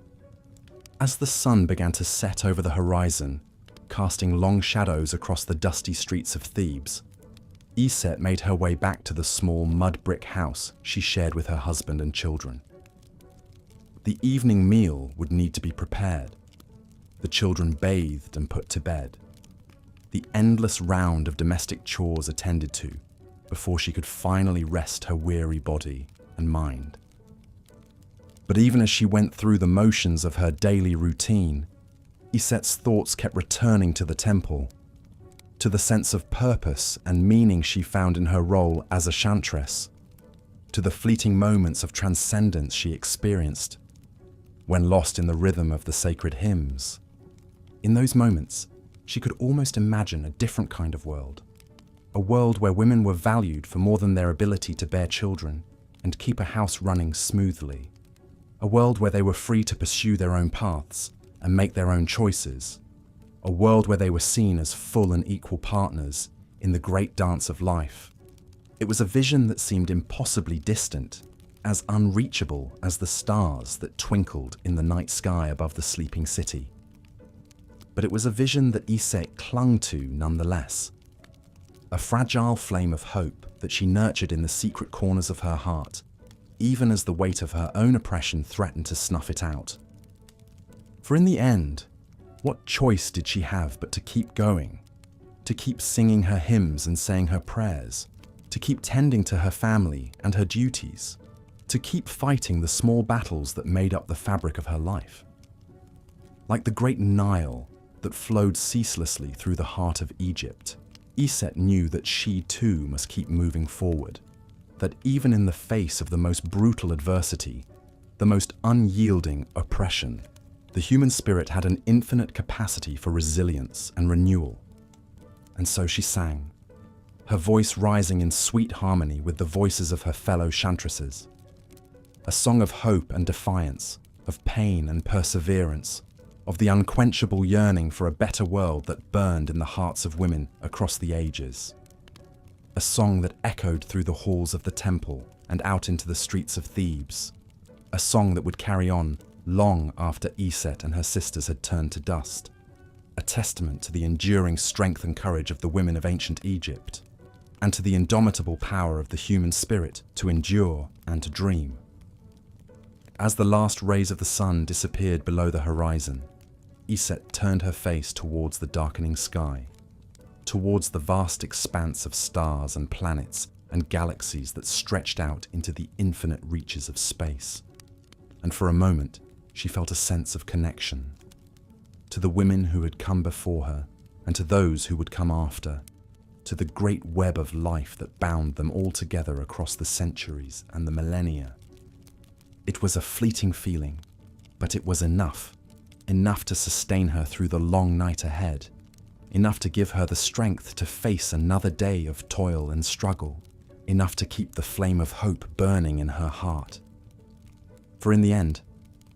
As the sun began to set over the horizon, casting long shadows across the dusty streets of Thebes, Iset made her way back to the small mud brick house she shared with her husband and children. The evening meal would need to be prepared, the children bathed and put to bed, the endless round of domestic chores attended to before she could finally rest her weary body and mind. But even as she went through the motions of her daily routine, Iset's thoughts kept returning to the temple, to the sense of purpose and meaning she found in her role as a chantress, to the fleeting moments of transcendence she experienced when lost in the rhythm of the sacred hymns. In those moments, she could almost imagine a different kind of world, a world where women were valued for more than their ability to bear children and keep a house running smoothly, a world where they were free to pursue their own paths and make their own choices, a world where they were seen as full and equal partners in the great dance of life. It was a vision that seemed impossibly distant, as unreachable as the stars that twinkled in the night sky above the sleeping city. But it was a vision that Iset clung to nonetheless, a fragile flame of hope that she nurtured in the secret corners of her heart, even as the weight of her own oppression threatened to snuff it out. For in the end, what choice did she have but to keep going, to keep singing her hymns and saying her prayers, to keep tending to her family and her duties, to keep fighting the small battles that made up the fabric of her life? Like the great Nile that flowed ceaselessly through the heart of Egypt, Iset knew that she too must keep moving forward, that even in the face of the most brutal adversity, the most unyielding oppression, the human spirit had an infinite capacity for resilience and renewal. And so she sang, her voice rising in sweet harmony with the voices of her fellow chantresses. A song of hope and defiance, of pain and perseverance, of the unquenchable yearning for a better world that burned in the hearts of women across the ages. A song that echoed through the halls of the temple and out into the streets of Thebes. A song that would carry on long after Iset and her sisters had turned to dust. A testament to the enduring strength and courage of the women of ancient Egypt, and to the indomitable power of the human spirit to endure and to dream. As the last rays of the sun disappeared below the horizon, Iset turned her face towards the darkening sky, towards the vast expanse of stars and planets and galaxies that stretched out into the infinite reaches of space. And for a moment, she felt a sense of connection to the women who had come before her and to those who would come after, to the great web of life that bound them all together across the centuries and the millennia. It was a fleeting feeling, but it was enough to sustain her through the long night ahead enough to give her the strength to face another day of toil and struggle, enough to keep the flame of hope burning in her heart. For in the end,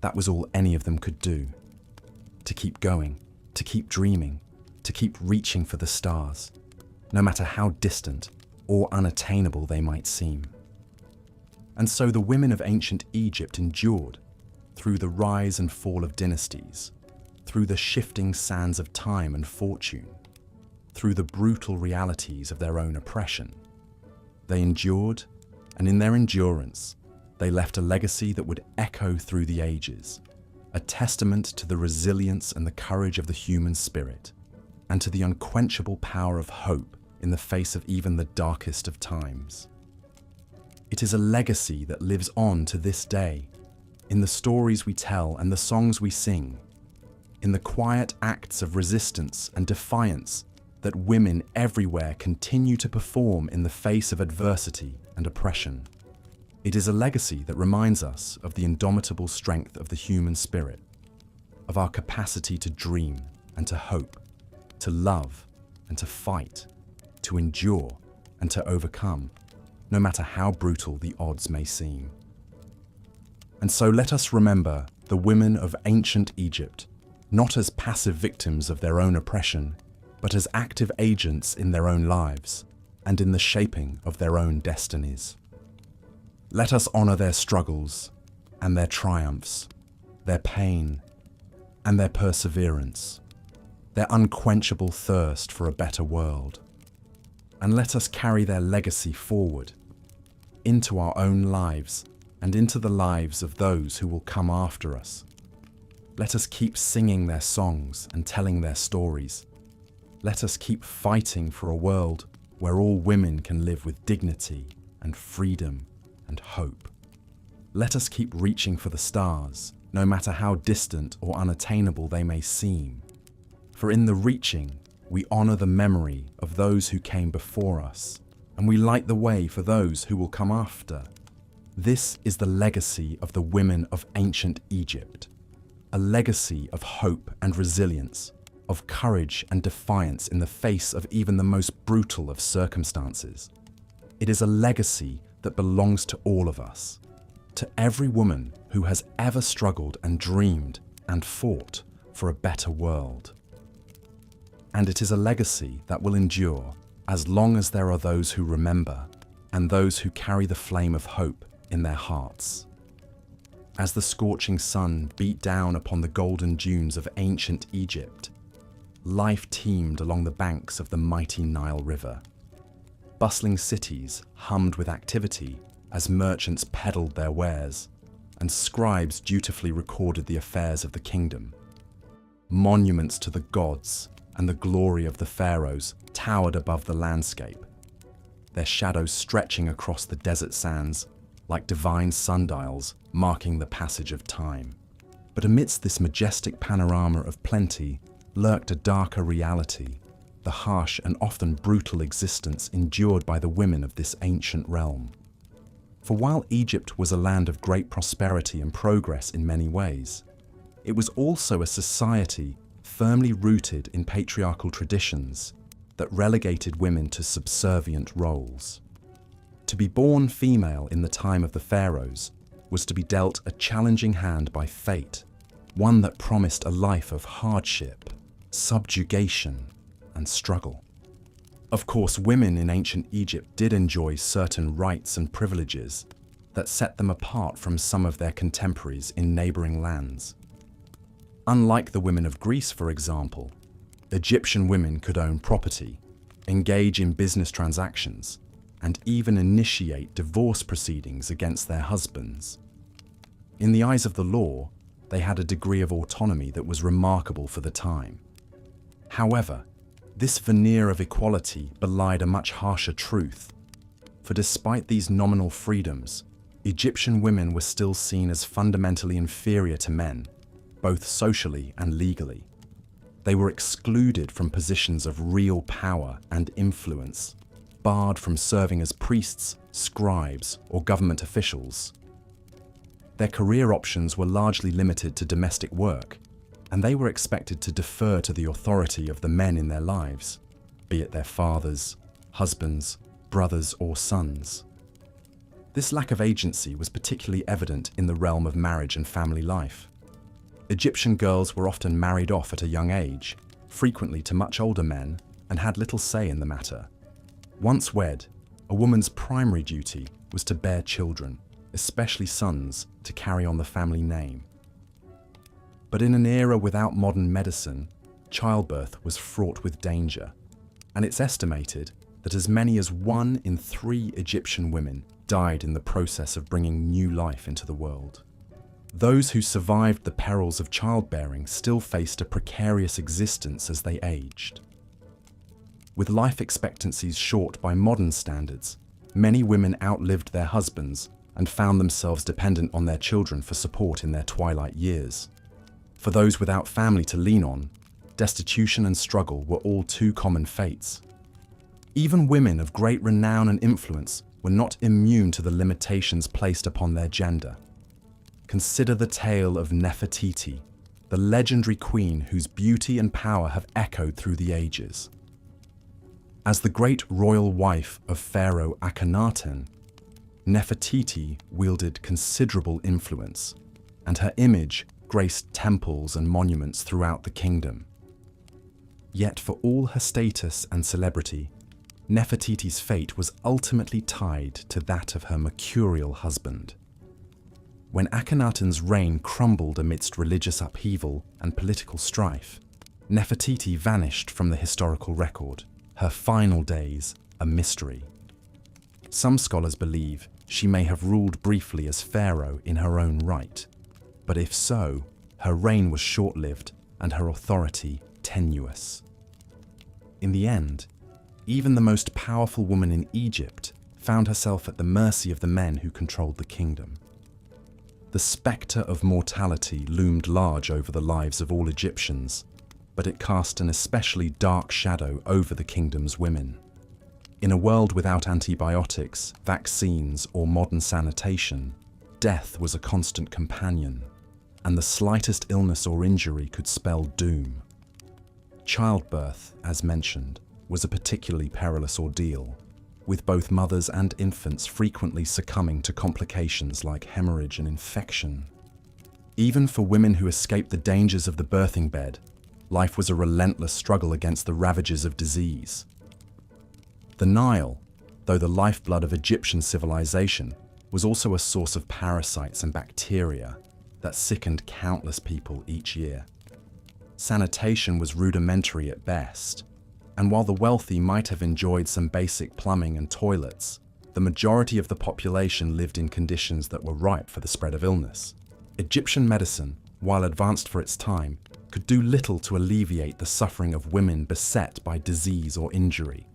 that was all any of them could do. To keep going, to keep dreaming, to keep reaching for the stars, no matter how distant or unattainable they might seem. And so the women of ancient Egypt endured through the rise and fall of dynasties, through the shifting sands of time and fortune, through the brutal realities of their own oppression. They endured, and in their endurance, they left a legacy that would echo through the ages, a testament to the resilience and the courage of the human spirit, and to the unquenchable power of hope in the face of even the darkest of times. It is a legacy that lives on to this day, in the stories we tell and the songs we sing, in the quiet acts of resistance and defiance that women everywhere continue to perform in the face of adversity and oppression. It is a legacy that reminds us of the indomitable strength of the human spirit, of our capacity to dream and to hope, to love and to fight, to endure and to overcome, no matter how brutal the odds may seem. And so let us remember the women of ancient Egypt, not as passive victims of their own oppression, but as active agents in their own lives and in the shaping of their own destinies. Let us honor their struggles and their triumphs, their pain and their perseverance, their unquenchable thirst for a better world. And let us carry their legacy forward into our own lives and into the lives of those who will come after us. Let us keep singing their songs and telling their stories. Let us keep fighting for a world where all women can live with dignity and freedom and hope. Let us keep reaching for the stars, no matter how distant or unattainable they may seem. For in the reaching, we honor the memory of those who came before us, and we light the way for those who will come after. This is the legacy of the women of ancient Egypt, a legacy of hope and resilience, of courage and defiance in the face of even the most brutal of circumstances. It is a legacy that belongs to all of us, to every woman who has ever struggled and dreamed and fought for a better world. And it is a legacy that will endure as long as there are those who remember and those who carry the flame of hope in their hearts. As the scorching sun beat down upon the golden dunes of ancient Egypt, life teemed along the banks of the mighty Nile River. Bustling cities hummed with activity as merchants peddled their wares, and scribes dutifully recorded the affairs of the kingdom. Monuments to the gods and the glory of the pharaohs towered above the landscape, their shadows stretching across the desert sands like divine sundials marking the passage of time. But amidst this majestic panorama of plenty lurked a darker reality, the harsh and often brutal existence endured by the women of this ancient realm. For while Egypt was a land of great prosperity and progress in many ways, it was also a society firmly rooted in patriarchal traditions that relegated women to subservient roles. To be born female in the time of the pharaohs was to be dealt a challenging hand by fate, one that promised a life of hardship, subjugation, and struggle. Of course, women in ancient Egypt did enjoy certain rights and privileges that set them apart from some of their contemporaries in neighboring lands. Unlike the women of Greece, for example, Egyptian women could own property, engage in business transactions, and even initiate divorce proceedings against their husbands. In the eyes of the law, they had a degree of autonomy that was remarkable for the time. However, this veneer of equality belied a much harsher truth, for despite these nominal freedoms, Egyptian women were still seen as fundamentally inferior to men, both socially and legally. They were excluded from positions of real power and influence, barred from serving as priests, scribes, or government officials. Their career options were largely limited to domestic work, and they were expected to defer to the authority of the men in their lives, be it their fathers, husbands, brothers, or sons. This lack of agency was particularly evident in the realm of marriage and family life. Egyptian girls were often married off at a young age, frequently to much older men, and had little say in the matter. Once wed, a woman's primary duty was to bear children, especially sons, to carry on the family name. But in an era without modern medicine, childbirth was fraught with danger, and it's estimated that as many as 1 in 3 Egyptian women died in the process of bringing new life into the world. Those who survived the perils of childbearing still faced a precarious existence as they aged. With life expectancies short by modern standards, many women outlived their husbands and found themselves dependent on their children for support in their twilight years. For those without family to lean on, destitution and struggle were all too common fates. Even women of great renown and influence were not immune to the limitations placed upon their gender. Consider the tale of Nefertiti, the legendary queen whose beauty and power have echoed through the ages. As the great royal wife of Pharaoh Akhenaten, Nefertiti wielded considerable influence, and her image graced temples and monuments throughout the kingdom. Yet for all her status and celebrity, Nefertiti's fate was ultimately tied to that of her mercurial husband. When Akhenaten's reign crumbled amidst religious upheaval and political strife, Nefertiti vanished from the historical record, her final days a mystery. Some scholars believe she may have ruled briefly as pharaoh in her own right, but if so, her reign was short-lived and her authority tenuous. In the end, even the most powerful woman in Egypt found herself at the mercy of the men who controlled the kingdom. The spectre of mortality loomed large over the lives of all Egyptians, but it cast an especially dark shadow over the kingdom's women. In a world without antibiotics, vaccines, or modern sanitation, death was a constant companion, and the slightest illness or injury could spell doom. Childbirth, as mentioned, was a particularly perilous ordeal, with both mothers and infants frequently succumbing to complications like hemorrhage and infection. Even for women who escaped the dangers of the birthing bed, life was a relentless struggle against the ravages of disease. The Nile, though the lifeblood of Egyptian civilization, was also a source of parasites and bacteria that sickened countless people each year. Sanitation was rudimentary at best, and while the wealthy might have enjoyed some basic plumbing and toilets, the majority of the population lived in conditions that were ripe for the spread of illness. Egyptian medicine, while advanced for its time, could do little to alleviate the suffering of women beset by disease or injury.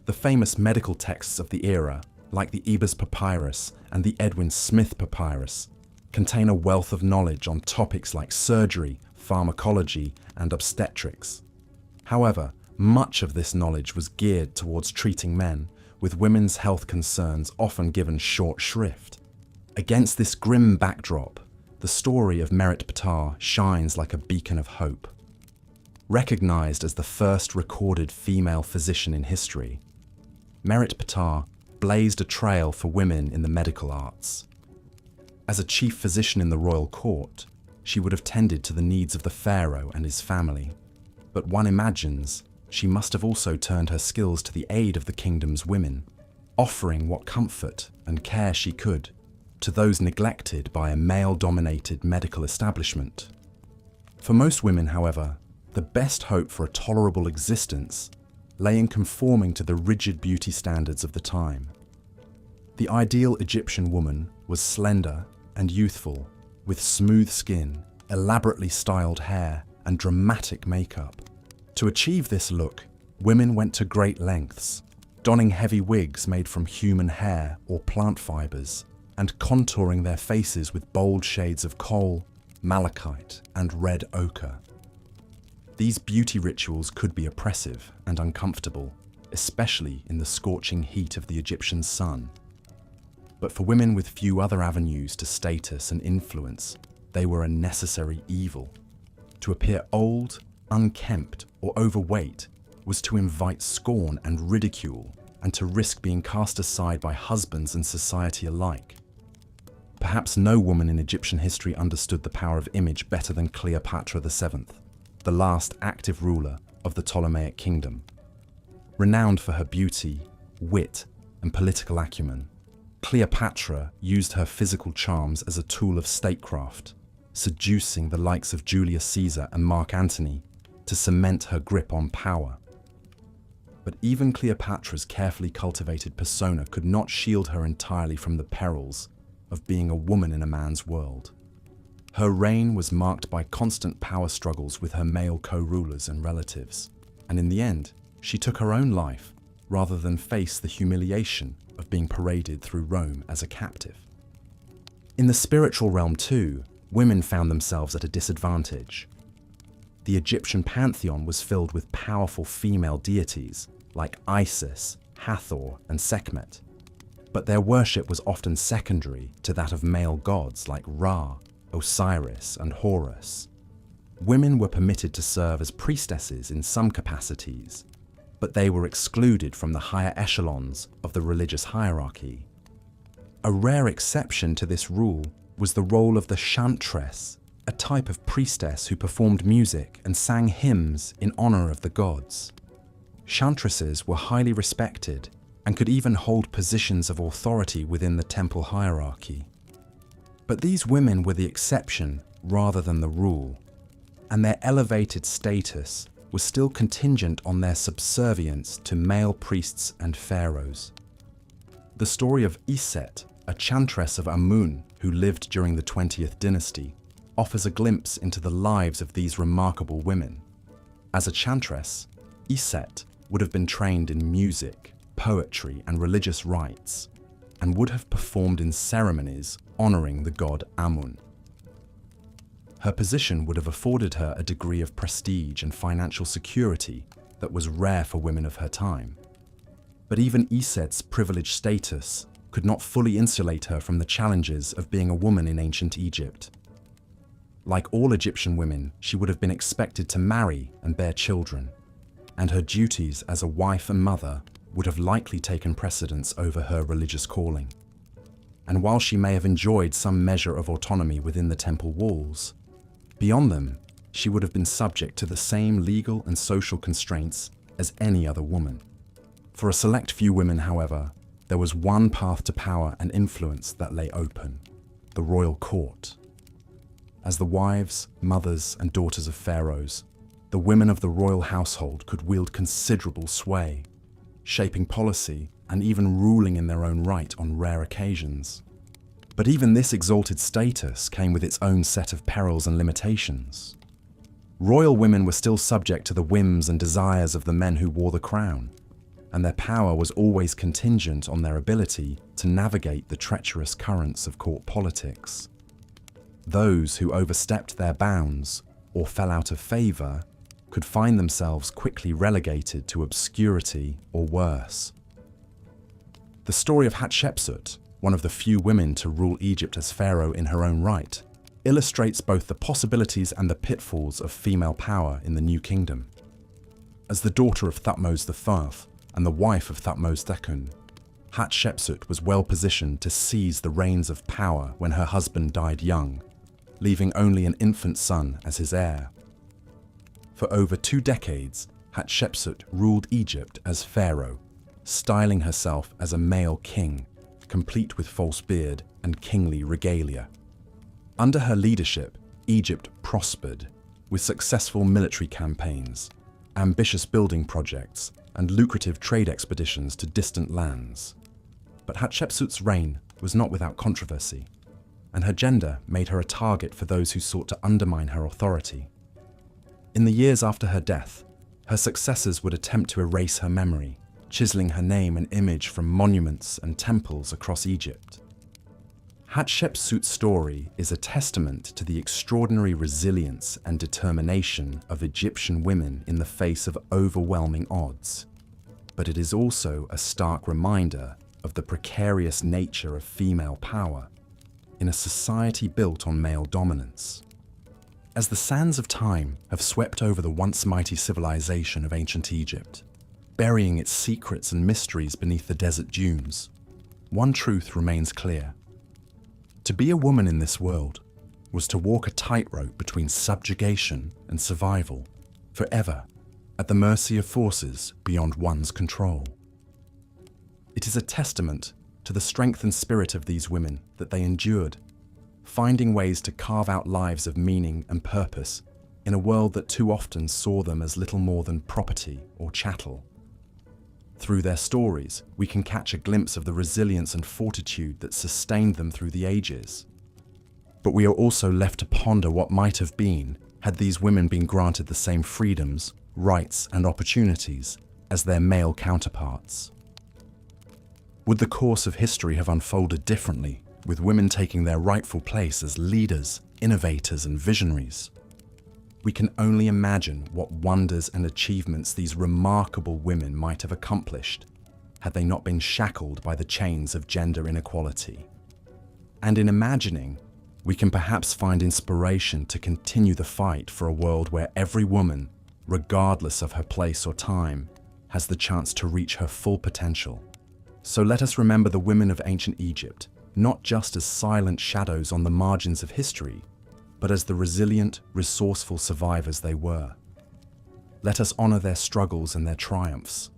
The famous medical texts of the era, like the Ebers Papyrus and the Edwin Smith Papyrus, contain a wealth of knowledge on topics like surgery, pharmacology, and obstetrics. However, much of this knowledge was geared towards treating men, with women's health concerns often given short shrift. Against this grim backdrop, the story of Merit Ptah shines like a beacon of hope. Recognized as the first recorded female physician in history, Merit Ptah blazed a trail for women in the medical arts. As a chief physician in the royal court, she would have tended to the needs of the pharaoh and his family, but one imagines she must have also turned her skills to the aid of the kingdom's women, offering what comfort and care she could to those neglected by a male-dominated medical establishment. For most women, however, the best hope for a tolerable existence lay in conforming to the rigid beauty standards of the time. The ideal Egyptian woman was slender and youthful, with smooth skin, elaborately styled hair, and dramatic makeup. To achieve this look, women went to great lengths, donning heavy wigs made from human hair or plant fibers, and contouring their faces with bold shades of coal, malachite, and red ochre. These beauty rituals could be oppressive and uncomfortable, especially in the scorching heat of the Egyptian sun. But for women with few other avenues to status and influence, they were a necessary evil. To appear old, unkempt, or overweight was to invite scorn and ridicule, and to risk being cast aside by husbands and society alike. Perhaps no woman in Egyptian history understood the power of image better than Cleopatra VII, the last active ruler of the Ptolemaic kingdom. Renowned for her beauty, wit, and political acumen, Cleopatra used her physical charms as a tool of statecraft, seducing the likes of Julius Caesar and Mark Antony to cement her grip on power. But even Cleopatra's carefully cultivated persona could not shield her entirely from the perils of being a woman in a man's world. Her reign was marked by constant power struggles with her male co-rulers and relatives, and in the end, she took her own life rather than face the humiliation of being paraded through Rome as a captive. In the spiritual realm too, women found themselves at a disadvantage. The Egyptian pantheon was filled with powerful female deities like Isis, Hathor, and Sekhmet, but their worship was often secondary to that of male gods like Ra, Osiris, and Horus. Women were permitted to serve as priestesses in some capacities, but they were excluded from the higher echelons of the religious hierarchy. A rare exception to this rule was the role of the chantress, a type of priestess who performed music and sang hymns in honor of the gods. Chantresses were highly respected and could even hold positions of authority within the temple hierarchy. But these women were the exception rather than the rule, and their elevated status was still contingent on their subservience to male priests and pharaohs. The story of Iset, a chantress of Amun who lived during the 20th dynasty, offers a glimpse into the lives of these remarkable women. As a chantress, Iset would have been trained in music, poetry, and religious rites, and would have performed in ceremonies honoring the god Amun. Her position would have afforded her a degree of prestige and financial security that was rare for women of her time. But even Iset's privileged status could not fully insulate her from the challenges of being a woman in ancient Egypt. Like all Egyptian women, she would have been expected to marry and bear children, and her duties as a wife and mother would have likely taken precedence over her religious calling. And while she may have enjoyed some measure of autonomy within the temple walls, beyond them, she would have been subject to the same legal and social constraints as any other woman. For a select few women, however, there was one path to power and influence that lay open: the royal court. As the wives, mothers, and daughters of pharaohs, the women of the royal household could wield considerable sway, shaping policy and even ruling in their own right on rare occasions. But even this exalted status came with its own set of perils and limitations. Royal women were still subject to the whims and desires of the men who wore the crown, and their power was always contingent on their ability to navigate the treacherous currents of court politics. Those who overstepped their bounds or fell out of favor could find themselves quickly relegated to obscurity or worse. The story of Hatshepsut, one of the few women to rule Egypt as pharaoh in her own right, illustrates both the possibilities and the pitfalls of female power in the New Kingdom. As the daughter of Thutmose IV and the wife of Thutmose II, Hatshepsut was well positioned to seize the reins of power when her husband died young, leaving only an infant son as his heir. For over 2 decades, Hatshepsut ruled Egypt as pharaoh, styling herself as a male king, complete with false beard and kingly regalia. Under her leadership, Egypt prospered, with successful military campaigns, ambitious building projects, and lucrative trade expeditions to distant lands. But Hatshepsut's reign was not without controversy, and her gender made her a target for those who sought to undermine her authority. In the years after her death, her successors would attempt to erase her memory, chiseling her name and image from monuments and temples across Egypt. Hatshepsut's story is a testament to the extraordinary resilience and determination of Egyptian women in the face of overwhelming odds, but it is also a stark reminder of the precarious nature of female power in a society built on male dominance. As the sands of time have swept over the once mighty civilization of ancient Egypt, burying its secrets and mysteries beneath the desert dunes, one truth remains clear. To be a woman in this world was to walk a tightrope between subjugation and survival, forever at the mercy of forces beyond one's control. It is a testament to the strength and spirit of these women that they endured, finding ways to carve out lives of meaning and purpose in a world that too often saw them as little more than property or chattel. Through their stories, we can catch a glimpse of the resilience and fortitude that sustained them through the ages. But we are also left to ponder what might have been had these women been granted the same freedoms, rights, and opportunities as their male counterparts. Would the course of history have unfolded differently, with women taking their rightful place as leaders, innovators, and visionaries? We can only imagine what wonders and achievements these remarkable women might have accomplished had they not been shackled by the chains of gender inequality. And in imagining, we can perhaps find inspiration to continue the fight for a world where every woman, regardless of her place or time, has the chance to reach her full potential. So let us remember the women of ancient Egypt, not just as silent shadows on the margins of history, but as the resilient, resourceful survivors they were. Let us honor their struggles and their triumphs,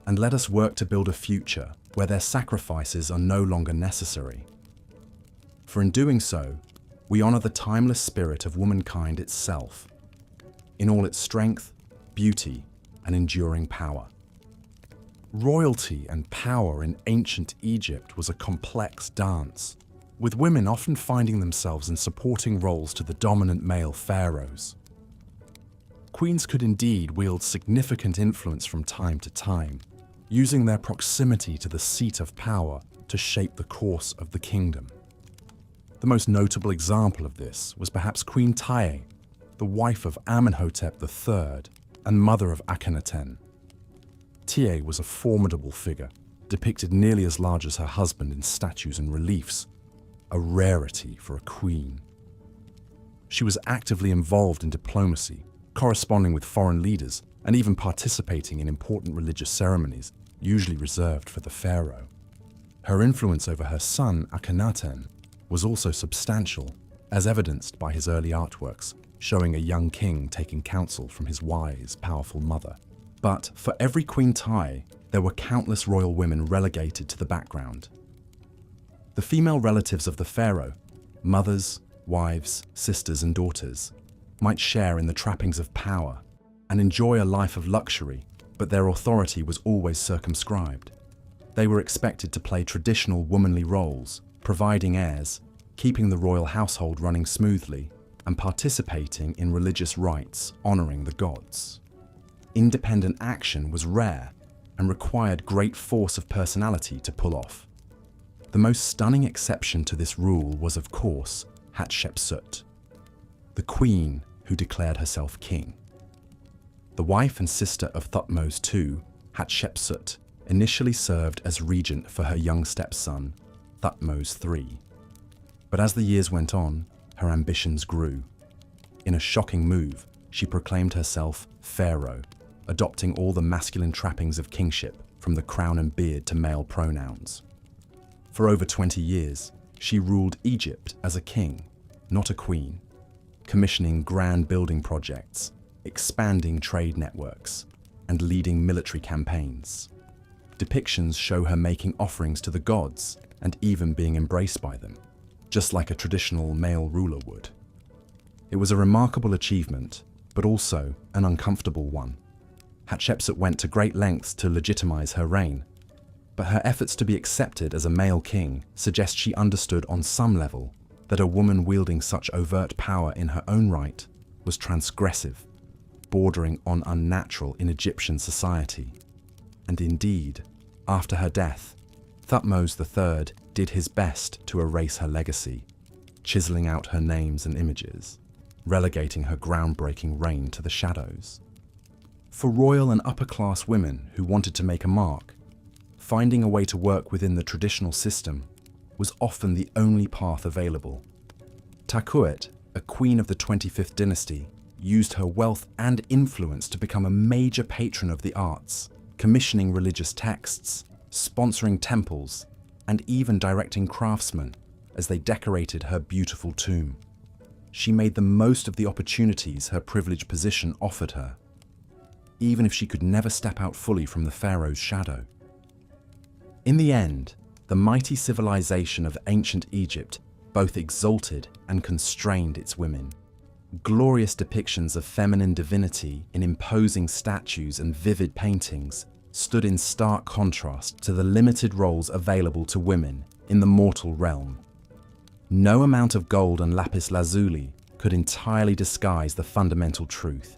and let us work to build a future where their sacrifices are no longer necessary. For in doing so, we honor the timeless spirit of womankind itself, in all its strength, beauty, and enduring power. Royalty and power in ancient Egypt was a complex dance, with women often finding themselves in supporting roles to the dominant male pharaohs. Queens could indeed wield significant influence from time to time, using their proximity to the seat of power to shape the course of the kingdom. The most notable example of this was perhaps Queen Tiye, the wife of Amenhotep III and mother of Akhenaten. Tiye was a formidable figure, depicted nearly as large as her husband in statues and reliefs, a rarity for a queen. She was actively involved in diplomacy, corresponding with foreign leaders, and even participating in important religious ceremonies, usually reserved for the pharaoh. Her influence over her son, Akhenaten, was also substantial, as evidenced by his early artworks, showing a young king taking counsel from his wise, powerful mother. But for every Queen Tiye, there were countless royal women relegated to the background. The female relatives of the pharaoh, mothers, wives, sisters, and daughters, might share in the trappings of power and enjoy a life of luxury, but their authority was always circumscribed. They were expected to play traditional womanly roles, providing heirs, keeping the royal household running smoothly, and participating in religious rites honoring the gods. Independent action was rare and required great force of personality to pull off. The most stunning exception to this rule was, of course, Hatshepsut, the queen who declared herself king. The wife and sister of Thutmose II, Hatshepsut initially served as regent for her young stepson, Thutmose III. But as the years went on, her ambitions grew. In a shocking move, she proclaimed herself pharaoh, adopting all the masculine trappings of kingship, from the crown and beard to male pronouns. For over 20 years, she ruled Egypt as a king, not a queen, commissioning grand building projects, expanding trade networks, and leading military campaigns. Depictions show her making offerings to the gods and even being embraced by them, just like a traditional male ruler would. It was a remarkable achievement, but also an uncomfortable one. Hatshepsut went to great lengths to legitimize her reign, but her efforts to be accepted as a male king suggest she understood on some level that a woman wielding such overt power in her own right was transgressive, bordering on unnatural in Egyptian society. And indeed, after her death, Thutmose III did his best to erase her legacy, chiseling out her names and images, relegating her groundbreaking reign to the shadows. For royal and upper-class women who wanted to make a mark, finding a way to work within the traditional system was often the only path available. Takuet, a queen of the 25th dynasty, used her wealth and influence to become a major patron of the arts, commissioning religious texts, sponsoring temples, and even directing craftsmen as they decorated her beautiful tomb. She made the most of the opportunities her privileged position offered her, even if she could never step out fully from the pharaoh's shadow. In the end, the mighty civilization of ancient Egypt both exalted and constrained its women. Glorious depictions of feminine divinity in imposing statues and vivid paintings stood in stark contrast to the limited roles available to women in the mortal realm. No amount of gold and lapis lazuli could entirely disguise the fundamental truth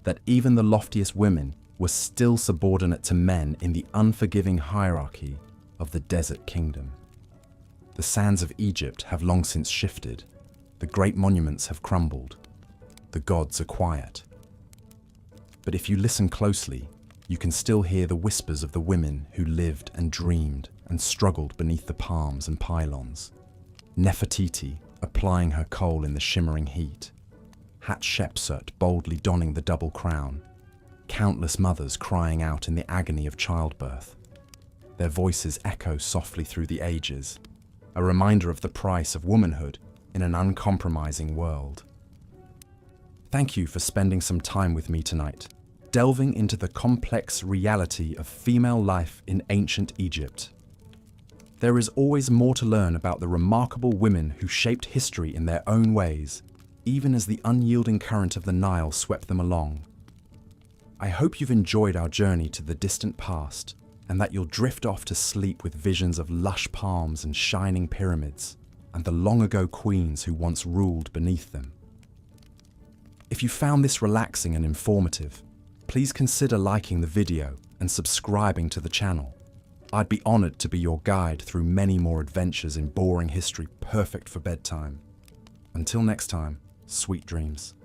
that even the loftiest women were still subordinate to men in the unforgiving hierarchy of the desert kingdom. The sands of Egypt have long since shifted. The great monuments have crumbled. The gods are quiet. But if you listen closely, you can still hear the whispers of the women who lived and dreamed and struggled beneath the palms and pylons. Nefertiti applying her coal in the shimmering heat. Hatshepsut boldly donning the double crown. Countless mothers crying out in the agony of childbirth. Their voices echo softly through the ages, a reminder of the price of womanhood in an uncompromising world. Thank you for spending some time with me tonight, delving into the complex reality of female life in ancient Egypt. There is always more to learn about the remarkable women who shaped history in their own ways, even as the unyielding current of the Nile swept them along. I hope you've enjoyed our journey to the distant past, and that you'll drift off to sleep with visions of lush palms and shining pyramids, and the long-ago queens who once ruled beneath them. If you found this relaxing and informative, please consider liking the video and subscribing to the channel. I'd be honored to be your guide through many more adventures in boring history perfect for bedtime. Until next time, sweet dreams.